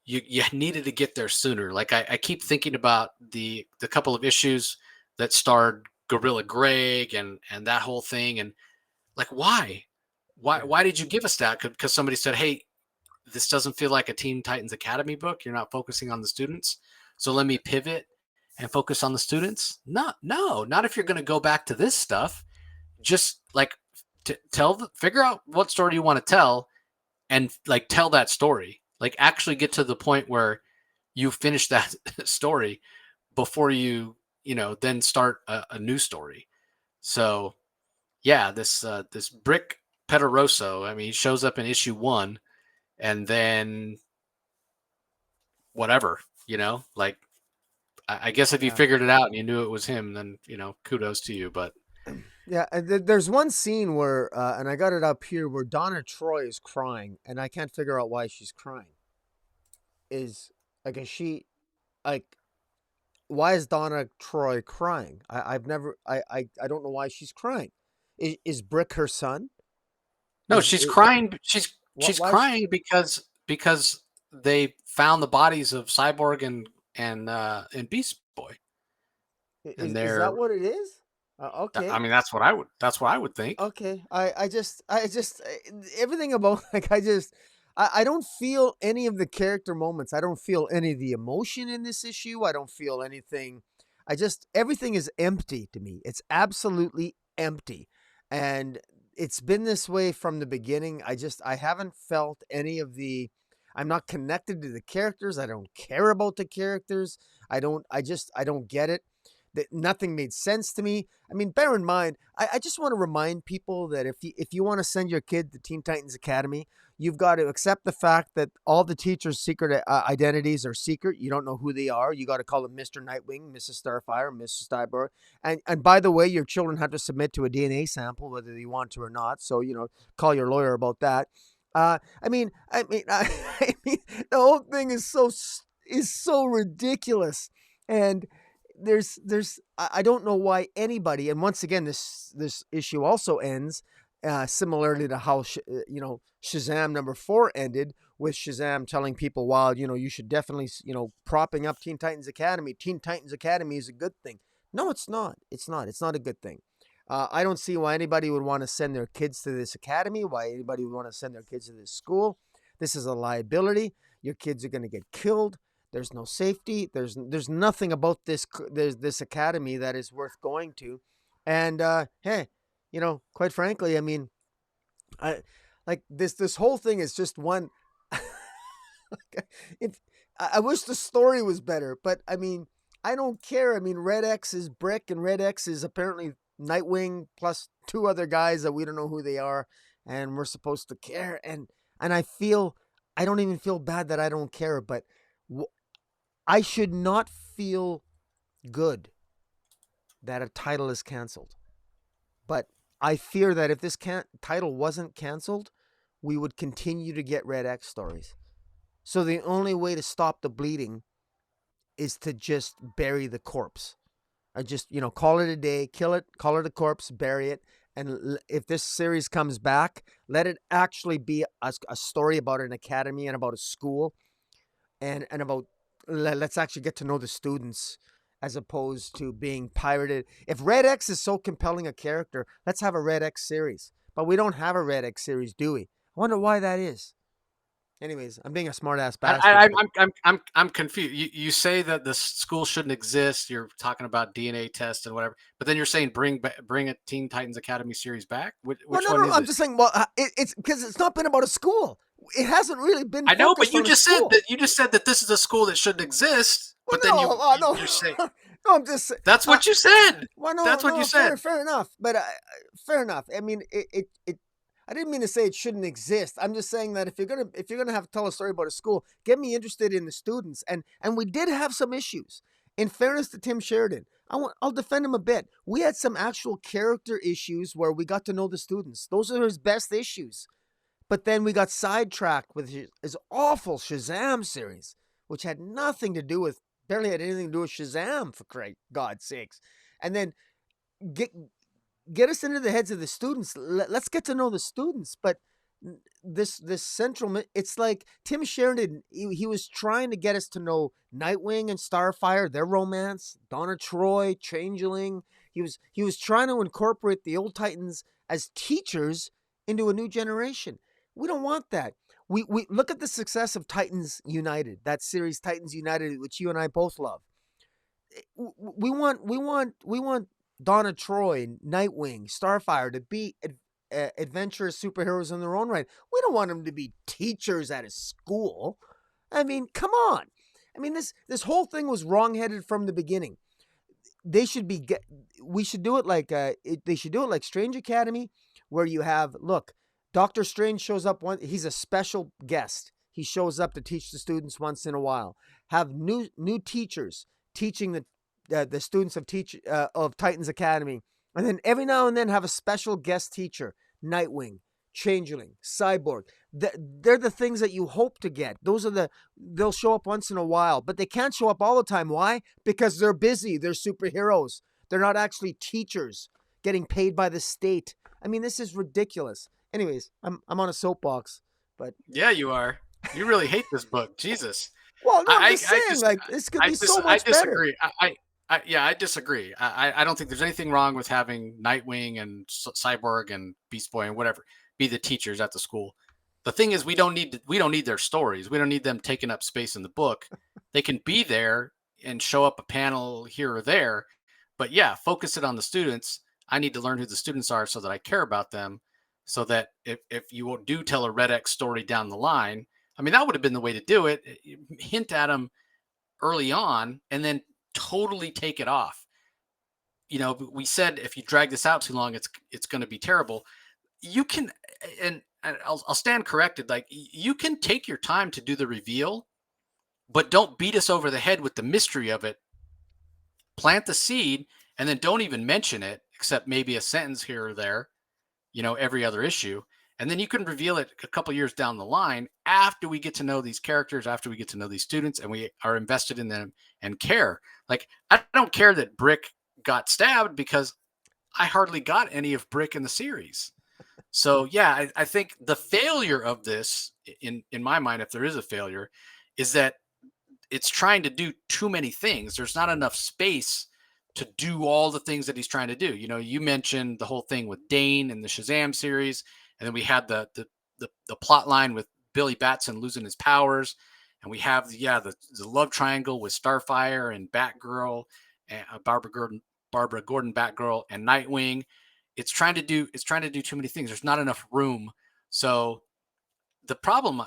you needed to get there sooner. Like, I keep thinking about the couple of issues that starred Gorilla Greg and that whole thing, and like, why did you give us that? Because somebody said, hey, this doesn't feel like a Teen Titans Academy book. You're not focusing on the students, so let me pivot and focus on the students. No, not if you're going to go back to this stuff. Just like figure out what story you want to tell, and like tell that story. Like, actually get to the point where you finish that story before you then start a new story. So yeah, this Brick Pederoso, I mean, he shows up in issue 1, and then whatever, like I guess if you Yeah. figured it out and you knew it was him, then kudos to you. But Yeah, and there's one scene where, and I got it up here, where Donna Troy is crying, and I can't figure out why she's crying. Is she like, why is Donna Troy crying? I've never, I don't know why she's crying. Is Brick her son? no, Is she's it, crying. She's why? crying because they found the bodies of Cyborg and Beast Boy, and Is they're. that what it is? I Okay. mean, that's what I would think. Okay. I just everything about like I don't feel any of the character moments. I don't feel any of the emotion in this issue. I don't feel anything. Everything is empty to me. It's absolutely empty. And it's been this way from the beginning. I haven't felt any of the. I'm not connected to the characters. I don't care about the characters. I don't get it. That nothing made sense to me. I mean, bear in mind, I just want to remind people that if you want to send your kid to Teen Titans Academy, you've got to accept the fact that all the teachers' secret identities are secret. You don't know who they are. You got to call them Mr. Nightwing, Mrs. Starfire, Mrs. Cyborg. And by the way, your children have to submit to a DNA sample whether they want to or not. So call your lawyer about that. I mean, I mean, the whole thing is so ridiculous, and I don't know why anybody. And once again, this issue also ends similarly to how Shazam #4 ended, with Shazam telling people, "Wow, you should definitely propping up Teen Titans Academy. Teen Titans Academy is a good thing." No, it's not. It's not. It's not a good thing. I don't see why anybody would want to send their kids to this academy. Why anybody would want to send their kids to this school. This is a liability. Your kids are going to get killed. There's no safety. There's nothing about this academy that is worth going to. And hey, quite frankly, I mean, I like this whole thing is just one. it, I wish the story was better, but I mean, I don't care. I mean, Red X is Brick, and Red X is apparently Nightwing plus 2 other guys that we don't know who they are, and we're supposed to care. And I don't even feel bad that I don't care, but I should not feel good that a title is canceled. But I fear that if this title wasn't canceled, we would continue to get Red X stories. So the only way to stop the bleeding is to just bury the corpse. Or just, call it a day, kill it, call it a corpse, bury it. And if this series comes back, let it actually be a story about an academy and about a school and about, let's actually get to know the students as opposed to being pirated. If Red X is so compelling a character, let's have a Red X series. But we don't have a Red X series, do we? I wonder why that is. Anyways, I'm being a smart-ass bastard. I'm confused. You say that the school shouldn't exist. You're talking about DNA tests and whatever, but then you're saying bring a Teen Titans Academy series back. Which one is it? I'm just saying. Well, it's because it's not been about a school. It hasn't really been. I know, but you just said that this is a school that shouldn't exist. Well, but no, then you're saying no, I'm just saying. That's what you said. Well, no, that's what you said. Fair enough, but fair enough. I mean, it. I didn't mean to say it shouldn't exist. I'm just saying that if you're gonna have to tell a story about a school, get me interested in the students. And we did have some issues. In fairness to Tim Sheridan, I'll defend him a bit. We had some actual character issues where we got to know the students. Those are his best issues. But then we got sidetracked with his awful Shazam series, which had nothing to do with, barely had anything to do with Shazam, for God's sakes. And then get us into the heads of the students. Let's get to know the students. But this central, it's like Tim Sheridan, he was trying to get us to know Nightwing and Starfire, their romance, Donna Troy, Changeling. He was trying to incorporate the old Titans as teachers into a new generation. We don't want that. We look at the success of Titans United, that series Titans United, which you and I both love. We want Donna Troy, Nightwing, Starfire to be adventurous superheroes in their own right. We don't want them to be teachers at a school. I mean, come on. I mean, this whole thing was wrongheaded from the beginning. they should be we should do it like they should do it like Strange Academy, where you have, look, Doctor Strange shows up he's a special guest. He shows up to teach the students once in a while. Have new teachers teaching the students of Titans Academy, and then every now and then have a special guest teacher. Nightwing, Changeling, Cyborg. They're the things that you hope to get. They'll show up once in a while, but they can't show up all the time. Why? Because they're busy. They're superheroes. They're not actually teachers getting paid by the state. I mean, this is ridiculous. Anyways, I'm on a soapbox, but yeah, you are. You really hate this book, Jesus. Well, no, I'm just saying, like, this could be so much better. I disagree. I don't think there's anything wrong with having Nightwing and Cyborg and Beast Boy and whatever be the teachers at the school. The thing is, we don't need their stories. We don't need them taking up space in the book. They can be there and show up a panel here or there, but yeah, focus it on the students. I need to learn who the students are so that I care about them. So that if you do tell a Red X story down the line, I mean, that would have been the way to do it. Hint at them early on, and then totally take it off. You know, we said if you drag this out too long, it's going to be terrible. You can, and I'll stand corrected. Like, you can take your time to do the reveal, but don't beat us over the head with the mystery of it. Plant the seed, and then don't even mention it, except maybe a sentence here or there, you know, every other issue. And then you can reveal it a couple years down the line after we get to know these characters, after we get to know these students, and we are invested in them and care. Like, I don't care that Brick got stabbed because I hardly got any of Brick in the series. So yeah, I think the failure of this, in my mind, if there is a failure, is that it's trying to do too many things. There's not enough space to do all the things that he's trying to do. You know, you mentioned the whole thing with Dane in the Shazam series. And then we had the plot line with Billy Batson losing his powers, and we have the love triangle with Starfire and Batgirl, and Barbara Gordon Batgirl, and Nightwing. It's trying to do too many things. There's not enough room. So the problem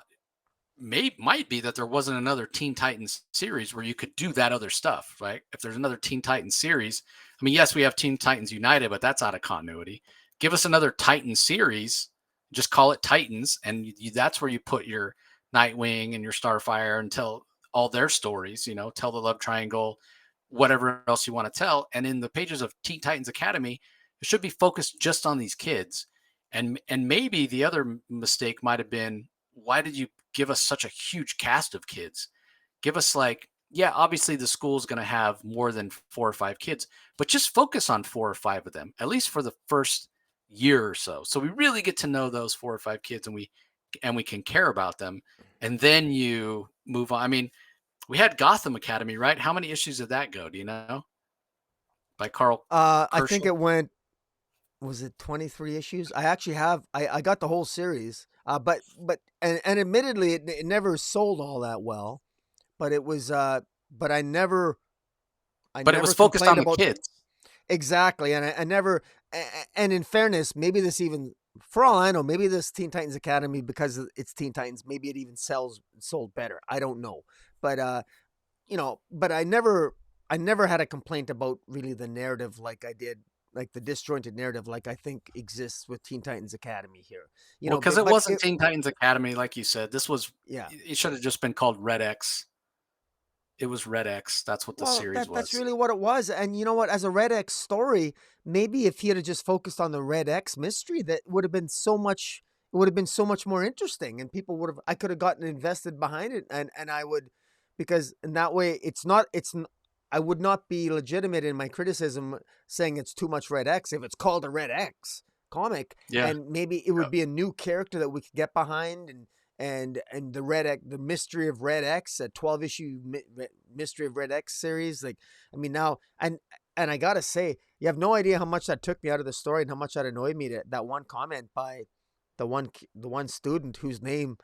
might be that there wasn't another Teen Titans series where you could do that other stuff, right? If there's another Teen Titans series, I mean, yes, we have Teen Titans United, but that's out of continuity. Give us another Titans series. Just call it Titans, and that's where you put your Nightwing and your Starfire and tell all their stories, you know, tell the love triangle, whatever else you want to tell. And in the pages of Teen Titans Academy, it should be focused just on these kids. And maybe the other mistake might have been, why did you give us such a huge cast of kids? Give us, like, yeah, obviously the school's going to have more than 4 or 5 kids, but just focus on 4 or 5 of them, at least for the first year or so we really get to know those 4 or 5 kids, and we can care about them, and then you move on. I mean, we had Gotham Academy, right? How many issues did that go, do you know? By Carl I think it went, was it 23 issues? I actually have I got the whole series, but admittedly it never sold all that well, but it was but I never but it was focused on the kids. Exactly. And I never, and in fairness, maybe this even, for all I know, maybe this Teen Titans Academy, because it's Teen Titans, maybe it even sold better. I don't know. But, you know, but I never had a complaint about really the narrative like I did, like the disjointed narrative, like I think exists with Teen Titans Academy here. You know, because it wasn't Teen Titans Academy, like you said. This was, yeah, it should have just been called Red X. It was Red X. That's what the series was. That's really what it was. And you know what? As a Red X story, maybe if he had just focused on the Red X mystery, that would have been so much. It would have been so much more interesting, and people would have. I could have gotten invested behind it, and I would, because in that way, I would not be legitimate in my criticism saying it's too much Red X if it's called a Red X comic, and maybe it would be a new character that we could get behind, and the Red X, the mystery of Red X, a 12-issue mystery of Red X series. Like, I mean, now, and I gotta say, you have no idea how much that took me out of the story and how much that annoyed me. That one comment by the one student whose name,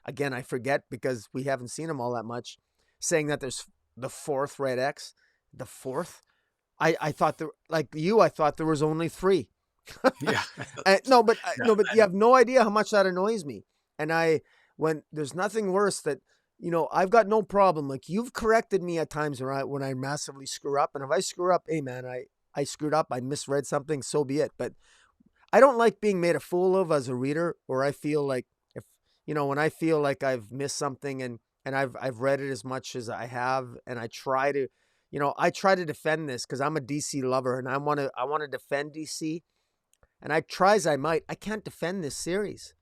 again, I forget because we haven't seen him all that much, saying that there's the 4th Red X, the 4th. I thought I thought there was only 3. Yeah. But you have no idea how much that annoys me. And when there's nothing worse that I've got no problem. Like, you've corrected me at times when I massively screw up. And if I screw up, hey man, I screwed up. I misread something. So be it. But I don't like being made a fool of as a reader, or I feel like if, when I feel like I've missed something and I've read it as much as I have, and I try to defend this because I'm a DC lover and I want to defend DC, and I try as I might, I can't defend this series.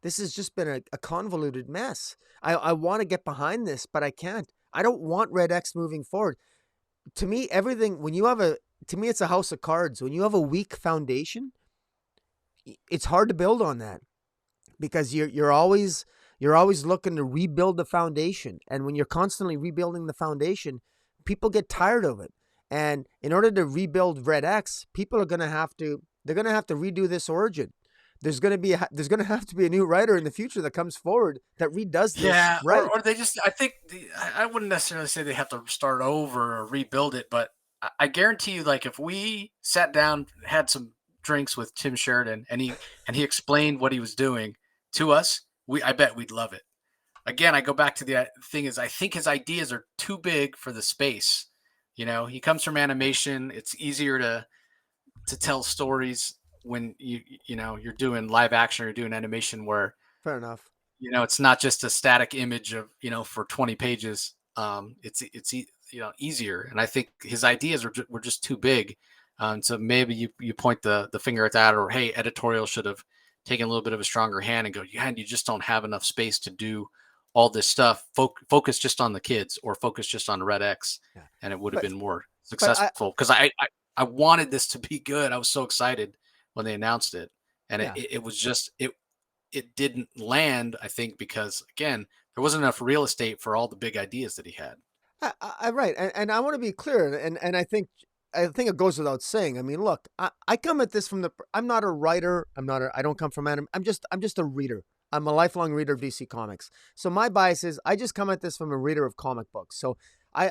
This has just been a convoluted mess. I want to get behind this, but I can't. I don't want Red X moving forward. To me, to me, it's a house of cards. When you have a weak foundation, it's hard to build on that because you're always looking to rebuild the foundation. And when you're constantly rebuilding the foundation, people get tired of it. And in order to rebuild Red X, people are going to have to redo this origin. There's going to have to be a new writer in the future that comes forward that redoes this. Yeah, right. or they just, I think, I wouldn't necessarily say they have to start over or rebuild it, but I guarantee you, like, if we sat down, had some drinks with Tim Sheridan, and he explained what he was doing to us, I bet we'd love it. Again, I go back to the thing is, I think his ideas are too big for the space. He comes from animation. It's easier to tell stories when you're doing live action or you're doing animation where fair enough. It's not just a static image of for 20 pages. It's easier, and I think his ideas were just too big. So maybe you point the finger at that, or hey, editorial should have taken a little bit of a stronger hand and go, yeah, you just don't have enough space to do all this stuff. Focus just on the kids, or focus just on Red X, and it would have been more successful. Because I wanted this to be good. I was so excited when they announced it, and it was just it didn't land, I think, because again, there wasn't enough real estate for all the big ideas that he had. Right. And I want to be clear. And I think it goes without saying. I mean, look, I come at this I'm not a writer. I don't come from anime. I'm just a reader. I'm a lifelong reader of DC Comics. So my bias is I just come at this from a reader of comic books. So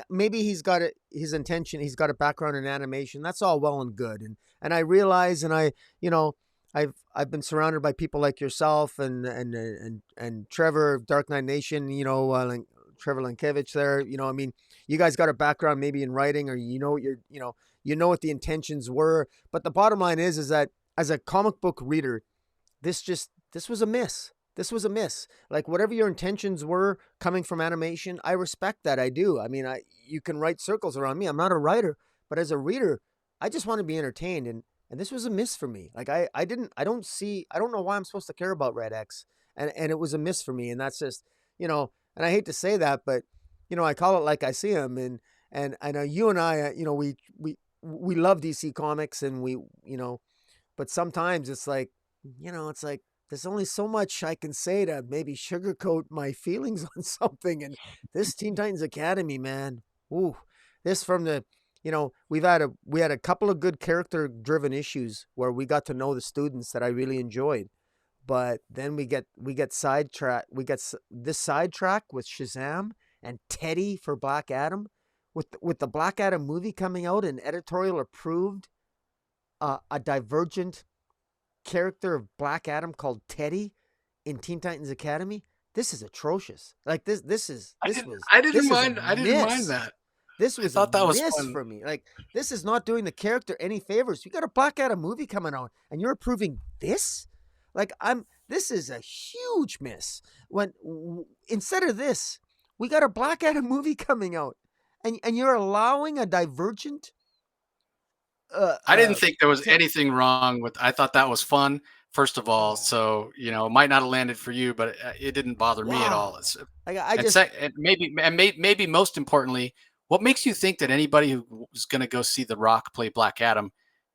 maybe he's got his intention. He's got a background in animation. That's all well and good. And I realize, and I've been surrounded by people like yourself and Trevor of Dark Knight Nation, Trevor Lankiewicz there. I mean, you guys got a background maybe in writing, or what the intentions were. But the bottom line is that as a comic book reader, this was a miss. This was a miss. Like, whatever your intentions were coming from animation, I respect that. I do. I mean, you can write circles around me. I'm not a writer, but as a reader, I just want to be entertained. And this was a miss for me. Like, I don't know why I'm supposed to care about Red X. And it was a miss for me. And that's just, and I hate to say that, but, I call it like I see him. And I know you and I, we love DC Comics, and but sometimes it's like, there's only so much I can say to maybe sugarcoat my feelings on something. And this Teen Titans Academy, man, ooh, this from the, we had a couple of good character driven issues where we got to know the students that I really enjoyed. But then we get sidetracked. We get this sidetrack with Shazam and Teddy for Black Adam, with the Black Adam movie coming out, and editorial approved a divergent character of Black Adam called Teddy in Teen Titans Academy. This is atrocious. Like, I didn't mind that. This was a miss for me. Like, this is not doing the character any favors. You got a Black Adam movie coming out, and you're approving this? Like, this is a huge miss. When instead of this, we got a Black Adam movie coming out, and you're allowing a divergent. I didn't think there was anything wrong with. I thought that was fun. First of all, so it might not have landed for you, but it didn't bother me at all. Maybe most importantly, what makes you think that anybody who's going to go see The Rock play Black Adam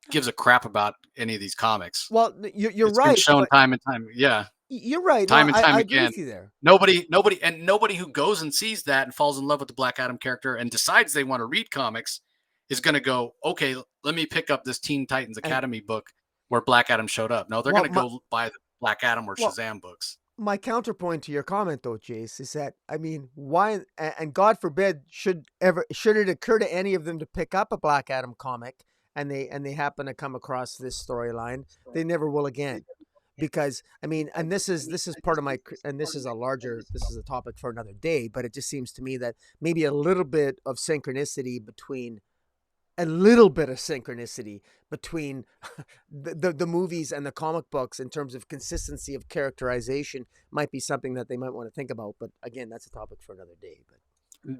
gives a crap about any of these comics? Well, you're it's right. Been shown time and time. Yeah, you're right. Time and time I again. agree with you there. Nobody who goes and sees that and falls in love with the Black Adam character and decides they want to read comics is going to go, okay, let me pick up this Teen Titans Academy book where Black Adam showed up. No, they're going to go buy the Black Adam or Shazam books. My counterpoint to your comment, though, Jace, is that, I mean, why, and God forbid, should it occur to any of them to pick up a Black Adam comic and they happen to come across this storyline, they never will again. because I mean, and this is part of my, and this is a topic for another day, but it just seems to me that maybe a little bit of synchronicity between the movies and the comic books in terms of consistency of characterization might be something that they might want to think about. But again, that's a topic for another day. But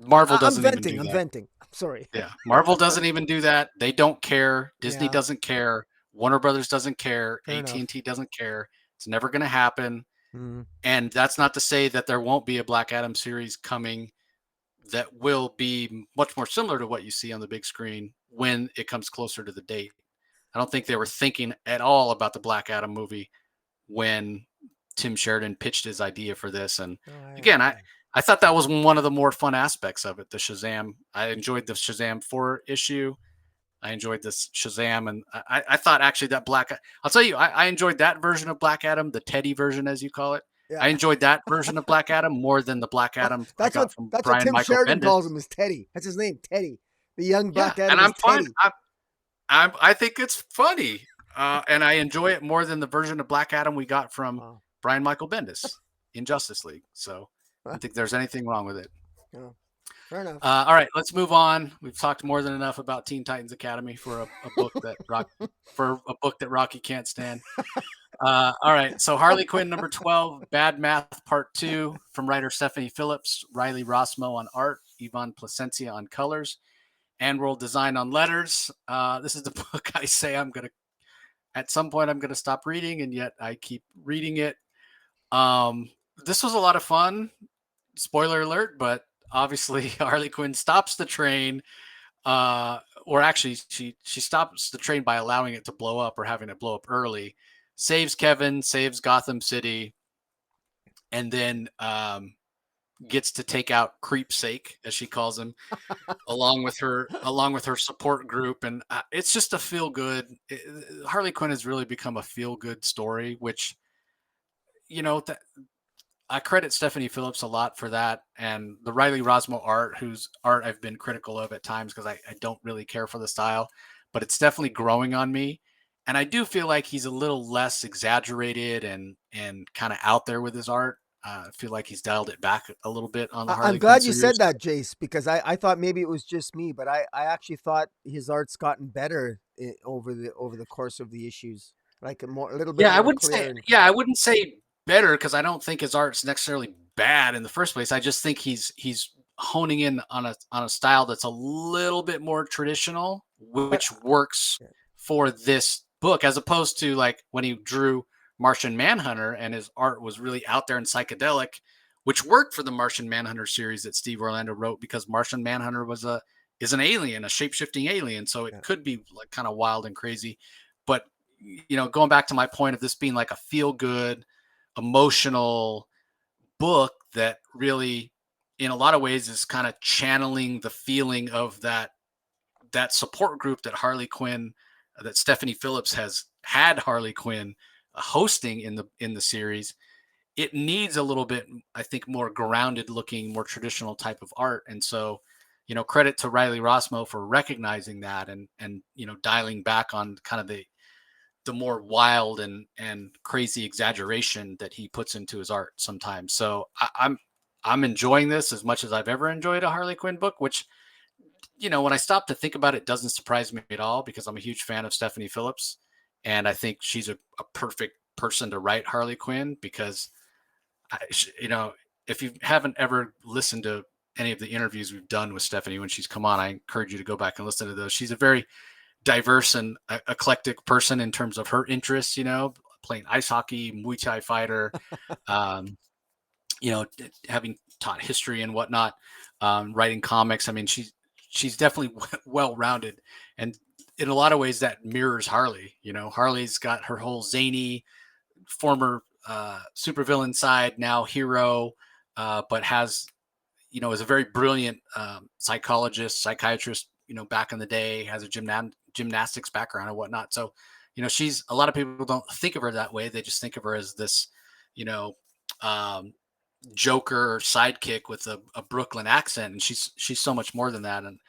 Marvel doesn't even do I'm that. venting. I'm sorry. Yeah, Marvel doesn't even do that. They don't care. Disney Yeah. doesn't care. Warner Brothers doesn't care. Fair enough. AT&T doesn't care. It's never going to happen. Mhm. And that's not to say that there won't be a Black Adam series coming that will be much more similar to what you see on the big screen when it comes closer to the date. I don't think they were thinking at all about the Black Adam movie when Tim Sheridan pitched his idea for this. And again, I thought that was one of the more fun aspects of it. The Shazam. I enjoyed the Shazam 4 issue. I enjoyed this Shazam. And I thought actually that I'll tell you, I enjoyed that version of Black Adam, the Teddy version, as you call it. Yeah. I enjoyed that version of Black Adam more than the Black Adam that's I got from what Brian Tim Michael Sheridan Bendis. calls him, is Teddy. That's his name, Teddy. The young Black Adam. And I'm Teddy. fine. I think it's funny. And I enjoy it more than the version of Black Adam we got from Brian Michael Bendis in Justice League. So I don't think there's anything wrong with it. No. Fair enough. All right, let's move on. We've talked more than enough about Teen Titans Academy for a book that Rocky can't stand. All right, so Harley Quinn number 12, Bad Math Part 2, from writer Stephanie Phillips, Riley Rossmo on art, Yvonne Placencia on colors, and world design on letters. This is the book I say at some point I'm going to stop reading, and yet I keep reading it. This was a lot of fun. Spoiler alert, but obviously Harley Quinn stops the train, or actually she stops the train by allowing it to blow up or having it blow up early, saves Kevin, saves Gotham City, and then gets to take out Creepsake, as she calls him, along with her support group. And it's just a feel good. Harley Quinn has really become a feel good story, which, I credit Stephanie Phillips a lot for that, and the Riley Rossmo art, whose art I've been critical of at times because I don't really care for the style, but it's definitely growing on me. And I do feel like he's a little less exaggerated and kind of out there with his art. I feel like he's dialed it back a little bit on the Harley I'm glad Quinn you series. said that, Jace, because I thought maybe it was just me, but I actually thought his art's gotten better over the course of the issues, like a little bit. Yeah, more clear. I wouldn't say better, because I don't think his art's necessarily bad in the first place. I just think he's honing in on a style that's a little bit more traditional, which works for this book, as opposed to like when he drew Martian Manhunter and his art was really out there and psychedelic, which worked for the Martian Manhunter series that Steve Orlando wrote, because Martian Manhunter is an alien, a shape-shifting alien, so it could be like kind of wild and crazy. But going back to my point of this being like a feel-good, emotional book that really, in a lot of ways, is kind of channeling the feeling of that support group that Harley Quinn, that Stephanie Phillips has had Harley Quinn hosting in the series. It needs a little bit, I think, more grounded looking, more traditional type of art. And so, credit to Riley Rossmo for recognizing that and dialing back on kind of the more wild and crazy exaggeration that he puts into his art sometimes. So I'm enjoying this as much as I've ever enjoyed a Harley Quinn book, which, when I stop to think about it, doesn't surprise me at all, because I'm a huge fan of Stephanie Phillips. And I think she's a perfect person to write Harley Quinn, because, if you haven't ever listened to any of the interviews we've done with Stephanie when she's come on, I encourage you to go back and listen to those. She's a very diverse and eclectic person in terms of her interests, playing ice hockey, Muay Thai fighter, having taught history and whatnot, writing comics. I mean, she's definitely well-rounded, and in a lot of ways that mirrors Harley. Harley's got her whole zany former supervillain side, now hero, but has, is a very brilliant psychologist, psychiatrist, back in the day, has a gymnastics background and whatnot. So, she's, a lot of people don't think of her that way. They just think of her as this, Joker or sidekick with a Brooklyn accent. And she's so much more than that. And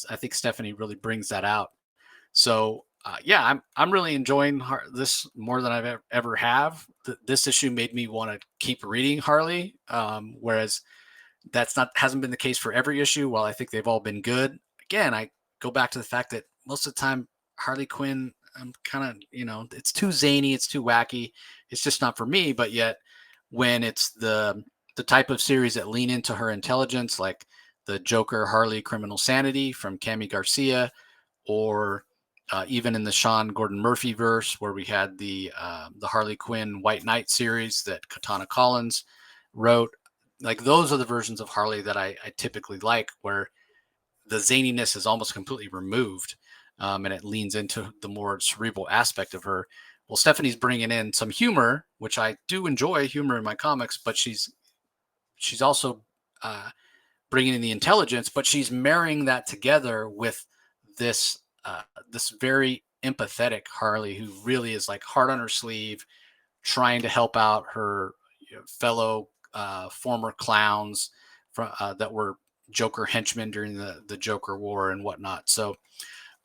I think Stephanie really brings that out. So yeah, I'm really enjoying this more than I've ever have. This issue made me want to keep reading Harley, whereas that's not hasn't been the case for every issue. While I think they've all been good, again, I go back to the fact that most of the time Harley Quinn, I'm kind of it's too zany, it's too wacky, it's just not for me. But yet, when it's the type of series that lean into her intelligence, like the Joker Harley Criminal Sanity from Cami Garcia, or even in the Sean Gordon Murphy verse, where we had the Harley Quinn White Knight series that Katana Collins wrote. Like those are the versions of Harley that I typically like, where the zaniness is almost completely removed, and it leans into the more cerebral aspect of her. Well, Stephanie's bringing in some humor, which I do enjoy humor in my comics, but she's also bringing in the intelligence, but she's marrying that together with this this very empathetic Harley who really is like heart on her sleeve, trying to help out her fellow former clowns from that were Joker henchmen during the Joker War and whatnot. So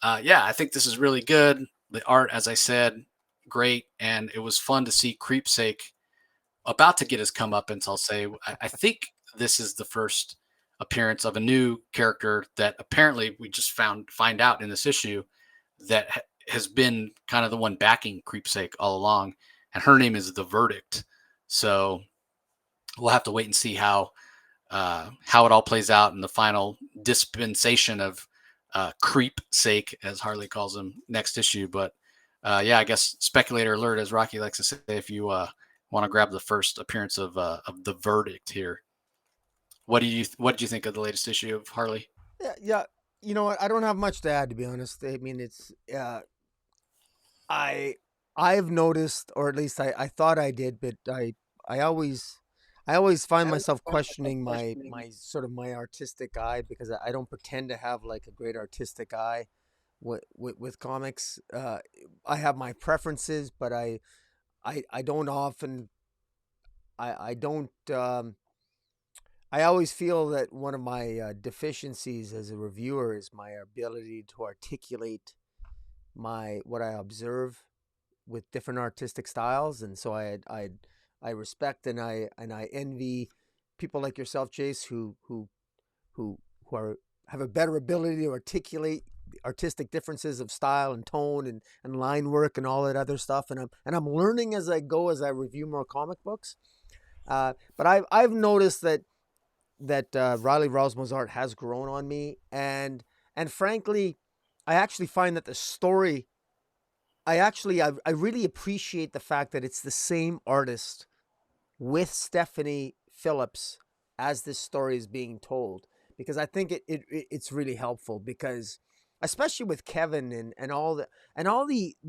yeah, I think this is really good. The art, as I said, great, and it was fun to see Creepsake about to get his comeuppance. I'll say I think this is the first appearance of a new character that apparently we just find out in this issue that has been kind of the one backing Creepsake all along, and her name is The Verdict. So we'll have to wait and see how it all plays out in the final dispensation of Creepsake, as Harley calls him, next issue. But yeah, I guess speculator alert, as Rocky likes to say, if you want to grab the first appearance of The Verdict here. What did you think of the latest issue of Harley? Yeah, yeah. You know what? I don't have much to add, to be honest. I mean, it's I I've noticed, or at least I thought I did, but I always I always find myself questioning my sort of my artistic eye, because I don't pretend to have like a great artistic eye with comics. I have my preferences, but I don't often I don't I always feel that one of my deficiencies as a reviewer is my ability to articulate my what I observe with different artistic styles, and so I respect and I envy people like yourself, Chase, who are have a better ability to articulate the artistic differences of style and tone and line work and all that other stuff. And I'm learning as I go, as I review more comic books. But I've noticed that Riley Rosmo's art has grown on me, and frankly, I actually find that the story. I really appreciate the fact that it's the same artist with Stephanie Phillips as this story is being told, because I think it's really helpful, because especially with Kevin and all the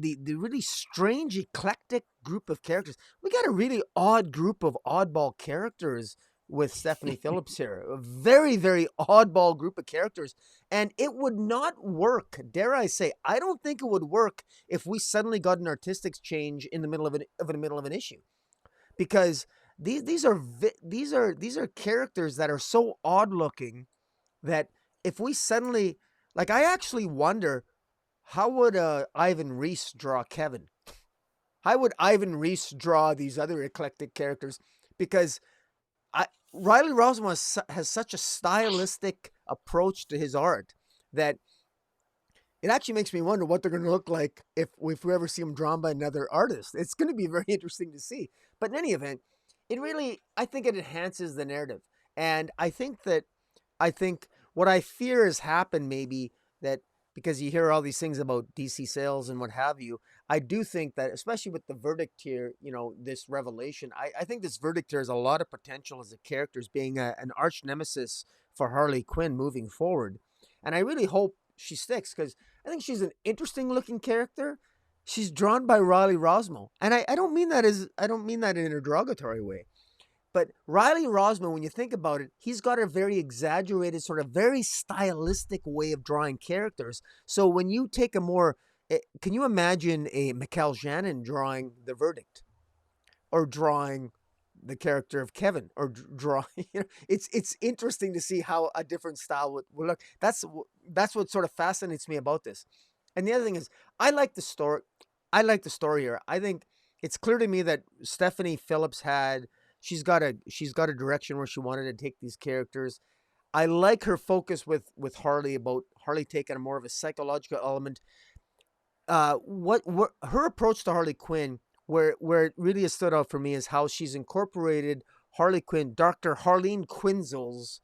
really strange eclectic group of characters. We got a really odd group of oddball characters with Stephanie Phillips here. A very, very oddball group of characters. And it would not work, dare I say, I don't think it would work if we suddenly got an artistic change in the middle of an issue, because these are characters that are so odd looking that if we suddenly, like, I actually wonder, how would Ivan Reese draw Kevin? How would Ivan Reese draw these other eclectic characters? Because Riley Rosmo has such a stylistic approach to his art that it actually makes me wonder what they're going to look like if we ever see them drawn by another artist. It's going to be very interesting to see. But in any event, I think it enhances the narrative. And I think what I fear has happened, maybe, that because you hear all these things about DC sales and what have you, I do think that, especially with the Verdict here, this revelation, I think this Verdict here has a lot of potential as a character, as being an arch nemesis for Harley Quinn moving forward. And I really hope she sticks, because I think she's an interesting looking character. She's drawn by Riley Rosmo. And I don't mean that in a derogatory way. But Riley Rosmo, when you think about it, he's got a very exaggerated, sort of very stylistic way of drawing characters. So when you take can you imagine a Mikel Janin drawing The Verdict, or drawing the character of Kevin, or drawing? It's interesting to see how a different style would look. That's what sort of fascinates me about this. And the other thing is, I like the story. I like the story here. I think it's clear to me that Stephanie Phillips she's got a direction where she wanted to take these characters. I like her focus with Harley, about Harley taking a more of a psychological element. What her approach to Harley Quinn, where it really has stood out for me, is how she's incorporated Harley Quinn, Dr. Harleen Quinzel's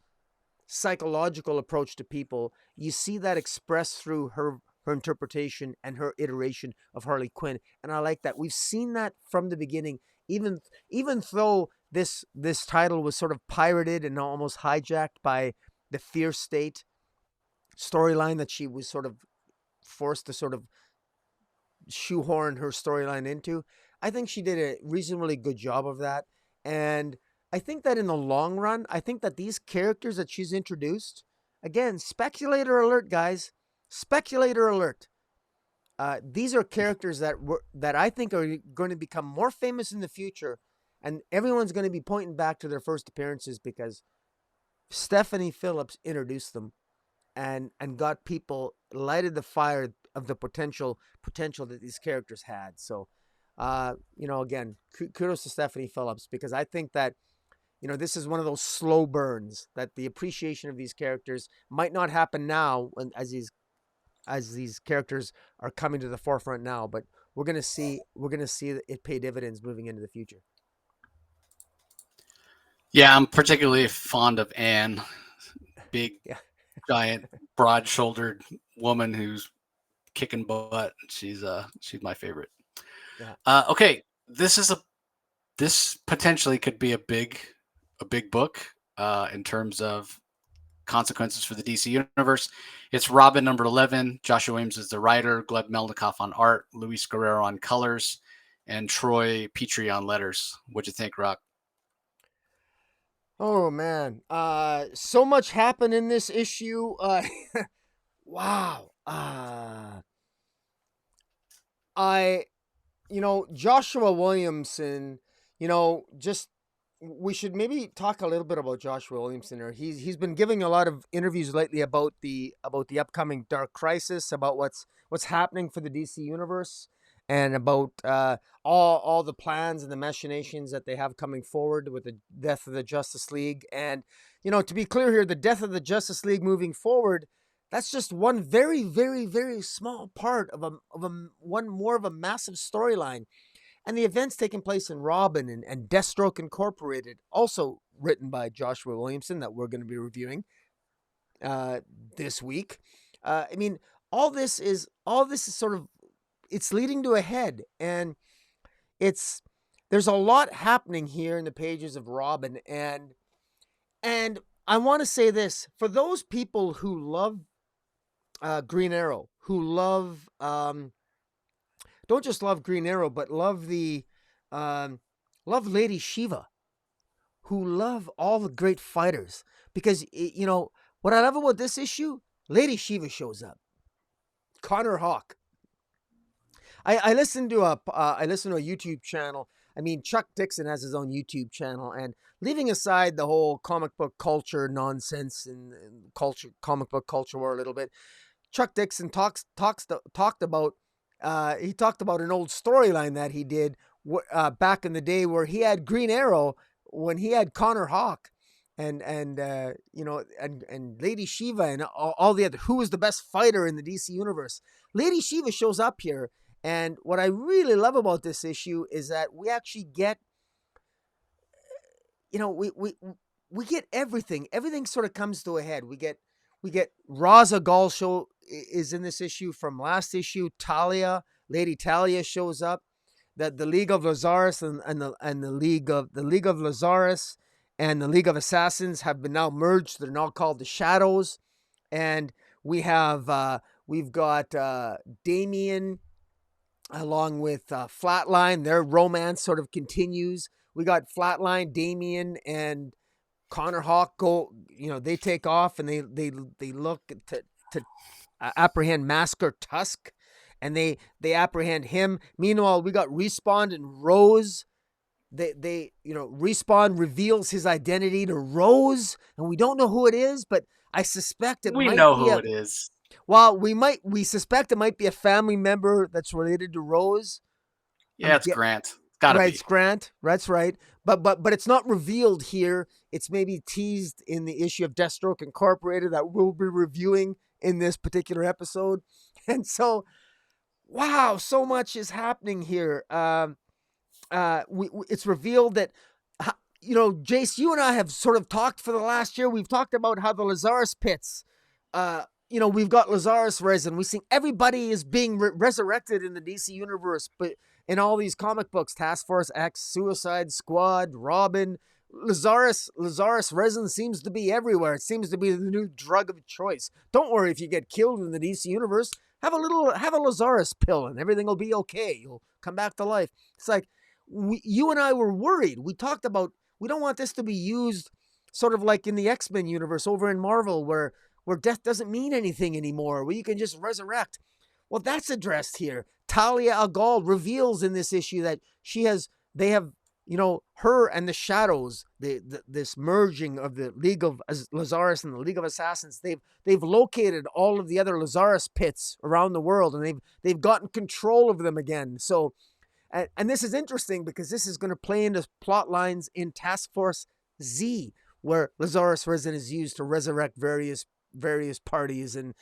psychological approach to people. You see that expressed through her interpretation and her iteration of Harley Quinn, and I like that. We've seen that from the beginning, even though this title was sort of pirated and almost hijacked by the Fear State storyline that she was sort of forced to sort of shoehorn her storyline into. I think she did a reasonably good job of that. And I think that in the long run, I think that these characters that she's introduced, again, speculator alert, guys, speculator alert. These are characters that I think are going to become more famous in the future, and everyone's going to be pointing back to their first appearances because Stephanie Phillips introduced them and got people, lighted the fire of the potential that these characters had. So, again, kudos to Stephanie Phillips, because I think that, this is one of those slow burns, that the appreciation of these characters might not happen now as these characters are coming to the forefront now, but we're gonna see it pay dividends moving into the future. Yeah, I'm particularly fond of Anne, big, Yeah. giant, broad-shouldered woman who's kicking butt. She's my favorite. Yeah. Okay, this potentially could be a big book in terms of consequences for the DC universe. It's Robin number 11. Joshua Williams is the writer, Gleb Melnikov on art, Luis Guerrero on colors, and Troy Petrie on letters. What'd you think, Rock? Oh man, so much happened in this issue. Wow. I, Joshua Williamson, just we should maybe talk a little bit about Joshua Williamson. Or he's been giving a lot of interviews lately about the upcoming Dark Crisis, about what's happening for the DC universe, and about all the plans and the machinations that they have coming forward with the death of the Justice League. And to be clear here, the death of the Justice League moving forward, that's just one very, very, very small part of one more of a massive storyline. And the events taking place in Robin and Deathstroke Incorporated, also written by Joshua Williamson, that we're going to be reviewing this week. I mean, all this is sort of, it's leading to a head, and there's a lot happening here in the pages of Robin, and I want to say this for those people who love Green Arrow, who love don't just love Green Arrow, but love love Lady Shiva, who love all the great fighters. Because what I love about this issue, Lady Shiva shows up. Connor Hawk. I listened to a YouTube channel. I mean, Chuck Dixon has his own YouTube channel, and leaving aside the whole comic book culture nonsense and comic book culture war a little bit, Chuck Dixon talked about an old storyline that he did back in the day, where he had Green Arrow when he had Connor Hawk and Lady Shiva and all the other, who was the best fighter in the DC universe. Lady Shiva shows up here, and what I really love about this issue is that we actually get, we get everything. Everything sort of comes to a head. We get Ra's al Ghul show is in this issue from last issue. Lady Talia shows up. That the League of Lazarus and the League of Lazarus and the League of Assassins have been now merged. They're now called the Shadows, and we've got Damian along with Flatline. Their romance sort of continues. We got Flatline, Damian, and Connor Hawk they take off, and they look to apprehend Masker Tusk, and they apprehend him. Meanwhile, we got Respawn and Rose. Respawn reveals his identity to Rose, and we don't know who it is, but I suspect we know who it is. Well, we suspect it might be a family member that's related to Rose. Yeah, it's Grant. It's gotta Right, be. it's Grant. That's right. But it's not revealed here. It's maybe teased in the issue of Deathstroke Incorporated that we'll be reviewing in this particular episode. And so, wow, so much is happening here. It's revealed that, Jace, you and I have sort of talked for the last year. We've talked about how the Lazarus pits, we've got Lazarus resin. We've seen everybody is being resurrected in the DC universe, but in all these comic books, Task Force X, Suicide Squad, Robin, Lazarus resin seems to be everywhere. It seems to be the new drug of choice. Don't worry if you get killed in the DC universe. Have a Lazarus pill and everything will be okay. You'll come back to life. It's like you and I were worried. We talked about we don't want this to be used sort of like in the X-Men universe over in Marvel where death doesn't mean anything anymore, where you can just resurrect. Well, that's addressed here. Talia al Ghul reveals in this issue that they have, her and the Shadows, this merging of the League of Lazarus and the League of Assassins. They've located all of the other Lazarus pits around the world, and they've gotten control of them again. So, and this is interesting because this is going to play into plot lines in Task Force Z, where Lazarus resin is used to resurrect various parties and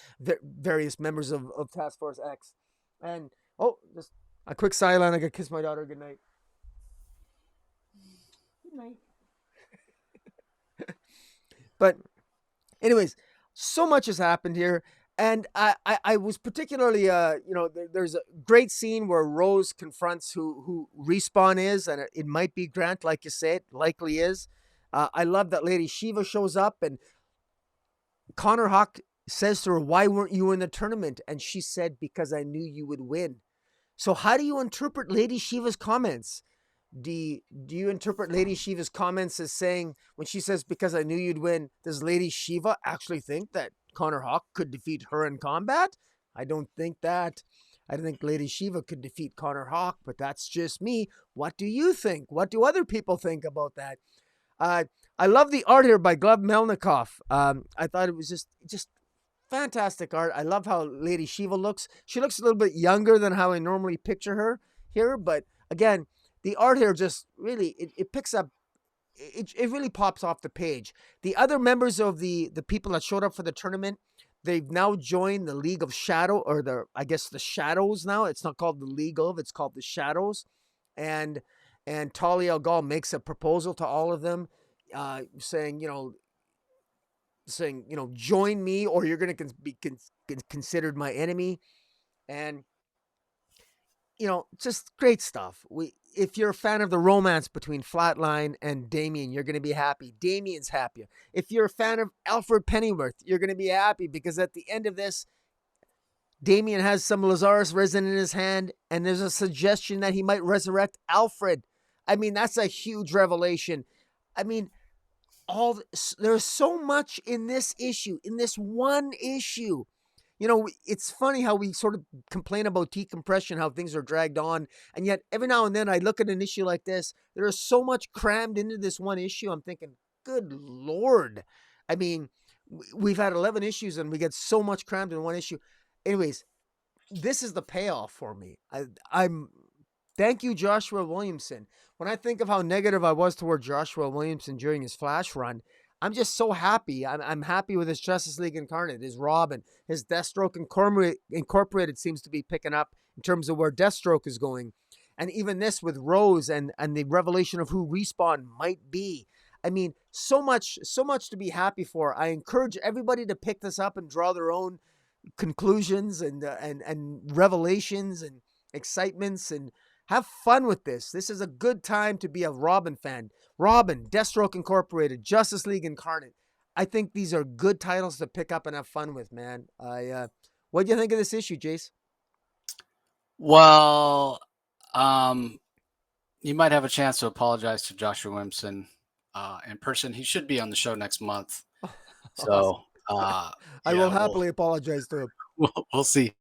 various members of Task Force X. And just a quick silent. I gotta kiss my daughter goodnight. Good night. But anyways, so much has happened here. And I was particularly, there's a great scene where Rose confronts who Respawn is, and it might be Grant, like you said, likely is. I love that Lady Shiva shows up, and Connor Hawk says to her, "Why weren't you in the tournament?" And she said, "Because I knew you would win." So how do you interpret Lady Shiva's comments? Do you interpret Lady Shiva's comments as saying, when she says, "Because I knew you'd win," does Lady Shiva actually think that Connor Hawk could defeat her in combat? I don't think that. I think Lady Shiva could defeat Connor Hawk, but that's just me. What do you think? What do other people think about that? I love the art here by Gleb Melnikov. I thought it was just fantastic art. I love how Lady Shiva looks. She looks a little bit younger than how I normally picture her here, but again, the art here just really, it picks up, it really pops off the page. The other members of the people that showed up for the tournament, they've now joined the League of Shadow, or the Shadows now. It's not called the League of, it's called the Shadows. And Talia al Ghul makes a proposal to all of them, saying, join me or you're going to be considered my enemy. And, just great stuff. If you're a fan of the romance between Flatline and Damian, you're going to be happy. Damian's happy. If you're a fan of Alfred Pennyworth, you're going to be happy because at the end of this, Damian has some Lazarus resin in his hand, and there's a suggestion that he might resurrect Alfred. I mean, that's a huge revelation. I mean, there's so much in this issue, in this one issue. It's funny how we sort of complain about decompression, how things are dragged on, and yet every now and then I look at an issue like this, there is so much crammed into this one issue. I'm thinking, good Lord. I mean, we've had 11 issues and we get so much crammed in one issue. Anyways, this is the payoff for me. Thank you, Joshua Williamson. When I think of how negative I was toward Joshua Williamson during his Flash run, I'm just so happy. I'm happy with his Justice League Incarnate, his Robin, his Deathstroke Incorporated seems to be picking up in terms of where Deathstroke is going. And even this with Rose and the revelation of who Respawn might be. I mean, so much to be happy for. I encourage everybody to pick this up and draw their own conclusions and revelations and excitements and have fun with this. This is a good time to be a Robin fan. Robin, Deathstroke Incorporated, Justice League Incarnate. I think these are good titles to pick up and have fun with, man. What do you think of this issue, Jace? Well, you might have a chance to apologize to Joshua Williamson in person. He should be on the show next month. So I will happily apologize to him. We'll see.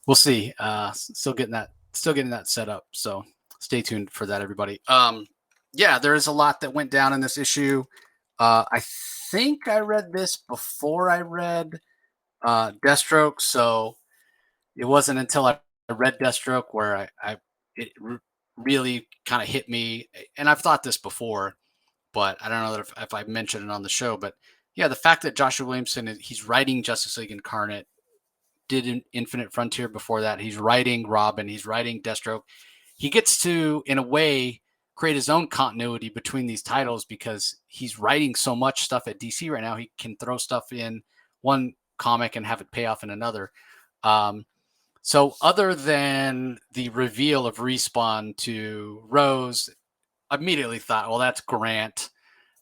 We'll see. Still getting that set up. So stay tuned for that, everybody. Yeah, there is a lot that went down in this issue. I think I read this before I read Deathstroke. So it wasn't until I read Deathstroke where it really kind of hit me. And I've thought this before, but I don't know if I mentioned it on the show. But yeah, the fact that Joshua Williamson, he's writing Justice League Incarnate, did an Infinite Frontier before that. He's writing Robin. He's writing Deathstroke. He gets to, in a way, create his own continuity between these titles because he's writing so much stuff at DC right now. He can throw stuff in one comic and have it pay off in another. So other than the reveal of Respawn to Rose, I immediately thought, well, that's Grant.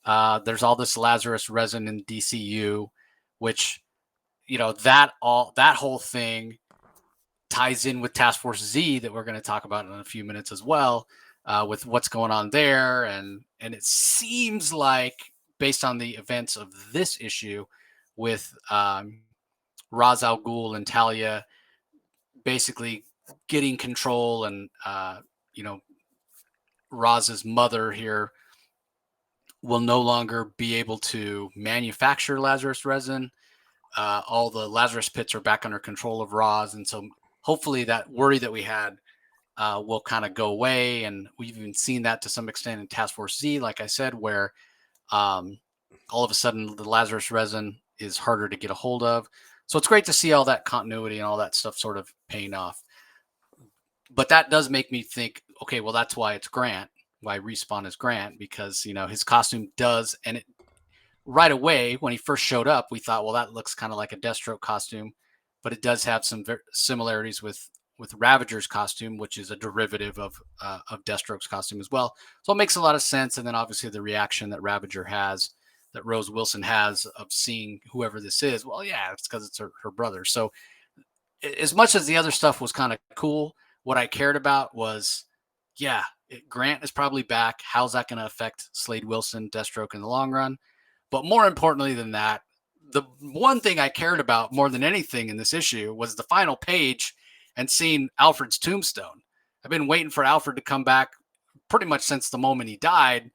There's all this Lazarus resin in DCU, which, that whole thing ties in with Task Force Z that we're going to talk about in a few minutes as well, with what's going on there. And it seems like, based on the events of this issue with Ra's al Ghul and Talia basically getting control, and Raz's mother here will no longer be able to manufacture Lazarus resin. All the Lazarus pits are back under control of Raz, and so hopefully that worry that we had will kind of go away. And we've even seen that to some extent in Task Force Z, like I said, where all of a sudden the Lazarus resin is harder to get a hold of. So it's great to see all that continuity and all that stuff sort of paying off. But that does make me think, okay, well, that's why it's Grant, why Respawn is Grant, because, his costume does. And it right away, when he first showed up, we thought, well, that looks kind of like a Deathstroke costume, but it does have some similarities with Ravager's costume, which is a derivative of Deathstroke's costume as well. So it makes a lot of sense. And then obviously the reaction that Ravager has, that Rose Wilson has, of seeing whoever this is. Well, yeah, it's because it's her brother. So as much as the other stuff was kind of cool, what I cared about was, yeah, Grant is probably back. How's that going to affect Slade Wilson, Deathstroke in the long run? But more importantly than that, the one thing I cared about more than anything in this issue was the final page and seeing Alfred's tombstone. I've been waiting for Alfred to come back pretty much since the moment he died.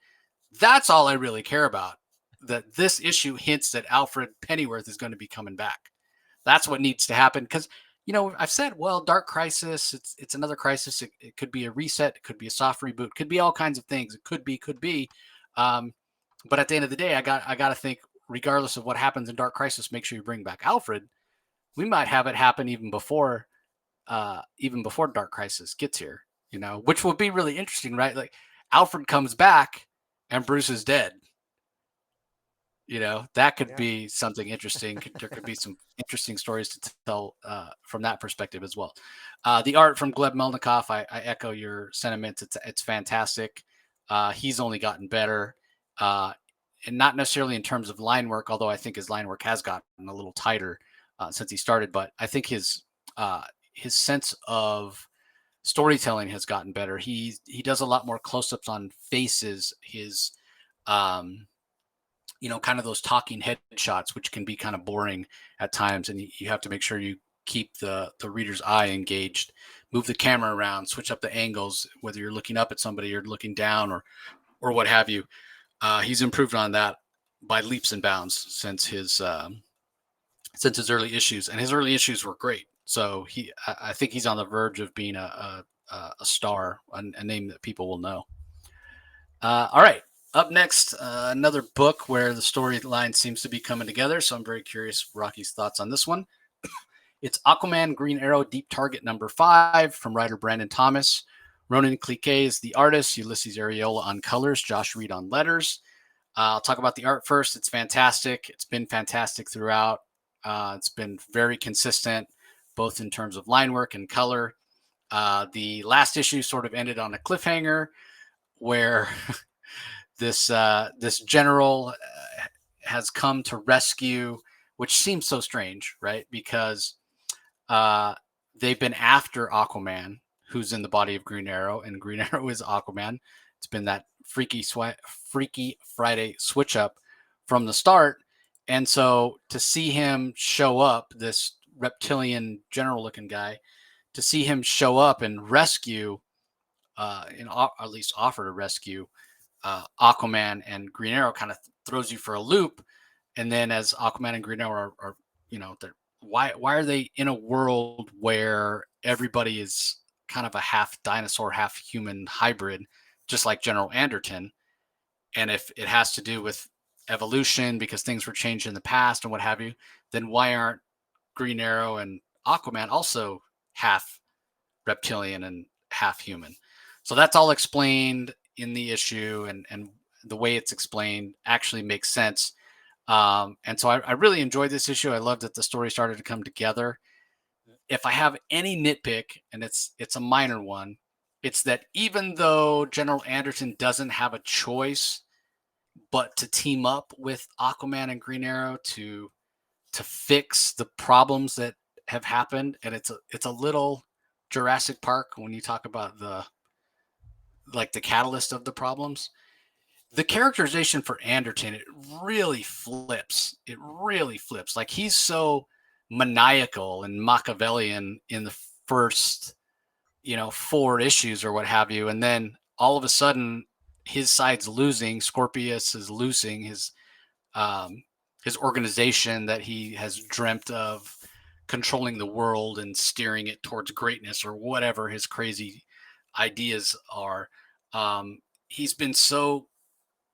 That's all I really care about. That this issue hints that Alfred Pennyworth is going to be coming back. That's what needs to happen. Because, I've said, well, Dark Crisis, it's another crisis. It could be a reset. It could be a soft reboot. It could be all kinds of things. It could be. But at the end of the day, I got to think, regardless of what happens in Dark Crisis, make sure you bring back Alfred. We might have it happen even before Dark Crisis gets here, which will be really interesting, right? Like, Alfred comes back and Bruce is dead. That could be something interesting. There could be some interesting stories to tell from that perspective as well. The art from Gleb Melnikov, I echo your sentiments. It's fantastic. He's only gotten better, and not necessarily in terms of line work, although I think his line work has gotten a little tighter since he started. But I think his sense of storytelling has gotten better. He does a lot more close-ups on faces. His kind of those talking head shots, which can be kind of boring at times. And you have to make sure you keep the reader's eye engaged, move the camera around, switch up the angles, whether you're looking up at somebody or looking down or what have you. He's improved on that by leaps and bounds since his early issues, and his early issues were great. So I think he's on the verge of being a star, a name that people will know. All right. Up next, another book where the storyline seems to be coming together. So I'm very curious Rocky's thoughts on this one. It's Aquaman Green Arrow Deep Target number 5 from writer Brandon Thomas. Ronan Cliquet is the artist. Ulysses Areola on colors. Josh Reed on letters. I'll talk about the art first. It's fantastic. It's been fantastic throughout. It's been very consistent, both in terms of line work and color. The last issue sort of ended on a cliffhanger where this general has come to rescue, which seems so strange, right? Because they've been after Aquaman, who's in the body of Green Arrow, and Green Arrow is Aquaman. It's been that Freaky Friday switch up from the start. And so to see him show up, this reptilian general looking guy, to see him show up and rescue, at least offer to rescue Aquaman and Green Arrow, kind of throws you for a loop. And then as Aquaman and Green Arrow are they're why are they in a world where everybody is kind of a half dinosaur, half human hybrid, just like General Anderton? And if it has to do with evolution because things were changed in the past and what have you, then why aren't Green Arrow and Aquaman also half reptilian and half human? So that's all explained in the issue, and the way it's explained actually makes sense. And so I really enjoyed this issue. I love that the story started to come together. If I have any nitpick, and it's a minor one, it's that even though General Anderson doesn't have a choice but to team up with Aquaman and Green Arrow to fix the problems that have happened, and it's a little Jurassic Park when you talk about the catalyst of the problems. The characterization for Anderton, it really flips. It really flips. Like, he's so maniacal and Machiavellian in the first, 4 issues or what have you, and then all of a sudden his side's losing. Scorpius is losing um, his organization that he has dreamt of controlling the world and steering it towards greatness or whatever his crazy ideas are. He's been so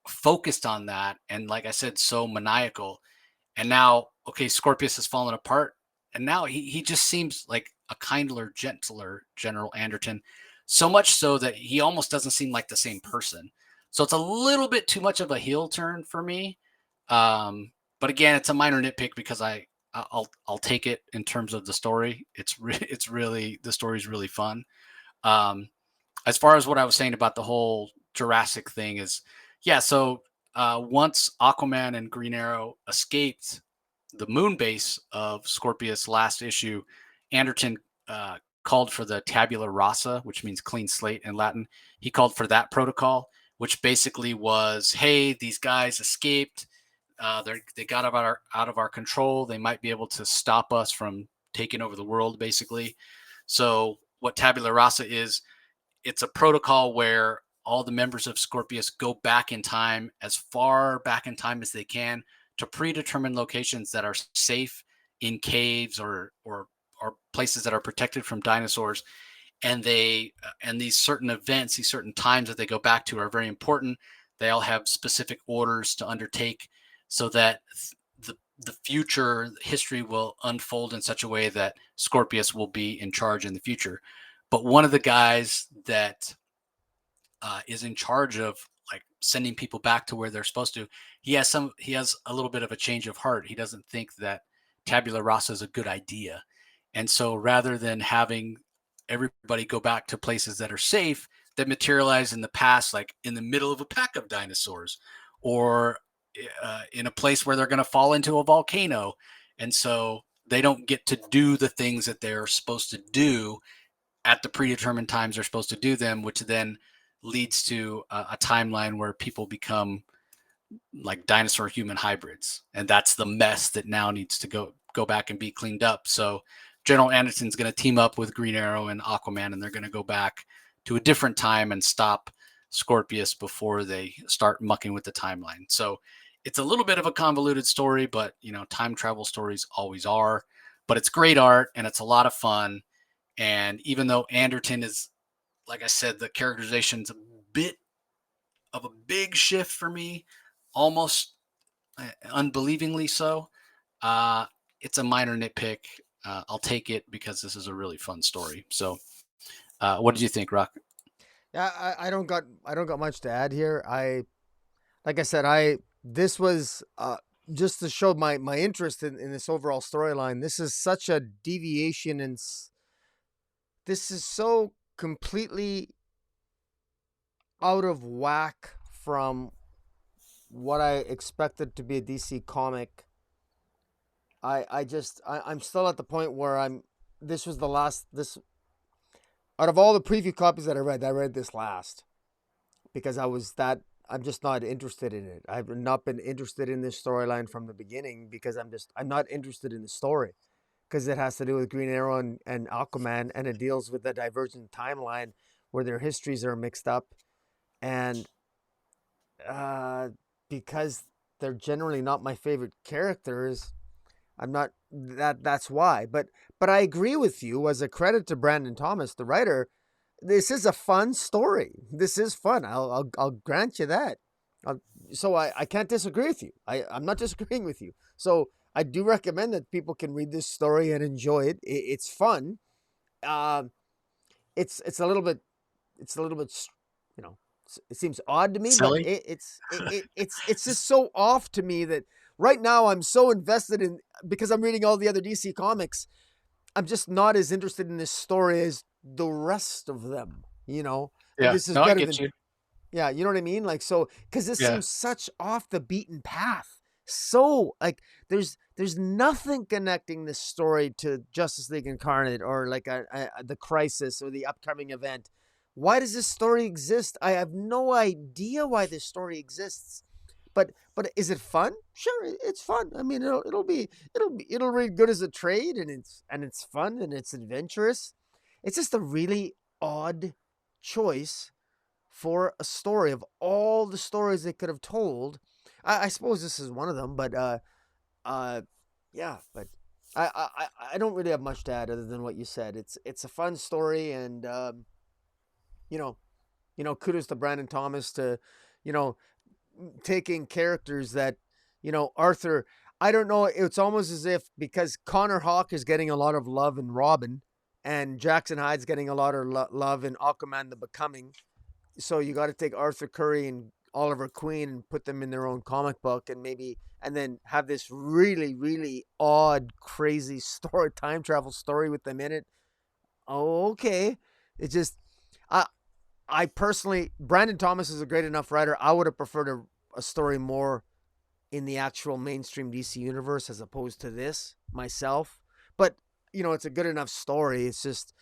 focused on that, and like I said, so maniacal. And now, okay, Scorpius has fallen apart, and now he just seems like a kindler, gentler General Anderton, so much so that he almost doesn't seem like the same person. So it's a little bit too much of a heel turn for me. But again, it's a minor nitpick because I'll take it in terms of the story. It's really, the story's really fun. Um, as far as what I was saying about the whole Jurassic thing is, yeah. So once Aquaman and Green Arrow escaped the moon base of Scorpius last issue, Anderton called for the tabula rasa, which means clean slate in Latin. He called for that protocol, which basically was, hey, these guys escaped. They got out of our control. They might be able to stop us from taking over the world, basically. So what tabula rasa is, it's a protocol where all the members of Scorpius go back in time, as far back in time as they can, to predetermined locations that are safe in caves or places that are protected from dinosaurs. And these certain events, these certain times that they go back to are very important. They all have specific orders to undertake so that the future history will unfold in such a way that Scorpius will be in charge in the future. But one of the guys that is in charge of like sending people back to where they're supposed to, he has a little bit of a change of heart. He doesn't think that tabula rasa is a good idea. And so rather than having everybody go back to places that are safe, that materialize in the past, like in the middle of a pack of dinosaurs, or in a place where they're going to fall into a volcano. And so they don't get to do the things that they're supposed to do at the predetermined times they're supposed to do them, which then leads to a timeline where people become like dinosaur human hybrids. And that's the mess that now needs to go back and be cleaned up. So General Anderson's going to team up with Green Arrow and Aquaman, and they're going to go back to a different time and stop Scorpius before they start mucking with the timeline. So it's a little bit of a convoluted story, but time travel stories always are. But it's great art and it's a lot of fun. And even though Anderton is, like I said, the characterization's a bit of a big shift for me, almost unbelievingly so. It's a minor nitpick. I'll take it because this is a really fun story. So, what did you think, Rock? Yeah, I don't got much to add here. Like I said, this was just to show my interest in this overall storyline. This is such a deviation, and this is so completely out of whack from what I expected to be a DC comic. I'm still at the point where this was the last, this, out of all the preview copies that I read this last, because I'm just not interested in it. I've not been interested in this storyline from the beginning because I'm not interested in the story, because it has to do with Green Arrow and Aquaman, and it deals with the divergent timeline where their histories are mixed up. And because they're generally not my favorite characters, I'm not that's why. But I agree with you. As a credit to Brandon Thomas, the writer, this is a fun story. This is fun. I'll grant you that. Uh, so I can't disagree with you. I'm not disagreeing with you. So I do recommend that people can read this story and enjoy it. It's fun. Um, it's a little bit you know it seems odd to me, but Silly. it's just so off to me that right now I'm so invested in, because I'm reading all the other DC comics. I'm just not as interested in this story as the rest of them. Yeah. This is No, I better get than, you. yeah, you know what I mean? Like, so, because this Yeah. seems such off the beaten path. So, like, there's nothing connecting this story to Justice League Incarnate, or like the Crisis or the upcoming event. Why does this story exist? I have no idea why this story exists. But is it fun? Sure, it's fun. I mean, it'll read good as a trade, and it's fun and it's adventurous. It's just a really odd choice for a story. Of all the stories they could have told, I suppose this is one of them. But uh, yeah. But I don't really have much to add other than what you said. It's a fun story, and you know kudos to Brandon Thomas to you know taking characters that Arthur. I don't know. It's almost as if, because Connor Hawke is getting a lot of love in Robin, and Jackson Hyde's getting a lot of love in Aquaman the Becoming, so you got to take Arthur Curry and Oliver Queen and put them in their own comic book, and then have this really, really odd, crazy story, time travel story with them in it. Oh, okay. It just, I, I personally, Brandon Thomas is a great enough writer. I would have preferred a story more in the actual mainstream DC universe as opposed to this myself. But it's a good enough story. It's just,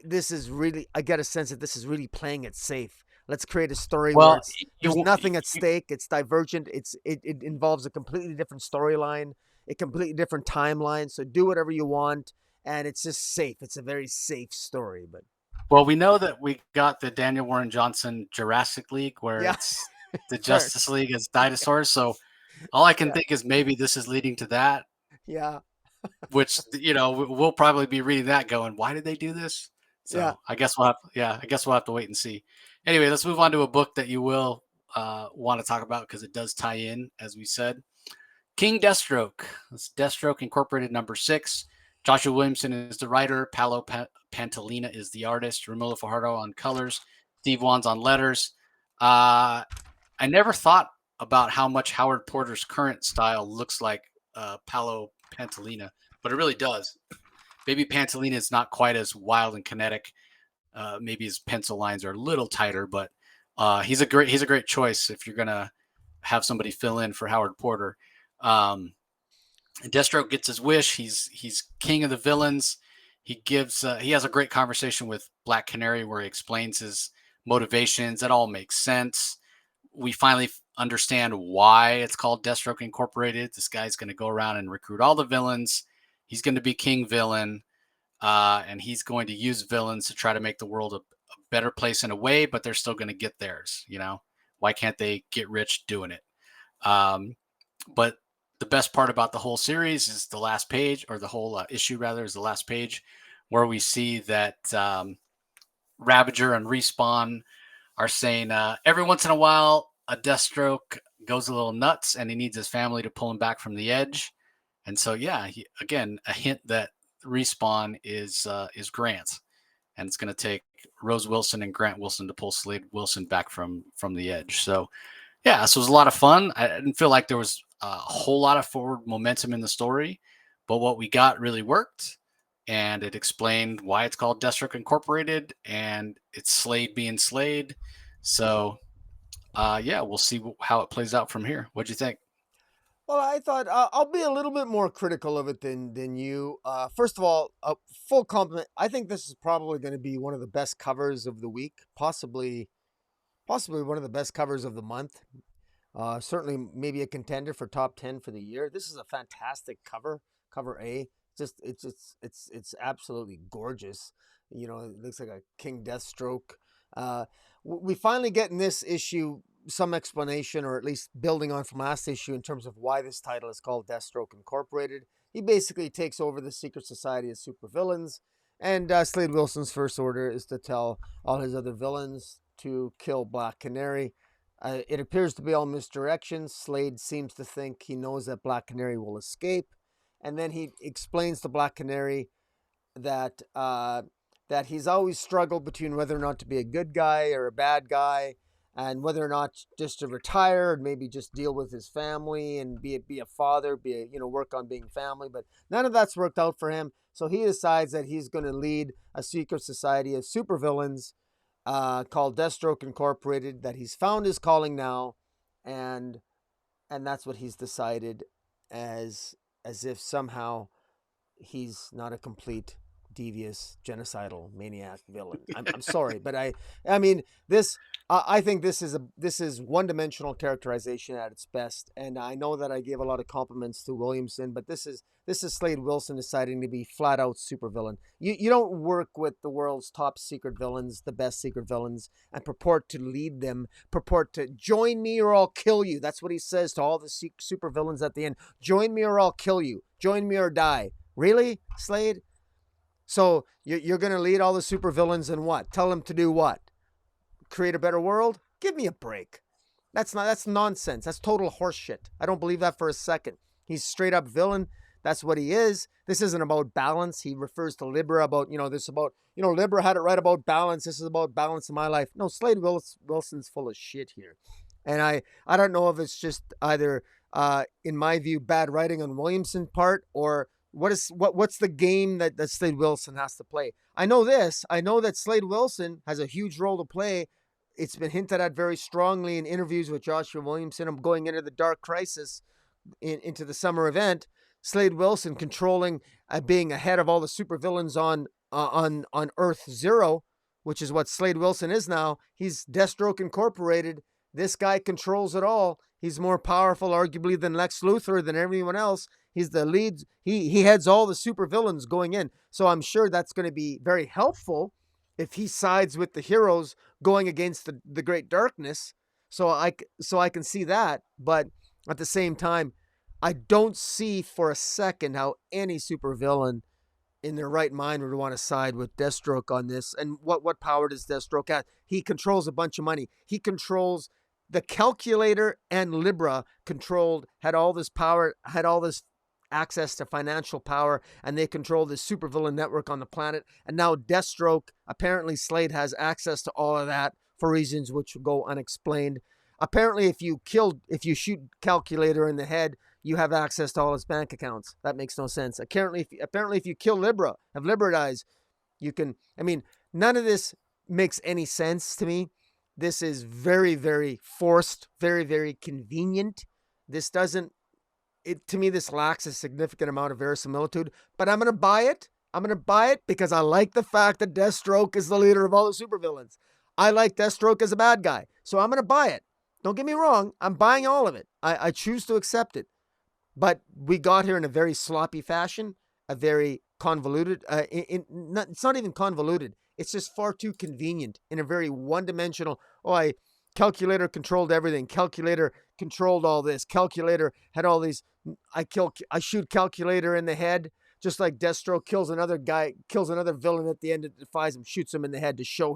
this is really, I get a sense that this is really playing it safe. Let's create a story where Well, there's you, nothing at stake. It's divergent. It involves a completely different storyline, a completely different timeline. So do whatever you want, and it's just safe. It's a very safe story. But well, we know that we got the Daniel Warren Johnson Jurassic League, where yeah, it's the sure, Justice League as dinosaurs. So all I can yeah, think is maybe this is leading to that, yeah, which we'll probably be reading that, going, "Why did they do this?" yeah. So I guess we'll have to wait and see. Anyway, let's move on to a book that you will want to talk about because it does tie in, as we said. King Deathstroke. It's Deathstroke Incorporated #6. Joshua Williamson is the writer. Paolo Pantalina is the artist. Romulo Fajardo on colors. Steve Wands on letters. I never thought about how much Howard Porter's current style looks like Paolo Pantalina, but it really does. Maybe Pantalina is not quite as wild and kinetic. Maybe his pencil lines are a little tighter, but he's a great choice if you're gonna have somebody fill in for Howard Porter. And Deathstroke gets his wish. He's king of the villains. He has a great conversation with Black Canary where he explains his motivations. That all makes sense. We finally understand why it's called Deathstroke Incorporated. This guy's going to go around and recruit all the villains. He's going to be king villain, and he's going to use villains to try to make the world a better place in a way, but they're still going to get theirs. Why can't they get rich doing it? But the best part about the whole series is the last page, or the whole issue rather, is the last page, where we see that Ravager and Respawn are saying every once in a while a Deathstroke goes a little nuts and he needs his family to pull him back from the edge. And so again, a hint that Respawn is Grant, and it's going to take Rose Wilson and Grant Wilson to pull Slade Wilson back from the edge. So yeah, so it was a lot of fun. I didn't feel like there was a whole lot of forward momentum in the story, but what we got really worked, and it explained why it's called Deathstroke Incorporated, and it's Slade being Slade. So yeah, we'll see how it plays out from here. What'd you think? Well, I thought I'll be a little bit more critical of it than you. First of all, full compliment. I think this is probably going to be one of the best covers of the week, possibly one of the best covers of the month. Certainly, maybe a contender for top 10 for the year. This is a fantastic cover A. It's absolutely gorgeous. It looks like a King Deathstroke. We finally get in this issue some explanation, or at least building on from last issue, in terms of why this title is called Deathstroke Incorporated. he basically takes over the secret society of supervillains. And Slade Wilson's first order is to tell all his other villains to kill Black Canary. It appears to be all misdirection. Slade seems to think he knows that Black Canary will escape, and then he explains to Black Canary that that he's always struggled between whether or not to be a good guy or a bad guy, and whether or not just to retire and maybe just deal with his family and be a father, work on being family. But none of that's worked out for him. So he decides that he's going to lead a secret society of supervillains called Deathstroke Incorporated. That he's found his calling now, and that's what he's decided, as if somehow he's not a complete devious genocidal maniac villain. I'm sorry, but I mean this. I think this is one-dimensional characterization at its best, and I know that I gave a lot of compliments to Williamson, but this is Slade Wilson deciding to be flat out supervillain. You don't work with the world's top secret villains, the best secret villains, and purport to lead them, purport to join me or I'll kill you. That's what he says to all the supervillains at the end. Join me or I'll kill you. Join me or die. Really, Slade? So you're going to lead all the supervillains and what? Tell them to do what? Create a better world? Give me a break. That's nonsense. That's total horseshit. I don't believe that for a second. He's straight up villain. That's what he is. This isn't about balance. He refers to Libra about, Libra had it right about balance. This is about balance in my life. No, Slade Wilson's full of shit here. And I don't know if it's just either, in my view, bad writing on Williamson's part, or what's the game that Slade Wilson has to play. I know this. I know that Slade Wilson has a huge role to play. It's been hinted at very strongly in interviews with Joshua Williamson. I'm going into the Dark Crisis, into the summer event. Slade Wilson controlling, being ahead of all the supervillains on Earth Zero, which is what Slade Wilson is now. He's Deathstroke Incorporated. This guy controls it all. He's more powerful, arguably, than Lex Luthor, than everyone else. He's the lead. He heads all the supervillains going in. So I'm sure that's going to be very helpful if he sides with the heroes going against the Great Darkness. So I can see that. But at the same time, I don't see for a second how any supervillain in their right mind would want to side with Deathstroke on this. And what power does Deathstroke have? He controls a bunch of money. He controls the Calculator, and Libra had all this power, had all this access to financial power, and they control the supervillain network on the planet. And now Deathstroke, apparently Slade has access to all of that for reasons which go unexplained. Apparently, if you shoot Calculator in the head, you have access to all his bank accounts. That makes no sense. Apparently, if you kill Libra, if Libra dies, you can. I mean, none of this makes any sense to me. This is very, very forced, very, very convenient. To me, this lacks a significant amount of verisimilitude, but I'm going to buy it. I'm going to buy it because I like the fact that Deathstroke is the leader of all the supervillains. I like Deathstroke as a bad guy, so I'm going to buy it. Don't get me wrong. I'm buying all of it. I choose to accept it. But we got here in a very sloppy fashion, a very convoluted, it's not even convoluted. It's just far too convenient in a very one-dimensional, Calculator controlled everything. Calculator controlled all this. Calculator had all these, I shoot Calculator in the head, just like Deathstroke kills another villain at the end that defies him, shoots him in the head to show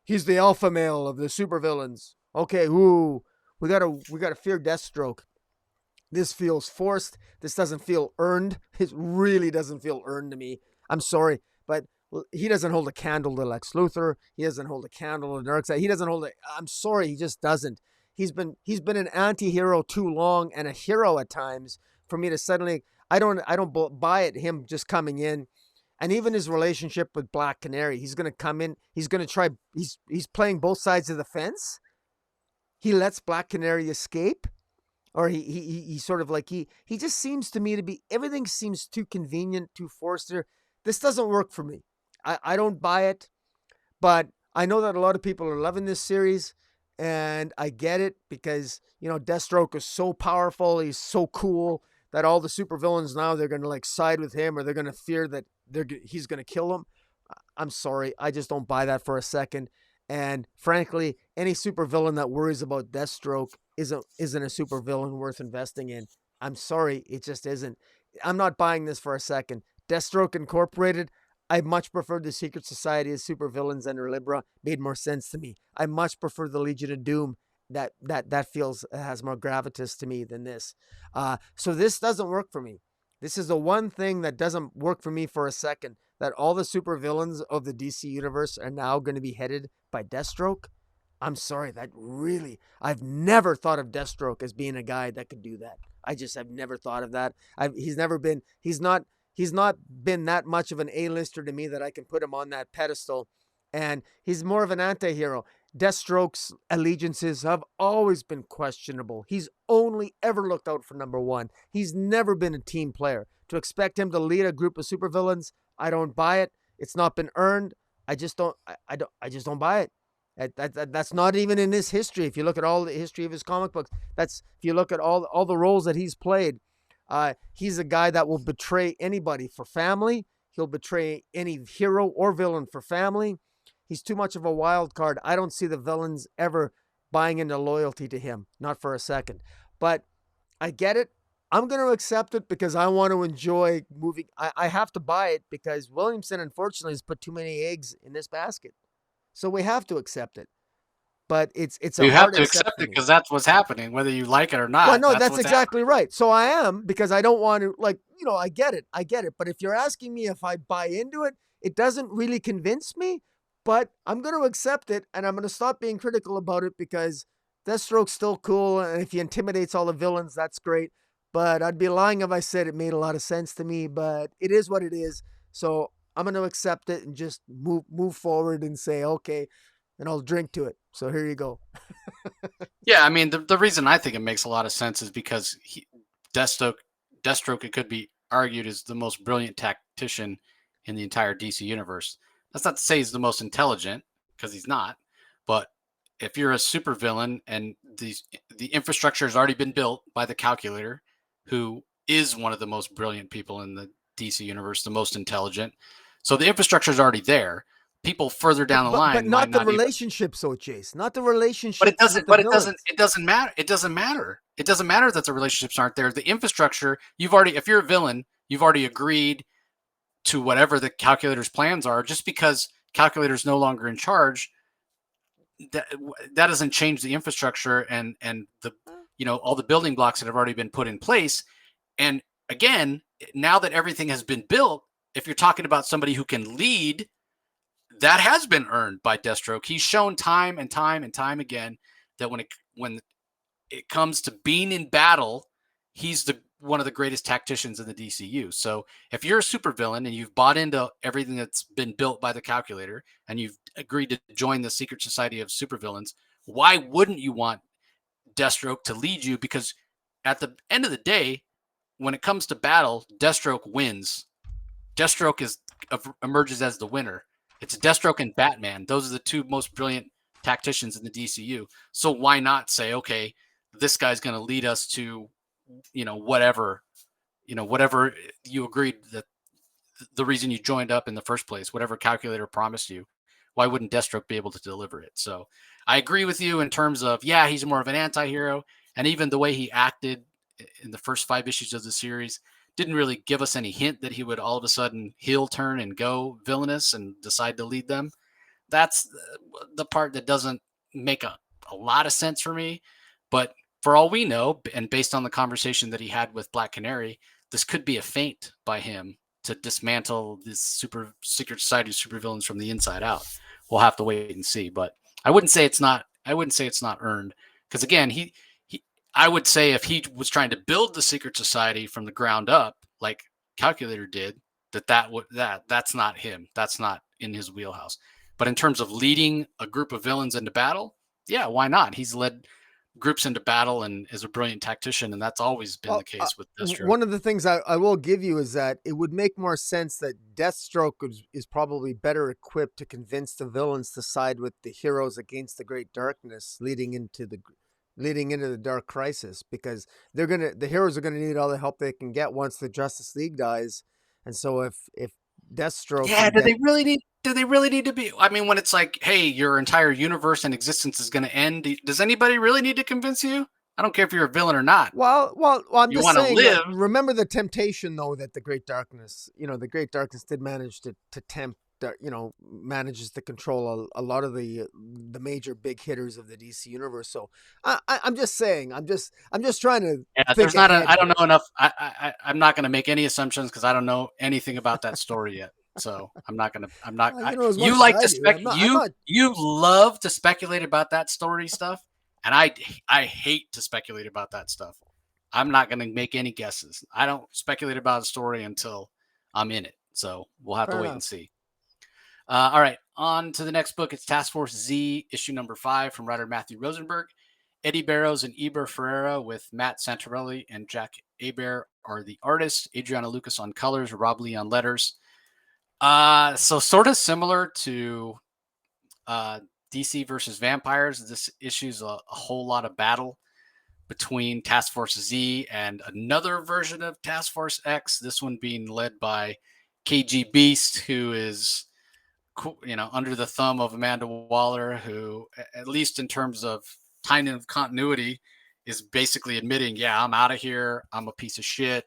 he's the alpha male of the supervillains. Okay, we gotta fear Deathstroke. This feels forced. This doesn't feel earned. It really doesn't feel earned to me. I'm sorry, but he doesn't hold a candle to Lex Luthor. He doesn't hold a candle to Darkseid. I'm sorry, he just doesn't. He's been an anti-hero too long and a hero at times for me to suddenly. I don't buy it. Him just coming in, and even his relationship with Black Canary. He's gonna come in. He's gonna try. He's playing both sides of the fence. He lets Black Canary escape. Or he sort of like, he just seems to me to be, everything seems too convenient, too forced here. This doesn't work for me. I don't buy it, but I know that a lot of people are loving this series, and I get it because, Deathstroke is so powerful. He's so cool that all the supervillains now, they're going to like side with him, or they're going to fear that he's going to kill them. I'm sorry. I just don't buy that for a second. And frankly, any supervillain that worries about Deathstroke isn't a supervillain worth investing in. I'm sorry, it just isn't. I'm not buying this for a second. Deathstroke Incorporated, I much prefer the Secret Society of Supervillains under Libra. Made more sense to me. I much prefer the Legion of Doom. That feels has more gravitas to me than this. So this doesn't work for me. This is the one thing that doesn't work for me for a second. That all the supervillains of the DC universe are now going to be headed by Deathstroke. I'm sorry, that really, I've never thought of Deathstroke as being a guy that could do that. I just have never thought of that. He's not been that much of an A-lister to me that I can put him on that pedestal. And he's more of an anti-hero. Deathstroke's allegiances have always been questionable. He's only ever looked out for number one. He's never been a team player. To expect him to lead a group of supervillains, I don't buy it. It's not been earned. I just don't buy it. That's not even in his history. If you look at all the history of his comic books, if you look at all the roles that he's played, he's a guy that will betray anybody for family. He'll betray any hero or villain for family. He's too much of a wild card. I don't see the villains ever buying into loyalty to him, not for a second. But I get it. I'm going to accept it because I want to enjoy moving. I have to buy it because Williamson, unfortunately, has put too many eggs in this basket. So we have to accept it. But it's you have to accept it because that's what's happening, whether you like it or not. Well, no, that's exactly right. So I am, because I don't want to, I get it. But if you're asking me if I buy into it, it doesn't really convince me. But I'm going to accept it, and I'm going to stop being critical about it because Deathstroke's still cool, and if he intimidates all the villains, that's great. But I'd be lying if I said it made a lot of sense to me, but it is what it is. So I'm going to accept it and just move forward and say, okay, and I'll drink to it. So here you go. Yeah, I mean, the reason I think it makes a lot of sense is because Deathstroke, it could be argued, is the most brilliant tactician in the entire DC universe. That's not to say he's the most intelligent, because he's not. But if you're a supervillain and the infrastructure has already been built by the Calculator, who is one of the most brilliant people in the DC universe, the most intelligent. So the infrastructure is already there. People further down the line, but not the relationship, so Chase, not the relationship. But it doesn't. But it doesn't. It doesn't matter. It doesn't matter. It doesn't matter that the relationships aren't there. The infrastructure, if you're a villain, you've already agreed to whatever the Calculator's plans are. Just because Calculator's no longer in charge, that doesn't change the infrastructure and the all the building blocks that have already been put in place. And again, now that everything has been built, if you're talking about somebody who can lead, that has been earned by Deathstroke. He's shown time and time and time again that when it comes to being in battle, he's one of the greatest tacticians in the DCU. So if you're a supervillain and you've bought into everything that's been built by the Calculator and you've agreed to join the Secret Society of Supervillains, why wouldn't you want Deathstroke to lead you? Because at the end of the day, when it comes to battle, Deathstroke wins. Deathstroke emerges as the winner. It's Deathstroke and Batman. Those are the two most brilliant tacticians in the DCU. So why not say, okay, this guy's going to lead us to, whatever you agreed, that the reason you joined up in the first place, whatever Calculator promised you, why wouldn't Deathstroke be able to deliver it? So I agree with you in terms of, yeah, he's more of an anti-hero. And even the way he acted in the first 5 issues of the series didn't really give us any hint that he would all of a sudden heel turn and go villainous and decide to lead them. That's the part that doesn't make a lot of sense for me. But for all we know, and based on the conversation that he had with Black Canary, this could be a feint by him to dismantle this secret society of supervillains from the inside out. We'll have to wait and see. But I wouldn't say it's not earned. Because again, I would say if he was trying to build the secret society from the ground up, like Calculator did, that's not him. That's not in his wheelhouse. But in terms of leading a group of villains into battle, yeah, why not? He's led groups into battle and is a brilliant tactician, and that's always been the case with Deathstroke. One of the things I will give you is that it would make more sense that Deathstroke is probably better equipped to convince the villains to side with the heroes against the Great Darkness, leading into the Dark Crisis, because the heroes are gonna need all the help they can get once the Justice League dies. And so if Deathstroke, do they really need to be? I mean, when it's like, hey, your entire universe and existence is going to end, does anybody really need to convince you? I don't care if you're a villain or not. Well, I'm You just want to saying that. live. Remember the temptation, though, that the Great Darkness, the Great Darkness did manage to tempt. Manages to control a lot of the major big hitters of the DC universe. So I'm just saying. I'm just trying to Yeah, think there's not a. ahead I don't here. know enough. I'm not going to make any assumptions because I don't know anything about that story yet. So I'm not gonna. I'm not. Well, you know as much You as like I to do. I'm not. You love to speculate about that story stuff, and I hate to speculate about that stuff. I'm not going to make any guesses. I don't speculate about a story until I'm in it. So we'll have to Fair wait and enough. see. All right, on to the next book. It's Task Force Z, issue number 5 from writer Matthew Rosenberg. Eddie Barrows and Eber Ferreira with Matt Santorelli and Jack Aber are the artists. Adriana Lucas on colors, Rob Lee on letters. So sort of similar to DC versus Vampires. This issue's a whole lot of battle between Task Force Z and another version of Task Force X. This one being led by KG Beast, who is under the thumb of Amanda Waller, who, at least in terms of time of continuity, is basically admitting, yeah, I'm out of here. I'm a piece of shit.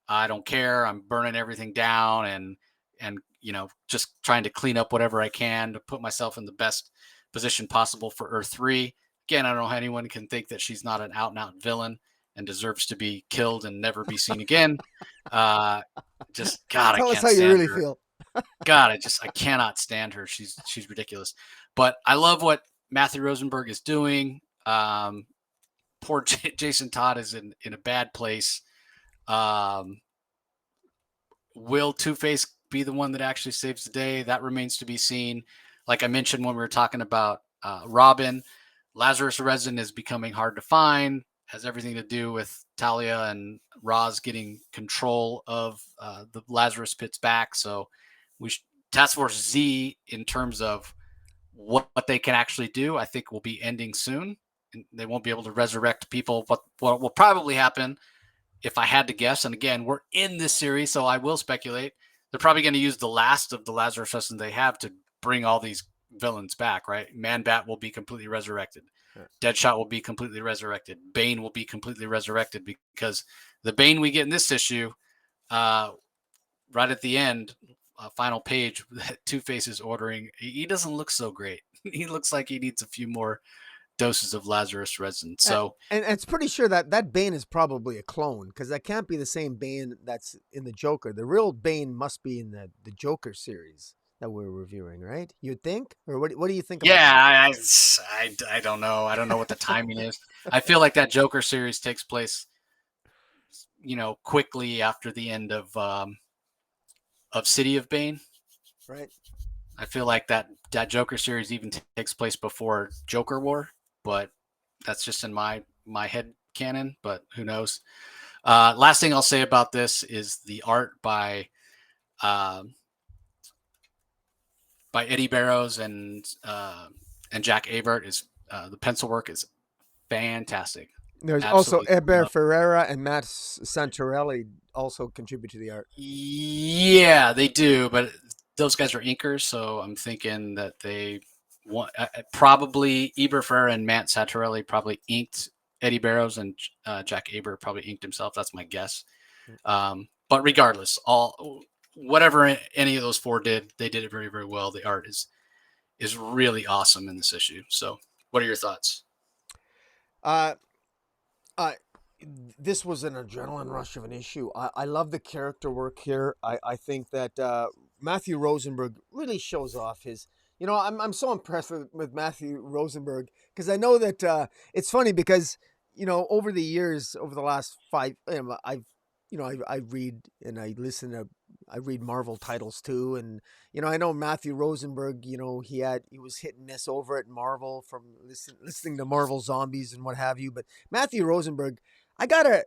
I don't care. I'm burning everything down and just trying to clean up whatever I can to put myself in the best position possible for Earth 3. Again, I don't know how anyone can think that she's not an out and out villain and deserves to be killed and never be seen again. Just God, I Tell us can't how you stand really her. feel. God, I cannot stand her. She's ridiculous. But I love what Matthew Rosenberg is doing. Poor Jason Todd is in a bad place. Will Two-Face be the one that actually saves the day? That remains to be seen. Like I mentioned when we were talking about Robin, Lazarus Resin is becoming hard to find. Has everything to do with Talia and Roz getting control of the Lazarus pits back. So Task Force Z, in terms of what they can actually do, I think will be ending soon. And they won't be able to resurrect people. But what will probably happen, if I had to guess, and again, we're in this series, so I will speculate, they're probably going to use the last of the Lazarus Resin they have to bring all these villains back, right? Man-Bat will be completely resurrected. Yeah. Deadshot will be completely resurrected. Bane will be completely resurrected, because the Bane we get in this issue, right at the end, final page, Two-Face is ordering. He doesn't look so great. He looks like he needs a few more doses of Lazarus Resin. So, and it's pretty sure that Bane is probably a clone, because that can't be the same Bane that's in the Joker. The real Bane must be in the Joker series that we're reviewing, right? You'd think, or what do you think? Yeah, I don't know. I don't know what the timing is. I feel like that Joker series takes place, quickly after the end of City of Bane. Right. I feel like that Joker series even takes place before Joker War, but that's just in my head canon. But who knows? Last thing I'll say about this is the art by Eddie Barrows and Jack Aber is the pencil work is fantastic. There's Absolutely also Eber Ferreira and Matt Santorelli also contribute to the art. Yeah, they do, but those guys are inkers, so I'm thinking that they want probably Eber Ferreira and Matt Santorelli probably inked Eddie Barrows, and Jack Aber probably inked himself. That's my guess. But regardless, whatever any of those four did, they did it very, very well. The art is really awesome in this issue. So, what are your thoughts? This was an adrenaline rush of an issue. I love the character work here. I think that Matthew Rosenberg really shows off his. I'm so impressed with Matthew Rosenberg, because I know that it's funny because over the years, over the last 5, I read and I listen to. I read Marvel titles too, and I know Matthew Rosenberg. He was hit and miss over at Marvel from listening to Marvel Zombies and what have you. But Matthew Rosenberg, I gotta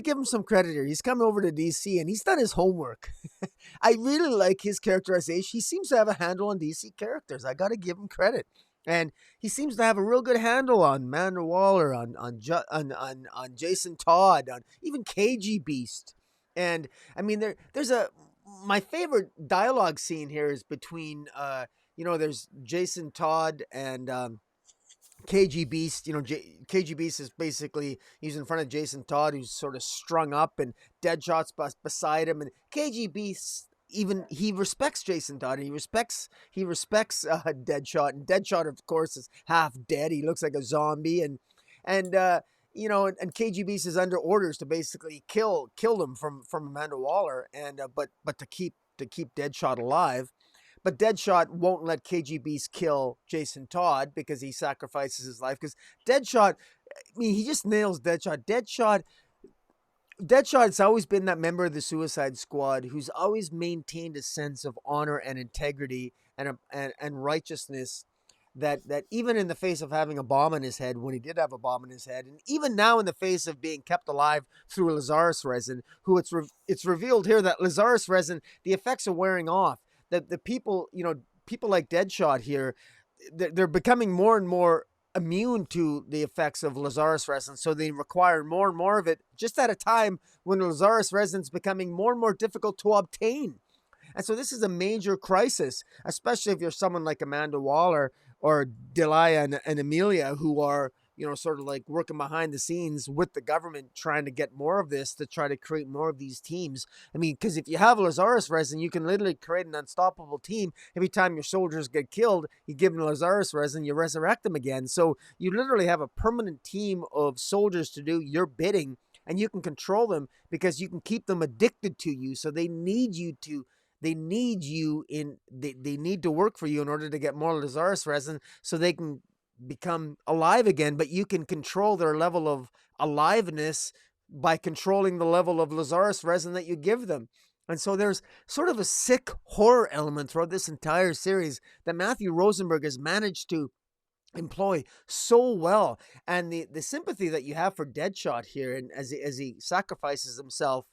give him some credit here. He's come over to DC and he's done his homework. I really like his characterization. He seems to have a handle on DC characters. I gotta give him credit. And he seems to have a real good handle on Amanda Waller, on Jason Todd, on even KG Beast. And I mean, there's my favorite dialogue scene here is between there's Jason Todd and KG Beast, KG Beast is basically he's in front of Jason Todd, who's sort of strung up, and Deadshot's beside him, and KG Beast even he respects Jason Todd, and he respects Deadshot, and Deadshot of course is half dead. He looks like a zombie, and KG Beast is under orders to basically kill him from Amanda Waller, and but to keep Deadshot alive. But Deadshot won't let KG Beast kill Jason Todd because he sacrifices his life. Because Deadshot, I mean, he just nails Deadshot. Deadshot's always been that member of the Suicide Squad who's always maintained a sense of honor and integrity and righteousness. That even in the face of having a bomb in his head, when he did have a bomb in his head, and even now in the face of being kept alive through Lazarus resin, who it's revealed here that Lazarus resin, the effects are wearing off. That the people, people like Deadshot here, they're becoming more and more immune to the effects of Lazarus resin, so they require more and more of it, just at a time when Lazarus resin is becoming more and more difficult to obtain. And so this is a major crisis, especially if you're someone like Amanda Waller or Delia and Amelia, who are, sort of like working behind the scenes with the government, trying to get more of this, to try to create more of these teams. I mean, because if you have Lazarus resin, you can literally create an unstoppable team. Every time your soldiers get killed, you give them Lazarus resin, you resurrect them again. So you literally have a permanent team of soldiers to do your bidding, and you can control them because you can keep them addicted to you. So they need you to they need to work for you in order to get more Lazarus resin so they can become alive again, but you can control their level of aliveness by controlling the level of Lazarus resin that you give them. And so there's sort of a sick horror element throughout this entire series that Matthew Rosenberg has managed to employ so well. And the sympathy that you have for Deadshot here, and as he sacrifices himself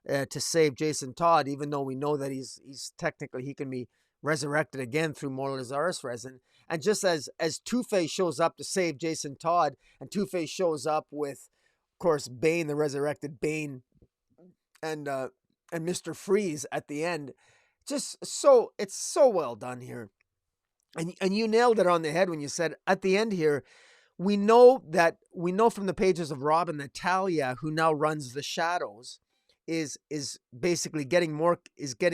to save Jason Todd, even though we know that he's technically, he can be resurrected again through more Lazarus resin. And just as Two-Face shows up to save Jason Todd, and Two-Face shows up with, of course, Bane, the resurrected Bane, and Mr. Freeze at the end, it's so well done here. And you nailed it on the head when you said at the end here, we know from the pages of Robin that Talia, who now runs the Shadows, is basically getting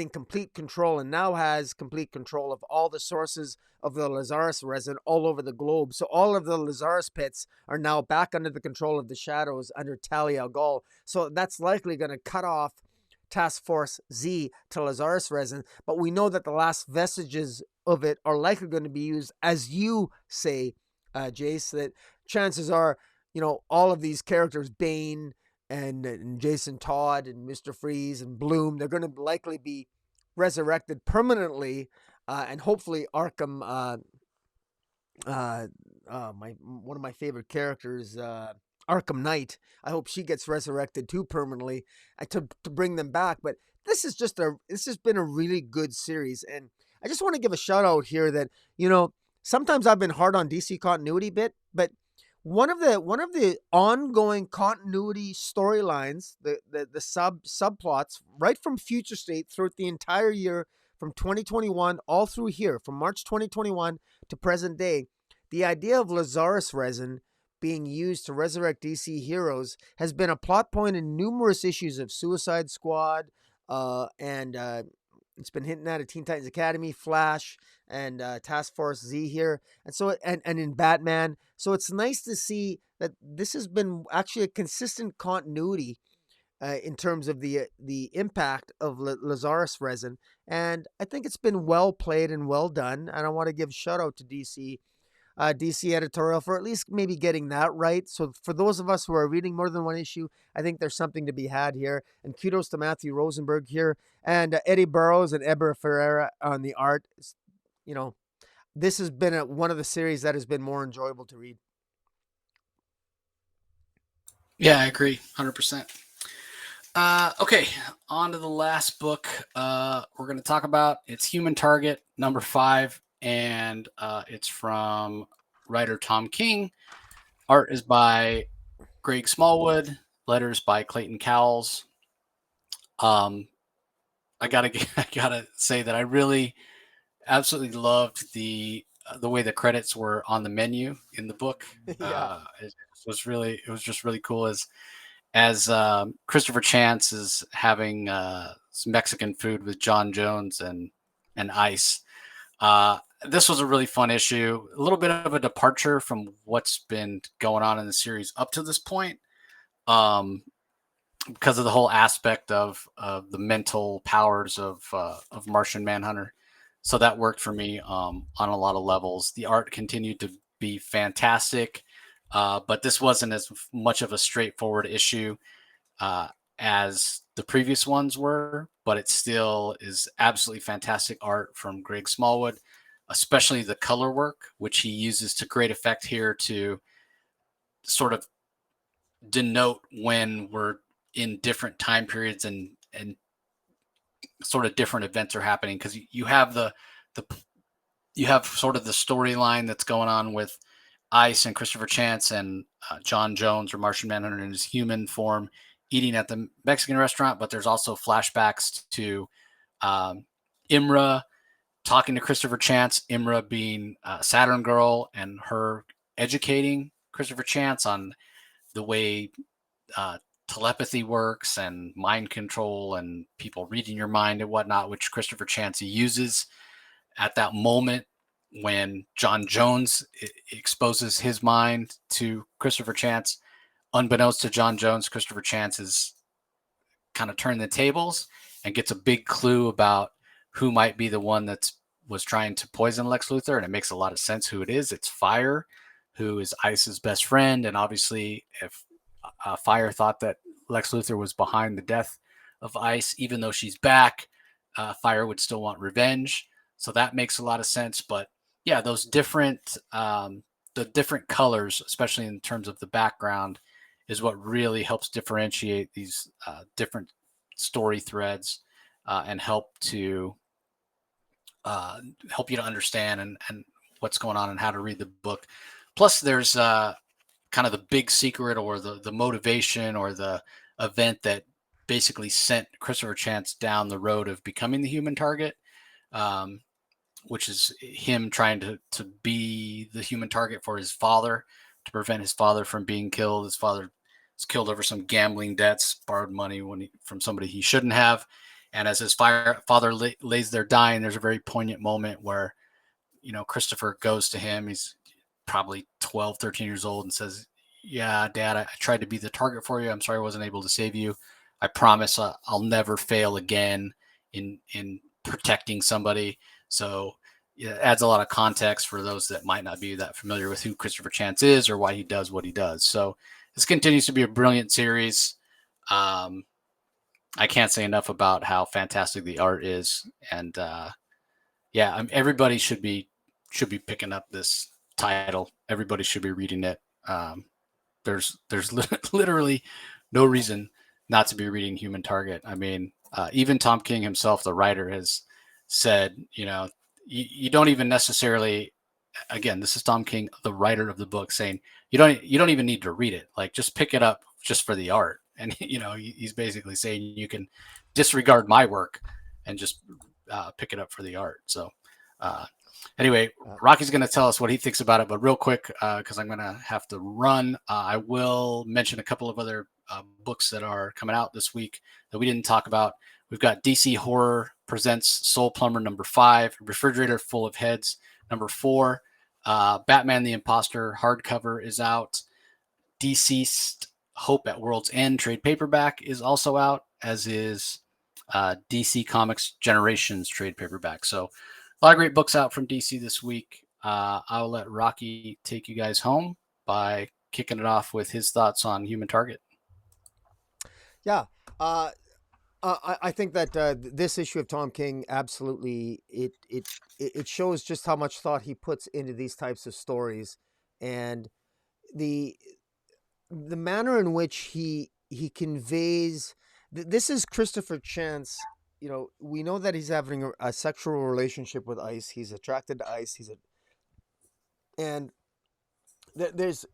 complete control, and now has complete control of all the sources of the Lazarus resin all over the globe. So all of the Lazarus pits are now back under the control of the Shadows under Talia al Ghul. So that's likely going to cut off Task Force Z to Lazarus resin. But we know that the last vestiges of it are likely going to be used, as you say, Jace, that chances are, all of these characters, Bane and Jason Todd and Mr. Freeze and Bloom, they're going to likely be resurrected permanently, and hopefully Arkham, one of my favorite characters, Arkham Knight, I hope she gets resurrected too permanently, to bring them back. But this has been a really good series, and I just want to give a shout out here that, sometimes I've been hard on DC continuity but one of the ongoing continuity storylines, the subplots right from Future State throughout the entire year from 2021 all through here, from March 2021 to present day, the idea of Lazarus resin being used to resurrect DC heroes has been a plot point in numerous issues of Suicide Squad, and it's been hinting at Teen Titans Academy, Flash, and Task Force Z here, and in Batman. So it's nice to see that this has been actually a consistent continuity in terms of the impact of Lazarus resin, and I think it's been well played and well done. And I want to give shout out to DC editorial for at least maybe getting that right. So for those of us who are reading more than one issue, I think there's something to be had here. And kudos to Matthew Rosenberg here, and Eddie Burrows and Eber Ferreira on the art. This has been one of the series that has been more enjoyable to read. Yeah, I agree, 100%. Okay, on to the last book we're going to talk about. It's Human Target, number 5, and it's from writer Tom King. Art is by Greg Smallwood. Letters by Clayton Cowles. I gotta say that I really absolutely loved the the way the credits were on the menu in the book. Yeah. It was just really cool as Christopher Chance is having some Mexican food with John Jones and Ice. This was a really fun issue, a little bit of a departure from what's been going on in the series up to this point, because of the whole aspect of the mental powers of Martian Manhunter. So that worked for me on a lot of levels. The art continued to be fantastic, but this wasn't as much of a straightforward issue uh, as the previous ones were, but it still is absolutely fantastic art from Greg Smallwood, especially the color work, which he uses to great effect here to sort of denote when we're in different time periods and sort of different events are happening, because you have the you have sort of the storyline that's going on with Ice and Christopher Chance and John Jones or Martian Manhunter in his human form eating at the Mexican restaurant, but there's also flashbacks to Imra talking to Christopher Chance, Imra being Saturn Girl, and her educating Christopher Chance on the way uh, telepathy works and mind control and people reading your mind and whatnot, which Christopher Chance uses at that moment when John Jones exposes his mind to Christopher Chance. Unbeknownst to John Jones, Christopher Chance is kind of turned the tables and gets a big clue about who might be the one that was trying to poison Lex Luthor, and it makes a lot of sense who it is. It's Fire, who is Ice's best friend, and obviously, if Fire thought that Lex Luthor was behind the death of Ice, even though she's back, Fire would still want revenge. So that makes a lot of sense. But yeah, those different the different colors, especially in terms of the background, is what really helps differentiate these different story threads and help you to understand and what's going on and how to read the book. Plus, there's kind of the big secret or the motivation or the event that basically sent Christopher Chance down the road of becoming the human target, which is him trying to be the human target for his father, to prevent his father from being killed. His father was killed over some gambling debts, borrowed money from somebody he shouldn't have. And as his father lays there dying, there's a very poignant moment where, Christopher goes to him. He's probably 12, 13 years old and says, "Yeah, Dad, I tried to be the target for you. I'm sorry I wasn't able to save you. I promise I'll never fail again in protecting somebody." So it adds a lot of context for those that might not be that familiar with who Christopher Chance is or why he does what he does. So this continues to be a brilliant series. I can't say enough about how fantastic the art is, and everybody should be picking up this title. Everybody should be reading it. There's literally no reason not to be reading Human Target. I mean, even Tom King himself, the writer, has said, you don't even necessarily. Again, this is Tom King, the writer of the book, saying you don't even need to read it. Like, just pick it up just for the art. And he's basically saying you can disregard my work and just pick it up for the art. So anyway, Rocky's going to tell us what he thinks about it, but real quick, because I'm going to have to run, I will mention a couple of other books that are coming out this week that we didn't talk about. We've got DC Horror presents Soul Plumber #5, Refrigerator Full of Heads #4, Batman the Imposter hardcover is out. Deceased Hope at World's End trade paperback is also out, as is DC Comics Generations trade paperback. So a lot of great books out from DC this week. I'll let Rocky take you guys home by kicking it off with his thoughts on Human Target. Yeah. I think that this issue of Tom King absolutely it shows just how much thought he puts into these types of stories, and the manner in which he conveys. This is Christopher Chance. We know that he's having a sexual relationship with Ice. He's attracted to Ice. And there's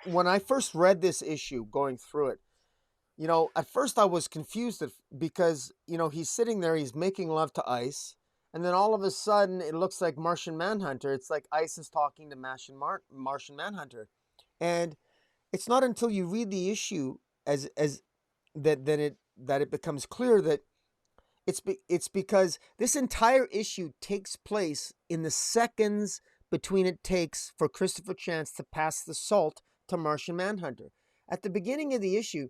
when I first read this issue, going through it, at first I was confused because he's sitting there, he's making love to Ice, And then all of a sudden, it looks like Martian Manhunter. It's like ICE is talking to Martian Manhunter. And it's not until you read the issue as that it becomes clear that it's because this entire issue takes place in the seconds between it takes for Christopher Chance to pass the salt to Martian Manhunter. At the beginning of the issue,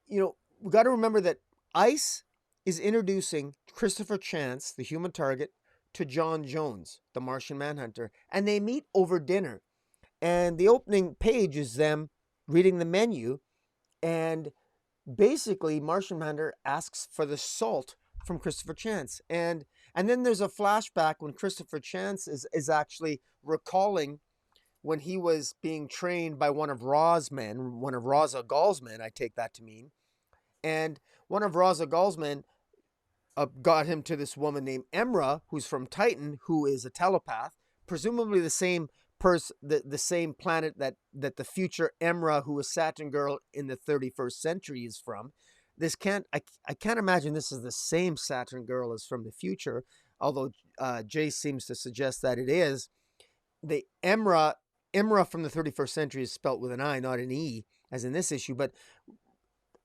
we got to remember that ICE is introducing Christopher Chance, the human target, to John Jones, the Martian Manhunter, and they meet over dinner. And the opening page is them reading the menu, and basically Martian Manhunter asks for the salt from Christopher Chance. And then there's a flashback when Christopher Chance is actually recalling when he was being trained by one of Ra's men, one of Ra's al Ghul's men, I take that to mean. And one of Ra's al Ghul's men got him to this woman named Emra, who's from Titan, who is a telepath, presumably the same the same planet that the future Emra, who was Saturn Girl in the 31st century, is from. I can't imagine this is the same Saturn Girl as from the future, although Jay seems to suggest that it is. The Emra from the 31st century is spelt with an I, not an E, as in this issue, but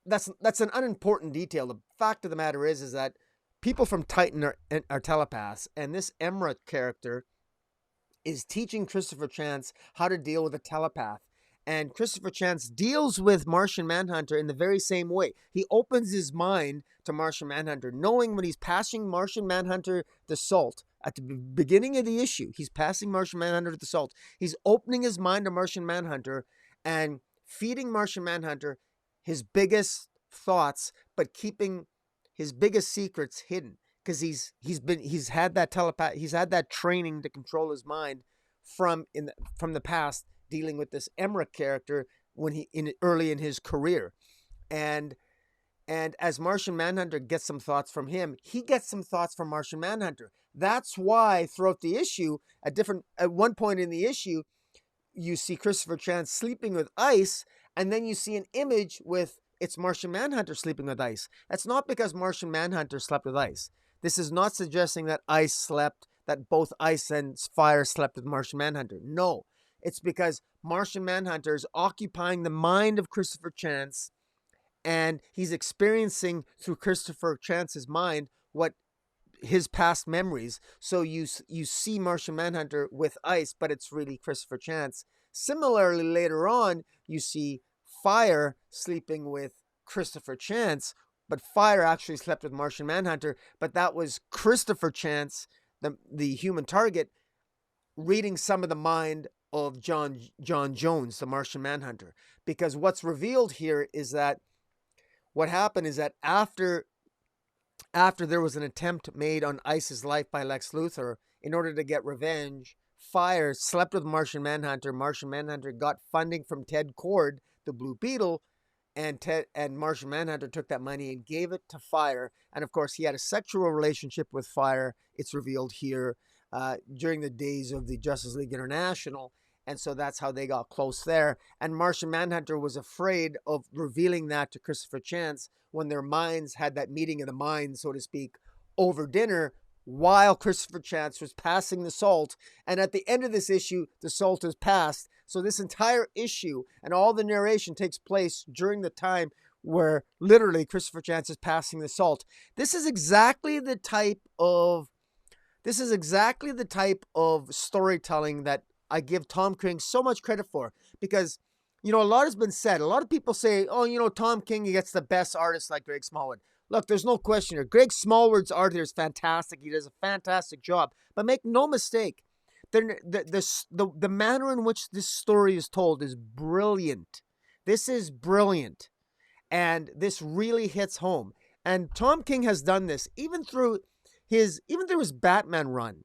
that's an unimportant detail. The fact of the matter is that people from Titan are telepaths, and this Emra character is teaching Christopher Chance how to deal with a telepath. And Christopher Chance deals with Martian Manhunter in the very same way. He opens his mind to Martian Manhunter, knowing when he's passing Martian Manhunter the salt at the beginning of the issue. He's passing Martian Manhunter the salt. He's opening his mind to Martian Manhunter and feeding Martian Manhunter his biggest thoughts, but keeping his biggest secrets hidden, because he's had that training to control his mind from the past, dealing with this Emra character when early in his career. And as Martian Manhunter gets some thoughts from him, he gets some thoughts from Martian Manhunter. That's why throughout the issue, at one point in the issue, you see Christopher Chance sleeping with ICE, and then you see an image with it's Martian Manhunter sleeping with ICE. That's not because Martian Manhunter slept with ICE. This is not suggesting that that both ICE and Fire slept with Martian Manhunter. No, it's because Martian Manhunter is occupying the mind of Christopher Chance, and he's experiencing through Christopher Chance's mind what his past memories. So you see Martian Manhunter with ICE, but it's really Christopher Chance. Similarly, later on, you see Fire sleeping with Christopher Chance, but Fire actually slept with Martian Manhunter, but that was Christopher Chance, the human target, reading some of the mind of John Jones, the Martian Manhunter. Because what's revealed here is that what happened is that after there was an attempt made on ICE's life by Lex Luthor in order to get revenge, Fire slept with Martian Manhunter. Martian Manhunter got funding from Ted Cord, the Blue Beetle, and Martian Manhunter took that money and gave it to Fire. And of course, he had a sexual relationship with Fire. It's revealed here during the days of the Justice League International. And so that's how they got close there. And Martian Manhunter was afraid of revealing that to Christopher Chance when their minds had that meeting of the minds, so to speak, over dinner while Christopher Chance was passing the salt. And at the end of this issue, the salt is passed. So this entire issue and all the narration takes place during the time where literally Christopher Chance is passing the salt. This is exactly the type of storytelling that I give Tom King so much credit for, because a lot has been said. A lot of people say, Tom King, he gets the best artists like Greg Smallwood. Look, there's no question here. Greg Smallwood's art here is fantastic. He does a fantastic job. But make no mistake, the manner in which this story is told is brilliant. This is brilliant. And this really hits home. And Tom King has done this even through his Batman run.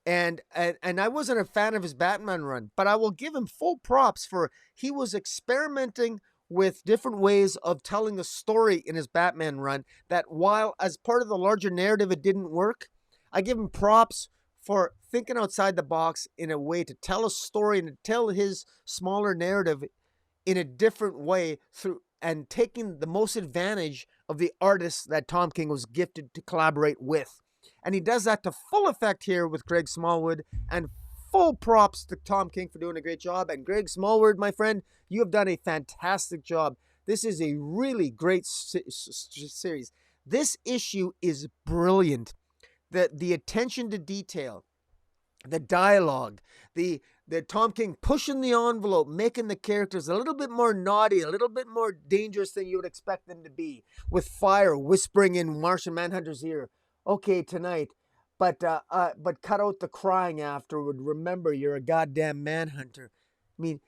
And I wasn't a fan of his Batman run, but I will give him full props for he was experimenting with different ways of telling the story in his Batman run, that while as part of the larger narrative it didn't work, I give him props for thinking outside the box in a way to tell a story and to tell his smaller narrative in a different way through and taking the most advantage of the artists that Tom King was gifted to collaborate with. And he does that to full effect here with Greg Smallwood. And full props to Tom King for doing a great job. And Greg Smallwood, my friend, you have done a fantastic job. This is a really great series. This issue is brilliant. The attention to detail, the dialogue, the Tom King pushing the envelope, making the characters a little bit more naughty, a little bit more dangerous than you would expect them to be, with fire whispering in Martian Manhunter's ear. Okay, tonight, but cut out the crying afterward. Remember, you're a goddamn Manhunter. I mean,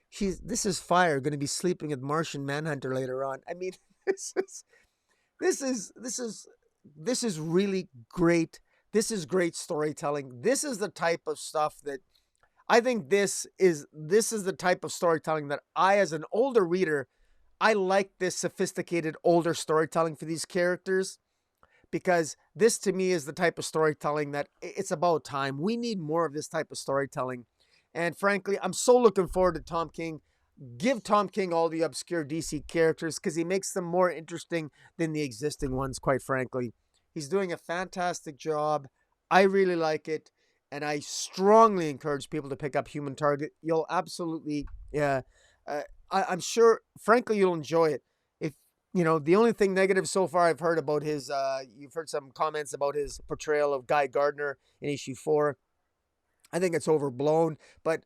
this is Fire going to be sleeping with Martian Manhunter later on. I mean, this is really great. This is great storytelling. This is the type of stuff that I think this is the type of storytelling that I, as an older reader, I like this sophisticated older storytelling for these characters, because this to me is the type of storytelling that it's about time. We need more of this type of storytelling. And frankly, I'm so looking forward to Tom King. Give Tom King all the obscure DC characters, because he makes them more interesting than the existing ones, quite frankly. He's doing a fantastic job. I really like it. And I strongly encourage people to pick up Human Target. You'll absolutely, I'm sure, frankly, you'll enjoy it. If, the only thing negative so far I've heard about his, you've heard some comments about his portrayal of Guy Gardner in issue 4. I think it's overblown, but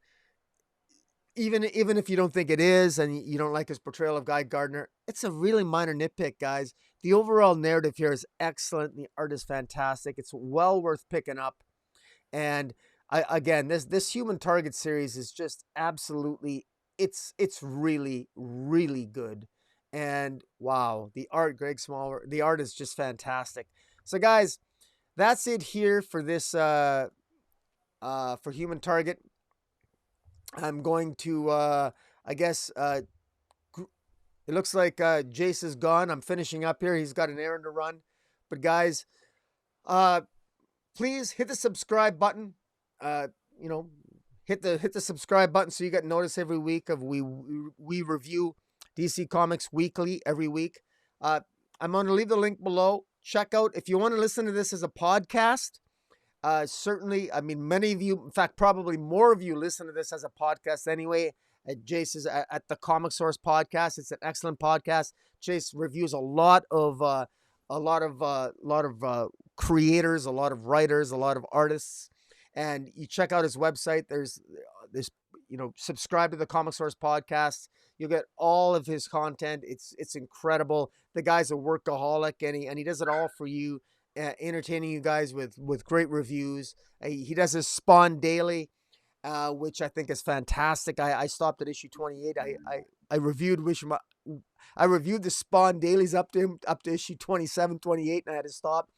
even if you don't think it is, and you don't like his portrayal of Guy Gardner, it's a really minor nitpick, guys. The overall narrative here is excellent. The art is fantastic. It's well worth picking up. And again, this Human Target series is just absolutely, it's really, really good. And wow, the art, Greg Smallwood, the art is just fantastic. So guys, that's it here for this, for Human Target. I'm going to, I guess, it looks like Jace is gone. I'm finishing up here. He's got an errand to run. But guys, please hit the subscribe button. Hit the subscribe button so you get notice every week of we review DC Comics weekly every week. I'm going to leave the link below. Check out, if you want to listen to this as a podcast. Certainly, I mean, many of you, in fact, probably more of you listen to this as a podcast anyway. Jace is at the Comic Source podcast. It's an excellent podcast. Jace reviews a lot of creators, a lot of writers, a lot of artists, and you check out his website. There's subscribe to the Comic Source podcast. You'll get all of his content. It's incredible. The guy's a workaholic, and he does it all for you. Entertaining you guys with great reviews. He does his Spawn Daily, which I think is fantastic. I stopped at issue 28. I reviewed the Spawn Dailies up to issue 27, 28, and I had to stop.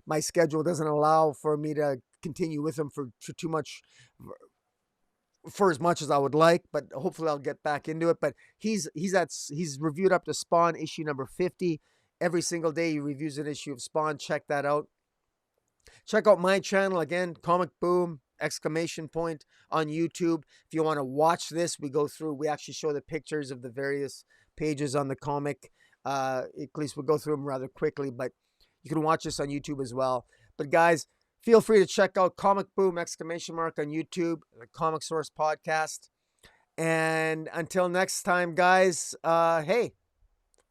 My schedule doesn't allow for me to continue with him for too much, for as much as I would like, but hopefully I'll get back into it. But he's reviewed up to Spawn issue number 50. Every single day he reviews an issue of Spawn. Check that out. Check out my channel again, Comic Boom ! On YouTube. If you want to watch this, we actually show the pictures of the various pages on the comic. At least we'll go through them rather quickly, but you can watch this on YouTube as well. But guys, feel free to check out Comic Boom ! On YouTube, the Comic Source podcast. And until next time, guys, hey,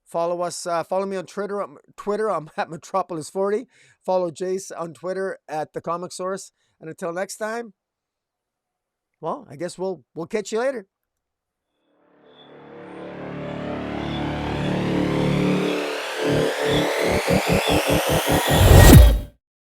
follow us. Follow me on Twitter. I'm at Metropolis40. Follow Jace on Twitter at the Comic Source. And until next time, well, I guess we'll catch you later.